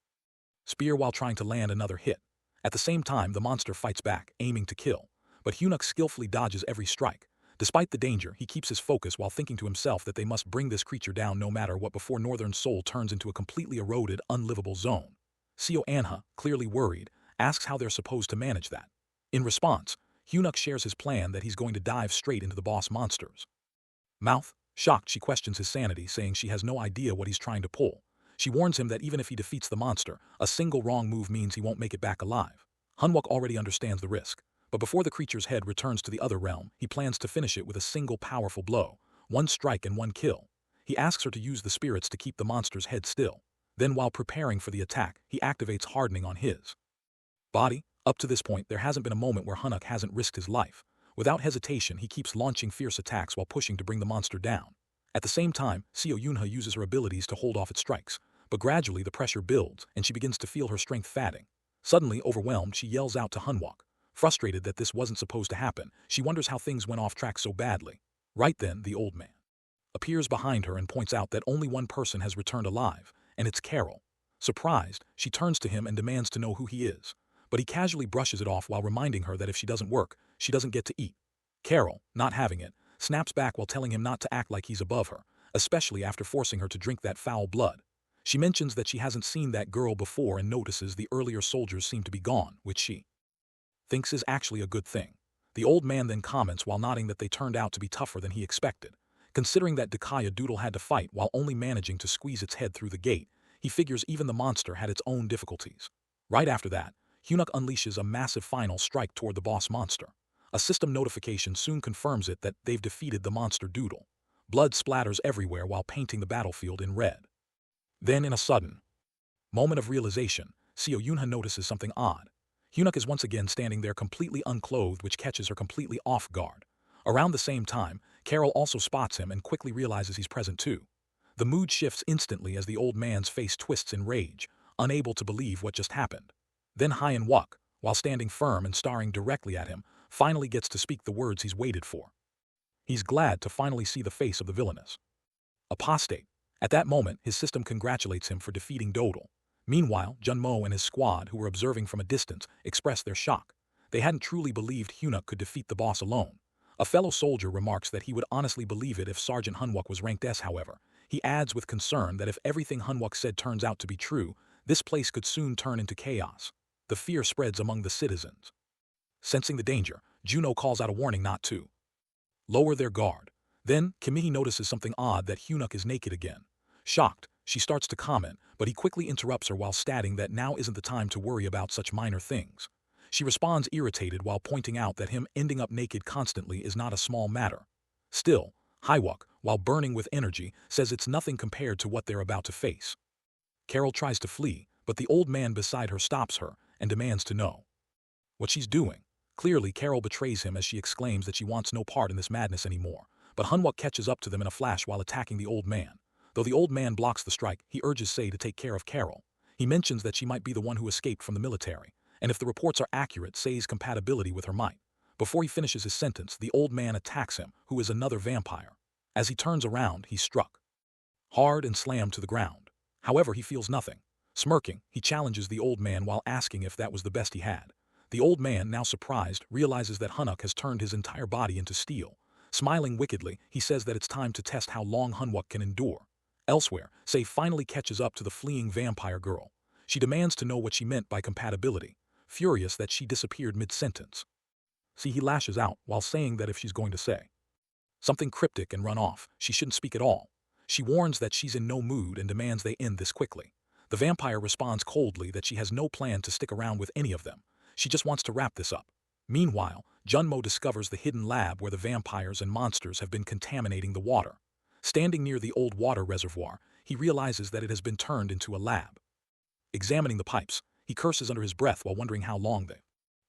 spear while trying to land another hit. At the same time, the monster fights back, aiming to kill. But Hunuk skillfully dodges every strike. Despite the danger, he keeps his focus while thinking to himself that they must bring this creature down no matter what before Northern Seoul turns into a completely eroded, unlivable zone. Seo Anha, clearly worried, asks how they're supposed to manage that. In response, Hunuk shares his plan that he's going to dive straight into the boss monsters. Mouth, shocked, she questions his sanity, saying she has no idea what he's trying to pull. She warns him that even if he defeats the monster, a single wrong move means he won't make it back alive. Hanwok already understands the risk. But before the creature's head returns to the other realm, he plans to finish it with a single powerful blow, one strike and one kill. He asks her to use the spirits to keep the monster's head still. Then while preparing for the attack, he activates hardening on his body. Up to this point, there hasn't been a moment where Hanuk hasn't risked his life. Without hesitation, he keeps launching fierce attacks while pushing to bring the monster down. At the same time, Seo Yunha uses her abilities to hold off its strikes. But gradually the pressure builds, and she begins to feel her strength fading. Suddenly, overwhelmed, she yells out to Hanwok. Frustrated that this wasn't supposed to happen, she wonders how things went off track so badly. Right then, the old man appears behind her and points out that only one person has returned alive, and it's Carol. Surprised, she turns to him and demands to know who he is. But he casually brushes it off while reminding her that if she doesn't work, she doesn't get to eat. Carol, not having it, snaps back while telling him not to act like he's above her, especially after forcing her to drink that foul blood. She mentions that she hasn't seen that girl before and notices the earlier soldiers seem to be gone, which she thinks is actually a good thing. The old man then comments while nodding that they turned out to be tougher than he expected. Considering that Dakaya Doodle had to fight while only managing to squeeze its head through the gate, he figures even the monster had its own difficulties. Right after that, Hunuk unleashes a massive final strike toward the boss monster. A system notification soon confirms it that they've defeated the monster Doodle. Blood splatters everywhere while painting the battlefield in red. Then in a sudden moment of realization, Seo Yunha notices something odd. Hunuk is once again standing there completely unclothed, which catches her completely off guard. Around the same time, Carol also spots him and quickly realizes he's present too. The mood shifts instantly as the old man's face twists in rage, unable to believe what just happened. Then Hyen Wuk, while standing firm and staring directly at him, finally gets to speak the words he's waited for. He's glad to finally see the face of the villainous apostate. At that moment, his system congratulates him for defeating Dodal. Meanwhile, Junmo and his squad, who were observing from a distance, express their shock. They hadn't truly believed Hunuk could defeat the boss alone. A fellow soldier remarks that he would honestly believe it if Sergeant Hanwuk was ranked S. However, he adds with concern that if everything Hanwuk said turns out to be true, this place could soon turn into chaos. The fear spreads among the citizens. Sensing the danger, Juno calls out a warning not to lower their guard. Then, Kimihi notices something odd, that Hunuk is naked again. Shocked, she starts to comment, but he quickly interrupts her while stating that now isn't the time to worry about such minor things. She responds irritated while pointing out that him ending up naked constantly is not a small matter. Still, Hywuk, while burning with energy, says it's nothing compared to what they're about to face. Carol tries to flee, but the old man beside her stops her and demands to know what she's doing. Clearly, Carol betrays him as she exclaims that she wants no part in this madness anymore, but Hanwuk catches up to them in a flash while attacking the old man. Though the old man blocks the strike, he urges Sei to take care of Carol. He mentions that she might be the one who escaped from the military, and if the reports are accurate, Sei's compatibility with her might. Before he finishes his sentence, the old man attacks him, who is another vampire. As he turns around, he's struck hard and slammed to the ground. However, he feels nothing. Smirking, he challenges the old man while asking if that was the best he had. The old man, now surprised, realizes that Hunuk has turned his entire body into steel. Smiling wickedly, he says that it's time to test how long Hunuk can endure. Elsewhere, Sei finally catches up to the fleeing vampire girl. She demands to know what she meant by compatibility, furious that she disappeared mid-sentence. See, he lashes out while saying that if she's going to say something cryptic and run off, she shouldn't speak at all. She warns that she's in no mood and demands they end this quickly. The vampire responds coldly that she has no plan to stick around with any of them. She just wants to wrap this up. Meanwhile, Junmo discovers the hidden lab where the vampires and monsters have been contaminating the water. Standing near the old water reservoir, he realizes that it has been turned into a lab. Examining the pipes, he curses under his breath while wondering how long they've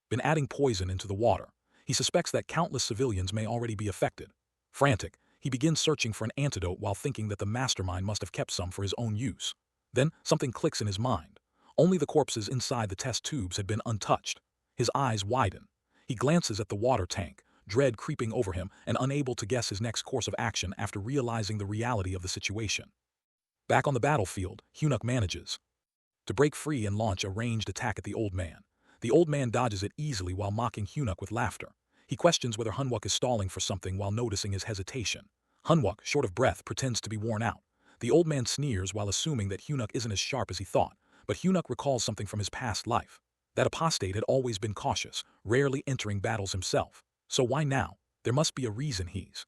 been adding poison into the water. He suspects that countless civilians may already be affected. Frantic, he begins searching for an antidote while thinking that the mastermind must have kept some for his own use. Then, something clicks in his mind. Only the corpses inside the test tubes had been untouched. His eyes widen. He glances at the water tank, dread creeping over him and unable to guess his next course of action after realizing the reality of the situation. Back on the battlefield, Hunuk manages to break free and launch a ranged attack at the old man. The old man dodges it easily while mocking Hunuk with laughter. He questions whether Hunuk is stalling for something while noticing his hesitation. Hunuk, short of breath, pretends to be worn out. The old man sneers while assuming that Hunuk isn't as sharp as he thought, but Hunuk recalls something from his past life. That apostate had always been cautious, rarely entering battles himself. So why now? There must be a reason he's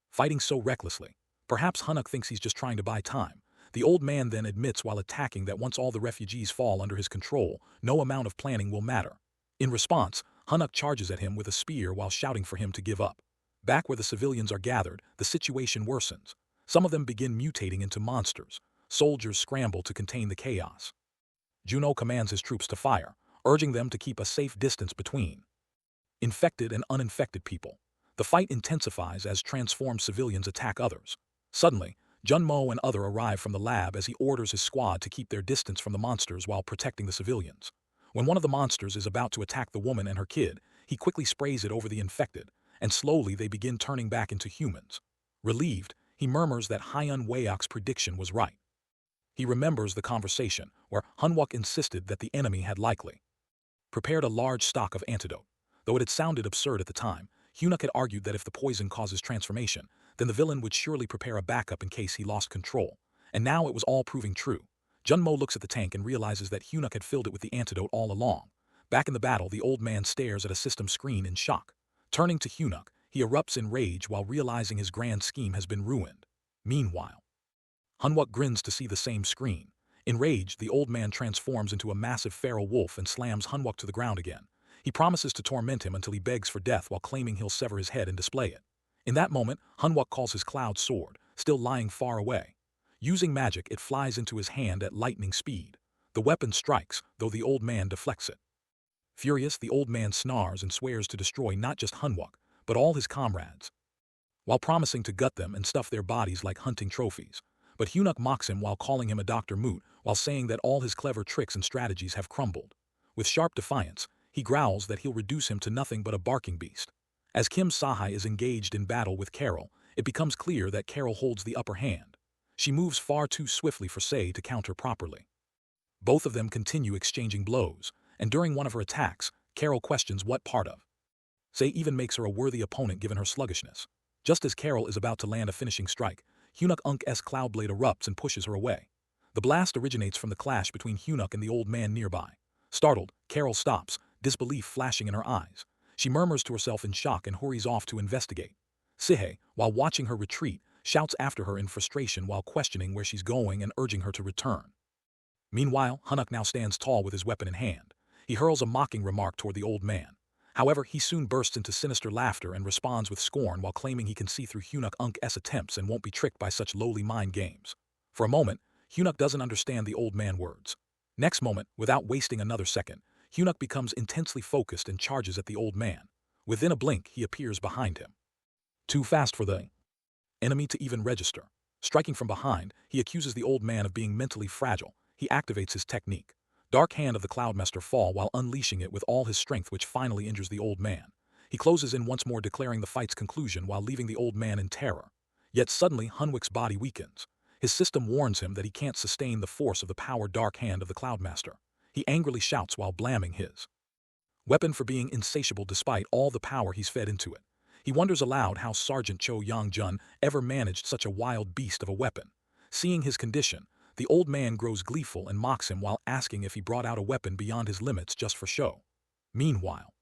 fighting so recklessly. Perhaps Hunuk thinks he's just trying to buy time. The old man then admits while attacking that once all the refugees fall under his control, no amount of planning will matter. In response, Hunuk charges at him with a spear while shouting for him to give up. Back where the civilians are gathered, the situation worsens. Some of them begin mutating into monsters. Soldiers scramble to contain the chaos. Juno commands his troops to fire, urging them to keep a safe distance between infected and uninfected people. The fight intensifies as transformed civilians attack others. Suddenly, Junmo and other arrive from the lab as he orders his squad to keep their distance from the monsters while protecting the civilians. When one of the monsters is about to attack the woman and her kid, he quickly sprays it over the infected, and slowly they begin turning back into humans. Relieved, he murmurs that Hyun Wayok's prediction was right. He remembers the conversation where Hunwook insisted that the enemy had likely prepared a large stock of antidote. Though it had sounded absurd at the time, Hunuk had argued that if the poison causes transformation, then the villain would surely prepare a backup in case he lost control. And now it was all proving true. Junmo looks at the tank and realizes that Hunuk had filled it with the antidote all along. Back in the battle, the old man stares at a system screen in shock. Turning to Hunuk, he erupts in rage while realizing his grand scheme has been ruined. Meanwhile, Hunwook grins to see the same screen. Enraged, the old man transforms into a massive feral wolf and slams Hunwook to the ground again. He promises to torment him until he begs for death while claiming he'll sever his head and display it. In that moment, Hunwook calls his cloud sword, still lying far away. Using magic, it flies into his hand at lightning speed. The weapon strikes, though the old man deflects it. Furious, the old man snarls and swears to destroy not just Hunwook, but all his comrades, while promising to gut them and stuff their bodies like hunting trophies. But Hunuk mocks him while calling him a Dr. Moot, while saying that all his clever tricks and strategies have crumbled. With sharp defiance, he growls that he'll reduce him to nothing but a barking beast. As Kim Sahai is engaged in battle with Carol, it becomes clear that Carol holds the upper hand. She moves far too swiftly for Sei to counter properly. Both of them continue exchanging blows, and during one of her attacks, Carol questions what part of Sei even makes her a worthy opponent given her sluggishness. Just as Carol is about to land a finishing strike, Hunuk Unk's Cloudblade erupts and pushes her away. The blast originates from the clash between Hunuk and the old man nearby. Startled, Carol stops, disbelief flashing in her eyes. She murmurs to herself in shock and hurries off to investigate. Sihei, while watching her retreat, shouts after her in frustration while questioning where she's going and urging her to return. Meanwhile, Hunuk now stands tall with his weapon in hand. He hurls a mocking remark toward the old man. However, he soon bursts into sinister laughter and responds with scorn while claiming he can see through Hunuk Unk's attempts and won't be tricked by such lowly mind games. For a moment, Hunuk doesn't understand the old man's words. Next moment, without wasting another second, Hunuk becomes intensely focused and charges at the old man. Within a blink, he appears behind him. Too fast for the enemy to even register. Striking from behind, he accuses the old man of being mentally fragile. He activates his technique. Dark Hand of the Cloudmaster fall while unleashing it with all his strength, which finally injures the old man. He closes in once more, declaring the fight's conclusion while leaving the old man in terror. Yet suddenly Hunwick's body weakens. His system warns him that he can't sustain the force of the power Dark Hand of the Cloudmaster. He angrily shouts while blaming his Weapon for being insatiable despite all the power he's fed into it. He wonders aloud how Sergeant Cho Yang-jun ever managed such a wild beast of a weapon. Seeing his condition, the old man grows gleeful and mocks him while asking if he brought out a weapon beyond his limits just for show. Meanwhile,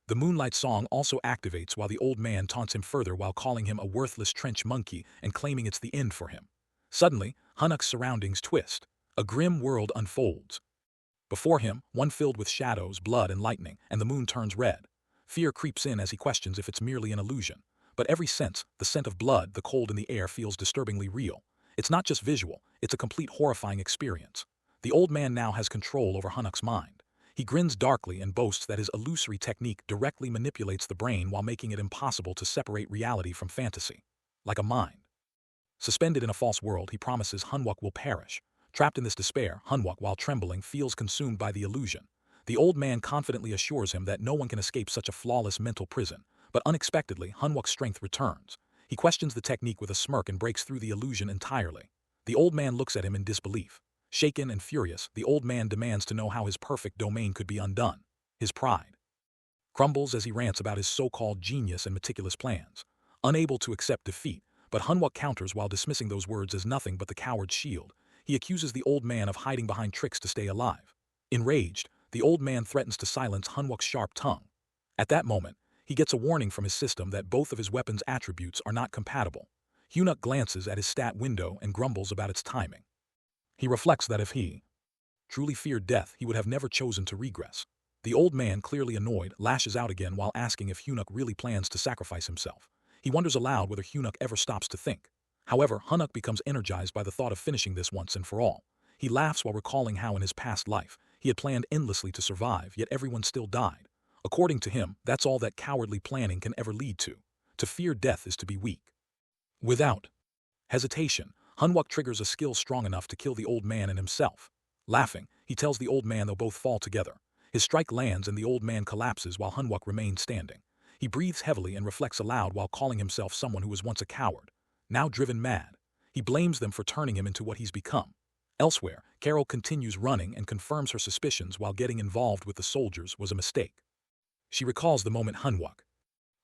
the Moonlight Song also activates while the old man taunts him further while calling him a worthless trench monkey and claiming it's the end for him. Suddenly, Hunuk's surroundings twist. A grim world unfolds. Before him, one filled with shadows, blood, and lightning, and the moon turns red. Fear creeps in as he questions if it's merely an illusion. But every sense, the scent of blood, the cold in the air, feels disturbingly real. It's not just visual, it's a complete horrifying experience. The old man now has control over Hunuk's mind. He grins darkly and boasts that his illusory technique directly manipulates the brain while making it impossible to separate reality from fantasy. Like a mind suspended in a false world, he promises Hunwook will perish. Trapped in this despair, Hunwook, while trembling, feels consumed by the illusion. The old man confidently assures him that no one can escape such a flawless mental prison, but unexpectedly, Hunwook's strength returns. He questions the technique with a smirk and breaks through the illusion entirely. The old man looks at him in disbelief. Shaken and furious, the old man demands to know how his perfect domain could be undone. His pride crumbles as he rants about his so-called genius and meticulous plans. Unable to accept defeat, but Hunwook counters while dismissing those words as nothing but the coward's shield. He accuses the old man of hiding behind tricks to stay alive. Enraged, the old man threatens to silence Hunwook's sharp tongue. At that moment, he gets a warning from his system that both of his weapon's attributes are not compatible. Hunwook glances at his stat window and grumbles about its timing. He reflects that if he truly feared death, he would have never chosen to regress. The old man, clearly annoyed, lashes out again while asking if Hunwook really plans to sacrifice himself. He wonders aloud whether Hunwook ever stops to think. However, Hunwook becomes energized by the thought of finishing this once and for all. He laughs while recalling how in his past life, he had planned endlessly to survive, yet everyone still died. According to him, that's all that cowardly planning can ever lead to. To fear death is to be weak. Without hesitation, Hunwook triggers a skill strong enough to kill the old man and himself. Laughing, he tells the old man they'll both fall together. His strike lands and the old man collapses while Hunwook remains standing. He breathes heavily and reflects aloud while calling himself someone who was once a coward, now driven mad. He blames them for turning him into what he's become. Elsewhere, Carol continues running and confirms her suspicions while getting involved with the soldiers was a mistake. She recalls the moment Hunwook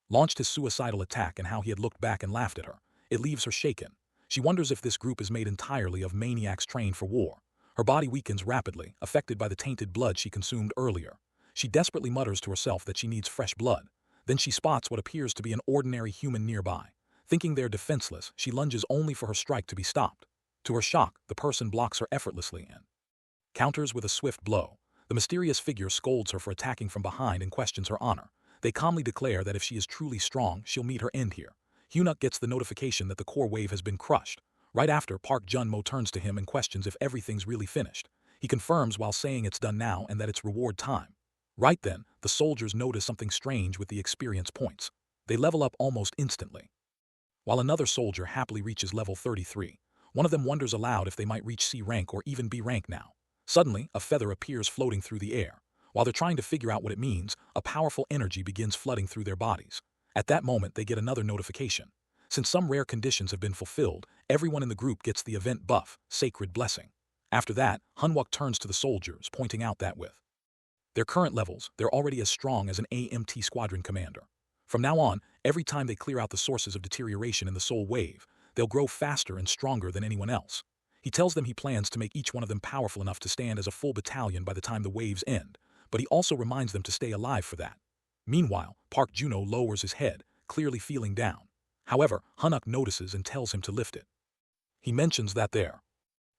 launched his suicidal attack and how he had looked back and laughed at her. It leaves her shaken. She wonders if this group is made entirely of maniacs trained for war. Her body weakens rapidly, affected by the tainted blood she consumed earlier. She desperately mutters to herself that she needs fresh blood. Then she spots what appears to be an ordinary human nearby. Thinking they're defenseless, she lunges only for her strike to be stopped. To her shock, the person blocks her effortlessly and counters with a swift blow. The mysterious figure scolds her for attacking from behind and questions her honor. They calmly declare that if she is truly strong, she'll meet her end here. Hunwook gets the notification that the core wave has been crushed. Right after, Park Jun-mo turns to him and questions if everything's really finished. He confirms while saying it's done now and that it's reward time. Right then, the soldiers notice something strange with the experience points. They level up almost instantly. While another soldier happily reaches level 33, one of them wonders aloud if they might reach C rank or even B rank now. Suddenly, a feather appears floating through the air. While they're trying to figure out what it means, a powerful energy begins flooding through their bodies. At that moment, they get another notification. Since some rare conditions have been fulfilled, everyone in the group gets the event buff, Sacred Blessing. After that, Hunwook turns to the soldiers, pointing out that with their current levels, they're already as strong as an AMT squadron commander. From now on, every time they clear out the sources of deterioration in the soul wave, they'll grow faster and stronger than anyone else. He tells them he plans to make each one of them powerful enough to stand as a full battalion by the time the waves end, but he also reminds them to stay alive for that. Meanwhile, Park Juno lowers his head, clearly feeling down. However, Hunwook notices and tells him to lift it. He mentions that they're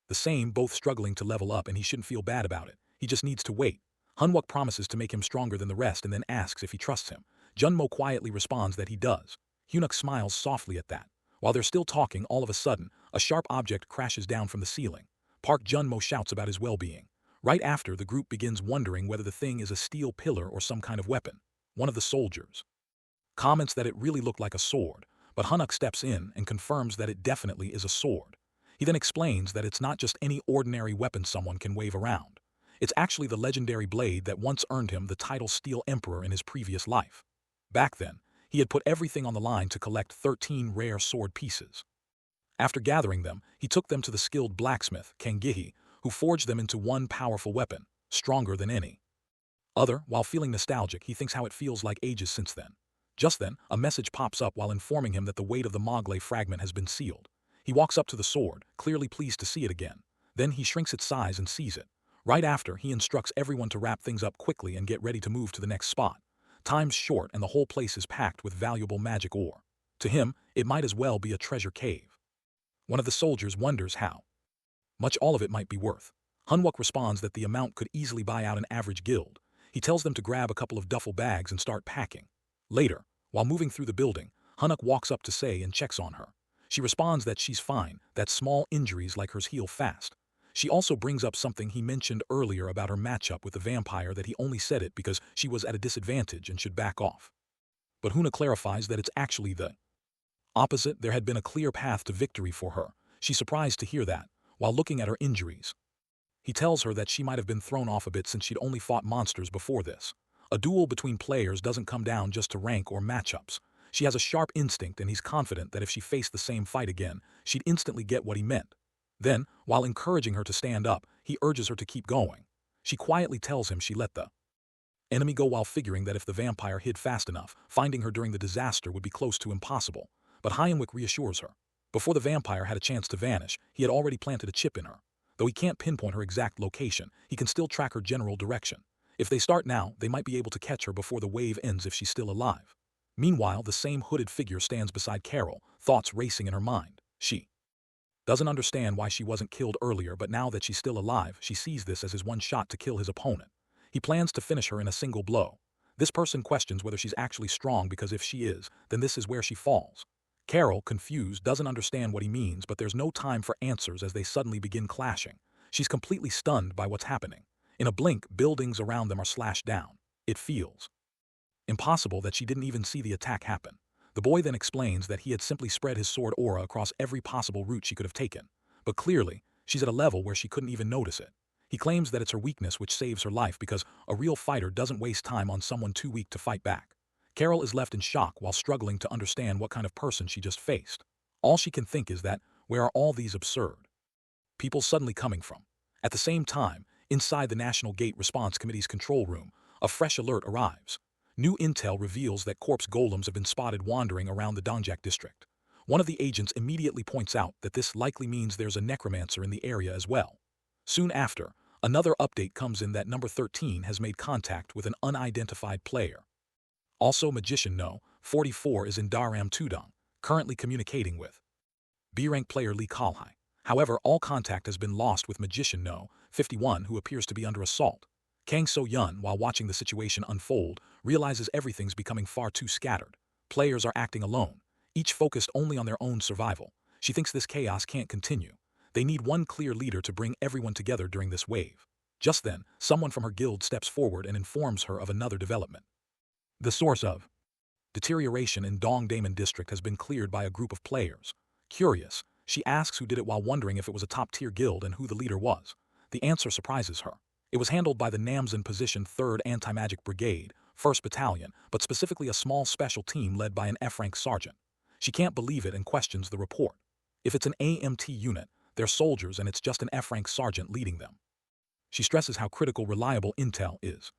the same, both struggling to level up, and he shouldn't feel bad about it. He just needs to wait. Hunwook promises to make him stronger than the rest and then asks if he trusts him. Jun-mo quietly responds that he does. Hunwook smiles softly at that. While they're still talking, all of a sudden, a sharp object crashes down from the ceiling. Park Jun-mo shouts about his well-being. Right after, the group begins wondering whether the thing is a steel pillar or some kind of weapon. One of the soldiers comments that it really looked like a sword, but Hunwook steps in and confirms that it definitely is a sword. He then explains that it's not just any ordinary weapon someone can wave around. It's actually the legendary blade that once earned him the title Steel Emperor in his previous life. Back then, he had put everything on the line to collect 13 rare sword pieces. After gathering them, he took them to the skilled blacksmith, Kangihi, who forged them into one powerful weapon, stronger than any While feeling nostalgic, he thinks how it feels like ages since then. Just then, a message pops up while informing him that the weight of the Mogley fragment has been sealed. He walks up to the sword, clearly pleased to see it again. Then he shrinks its size and sees it. Right after, he instructs everyone to wrap things up quickly and get ready to move to the next spot. Time's short and the whole place is packed with valuable magic ore. To him, it might as well be a treasure cave. One of the soldiers wonders how much all of it might be worth. Hunwook responds that the amount could easily buy out an average guild. He tells them to grab a couple of duffel bags and start packing. Later, while moving through the building, Hunwook walks up to Sei and checks on her. She responds that she's fine, that small injuries like hers heal fast. She also brings up something he mentioned earlier about her matchup with the vampire, that he only said it because she was at a disadvantage and should back off. But Huna clarifies that it's actually the opposite. There had been a clear path to victory for her. She's surprised to hear that, while looking at her injuries. He tells her that she might have been thrown off a bit since she'd only fought monsters before this. A duel between players doesn't come down just to rank or matchups. She has a sharp instinct, and he's confident that if she faced the same fight again, she'd instantly get what he meant. Then, while encouraging her to stand up, he urges her to keep going. She quietly tells him she let the enemy go, while figuring that if the vampire hid fast enough, finding her during the disaster would be close to impossible. But Hyenwick reassures her. Before the vampire had a chance to vanish, he had already planted a chip in her. Though he can't pinpoint her exact location, he can still track her general direction. If they start now, they might be able to catch her before the wave ends if she's still alive. Meanwhile, the same hooded figure stands beside Carol, thoughts racing in her mind. She doesn't understand why she wasn't killed earlier, but now that she's still alive, she sees this as his one shot to kill his opponent. He plans to finish her in a single blow. This person questions whether she's actually strong, because if she is, then this is where she falls. Carol, confused, doesn't understand what he means, but there's no time for answers as they suddenly begin clashing. She's completely stunned by what's happening. In a blink, buildings around them are slashed down. It feels impossible that she didn't even see the attack happen. The boy then explains that he had simply spread his sword aura across every possible route she could have taken. But clearly, she's at a level where she couldn't even notice it. He claims that it's her weakness which saves her life, because a real fighter doesn't waste time on someone too weak to fight back. Carol is left in shock while struggling to understand what kind of person she just faced. All she can think is that, where are all these absurd people suddenly coming from? At the same time, inside the National Gate Response Committee's control room, a fresh alert arrives. New intel reveals that corpse golems have been spotted wandering around the Dongjak district. One of the agents immediately points out that this likely means there's a necromancer in the area as well. Soon after, another update comes in that number 13 has made contact with an unidentified player. Also, Magician No. 44 is in Daram Tudong, currently communicating with B-rank player Lee Kalhai. However, all contact has been lost with Magician No. 51, who appears to be under assault. Kang So-yun, while watching the situation unfold, realizes everything's becoming far too scattered. Players are acting alone, each focused only on their own survival. She thinks this chaos can't continue. They need one clear leader to bring everyone together during this wave. Just then, someone from her guild steps forward and informs her of another development. The source of deterioration in Dongdaemun district has been cleared by a group of players. Curious, she asks who did it, while wondering if it was a top-tier guild and who the leader was. The answer surprises her. It was handled by the Namsan Position 3rd Anti-Magic Brigade, 1st Battalion, but specifically a small special team led by an F-rank sergeant. She can't believe it and questions the report. If it's an AMT unit, they're soldiers, and it's just an F-rank sergeant leading them. She stresses how critical reliable intel is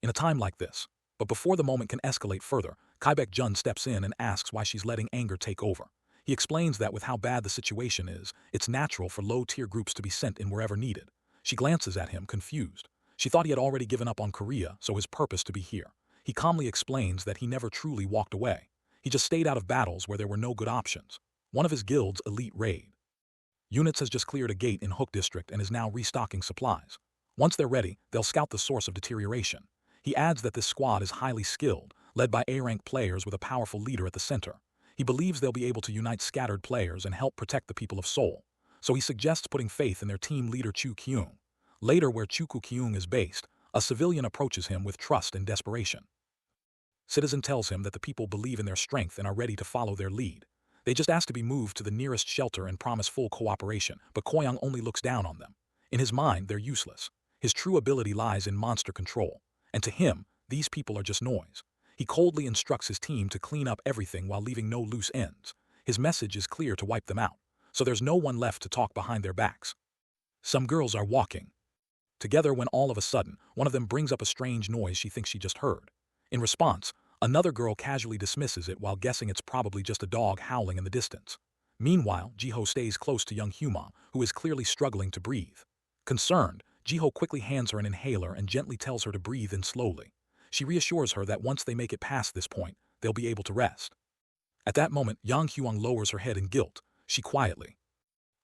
in a time like this. But before the moment can escalate further, Kaibek Jun steps in and asks why she's letting anger take over. He explains that with how bad the situation is, it's natural for low-tier groups to be sent in wherever needed. She glances at him, confused. She thought he had already given up on Korea, so his purpose to be here. He calmly explains that he never truly walked away. He just stayed out of battles where there were no good options. One of his guild's elite raid units has just cleared a gate in Hook District and is now restocking supplies. Once they're ready, they'll scout the source of deterioration. He adds that this squad is highly skilled, led by A-rank players with a powerful leader at the center. He believes they'll be able to unite scattered players and help protect the people of Seoul. So he suggests putting faith in their team leader Chu Kyung. Later, where Chuku Kyung is based, a civilian approaches him with trust and desperation. Citizen tells him that the people believe in their strength and are ready to follow their lead. They just ask to be moved to the nearest shelter and promise full cooperation, but Koyang only looks down on them. In his mind, they're useless. His true ability lies in monster control. And to him, these people are just noise. He coldly instructs his team to clean up everything while leaving no loose ends. His message is clear to wipe them out, so there's no one left to talk behind their backs. Some girls are walking together when all of a sudden, one of them brings up a strange noise she thinks she just heard. In response, another girl casually dismisses it while guessing it's probably just a dog howling in the distance. Meanwhile, Jiho stays close to young Huma, who is clearly struggling to breathe. Concerned, Jiho quickly hands her an inhaler and gently tells her to breathe in slowly. She reassures her that once they make it past this point, they'll be able to rest. At that moment, Yang Huang lowers her head in guilt. She quietly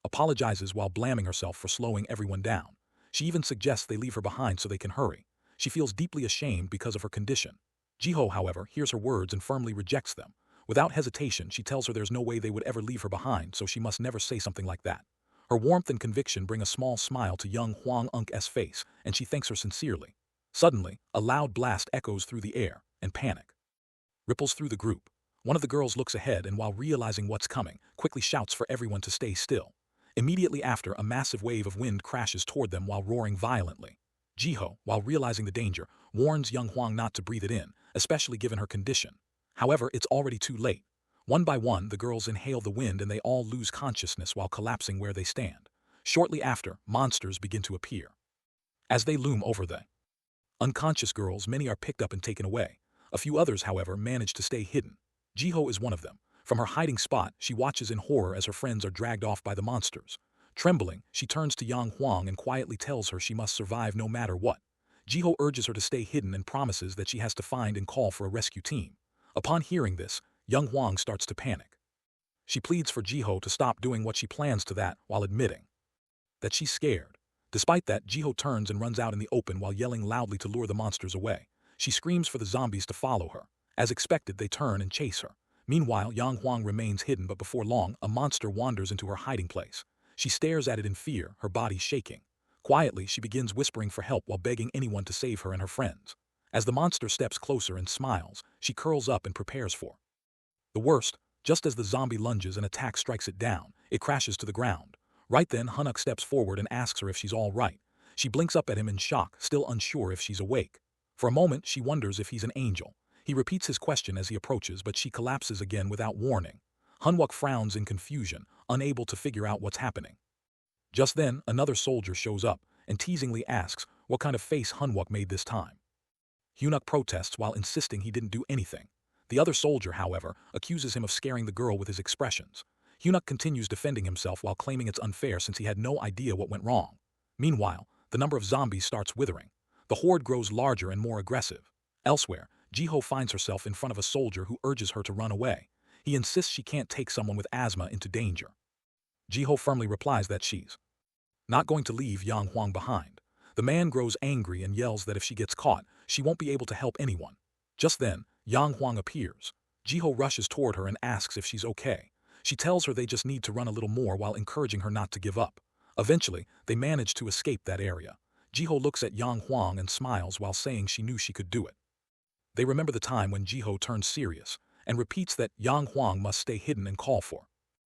apologizes while blaming herself for slowing everyone down. She even suggests they leave her behind so they can hurry. She feels deeply ashamed because of her condition. Jiho, however, hears her words and firmly rejects them. Without hesitation, she tells her there's no way they would ever leave her behind, so she must never say something like that. Her warmth and conviction bring a small smile to young Huang Unk's face, and she thanks her sincerely. Suddenly, a loud blast echoes through the air, and panic ripples through the group. One of the girls looks ahead and, while realizing what's coming, quickly shouts for everyone to stay still. Immediately after, a massive wave of wind crashes toward them while roaring violently. Jiho, while realizing the danger, warns young Huang not to breathe it in, especially given her condition. However, it's already too late. One by one, the girls inhale the wind and they all lose consciousness while collapsing where they stand. Shortly after, monsters begin to appear. As they loom over the unconscious girls, many are picked up and taken away. A few others, however, manage to stay hidden. Jiho is one of them. From her hiding spot, she watches in horror as her friends are dragged off by the monsters. Trembling, she turns to Yang Huang and quietly tells her she must survive no matter what. Jiho urges her to stay hidden and promises that she has to find and call for a rescue team. Upon hearing this, young Huang starts to panic. She pleads for Jiho to stop doing what she plans to that while admitting that she's scared. Despite that, Jiho turns and runs out in the open while yelling loudly to lure the monsters away. She screams for the zombies to follow her. As expected, they turn and chase her. Meanwhile, Yang Huang remains hidden, but before long, a monster wanders into her hiding place. She stares at it in fear, her body shaking. Quietly, she begins whispering for help while begging anyone to save her and her friends. As the monster steps closer and smiles, she curls up and prepares for the worst. Just as the zombie lunges and attack strikes it down, it crashes to the ground. Right then, Hunuk steps forward and asks her if she's all right. She blinks up at him in shock, still unsure if she's awake. For a moment, she wonders if he's an angel. He repeats his question as he approaches, but she collapses again without warning. Hunwook frowns in confusion, unable to figure out what's happening. Just then, another soldier shows up and teasingly asks what kind of face Hunwook made this time. Hunuk protests while insisting he didn't do anything. The other soldier, however, accuses him of scaring the girl with his expressions. Hunuk continues defending himself while claiming it's unfair since he had no idea what went wrong. Meanwhile, the number of zombies starts withering. The horde grows larger and more aggressive. Elsewhere, Jiho finds herself in front of a soldier who urges her to run away. He insists she can't take someone with asthma into danger. Jiho firmly replies that she's not going to leave Yang Huang behind. The man grows angry and yells that if she gets caught, she won't be able to help anyone. Just then, Yang Huang appears. Jiho rushes toward her and asks if she's okay. She tells her they just need to run a little more while encouraging her not to give up. Eventually, they manage to escape that area. Jiho looks at Yang Huang and smiles while saying she knew she could do it. They remember the time when Jiho turned serious and repeats that Yang Huang must stay hidden and call for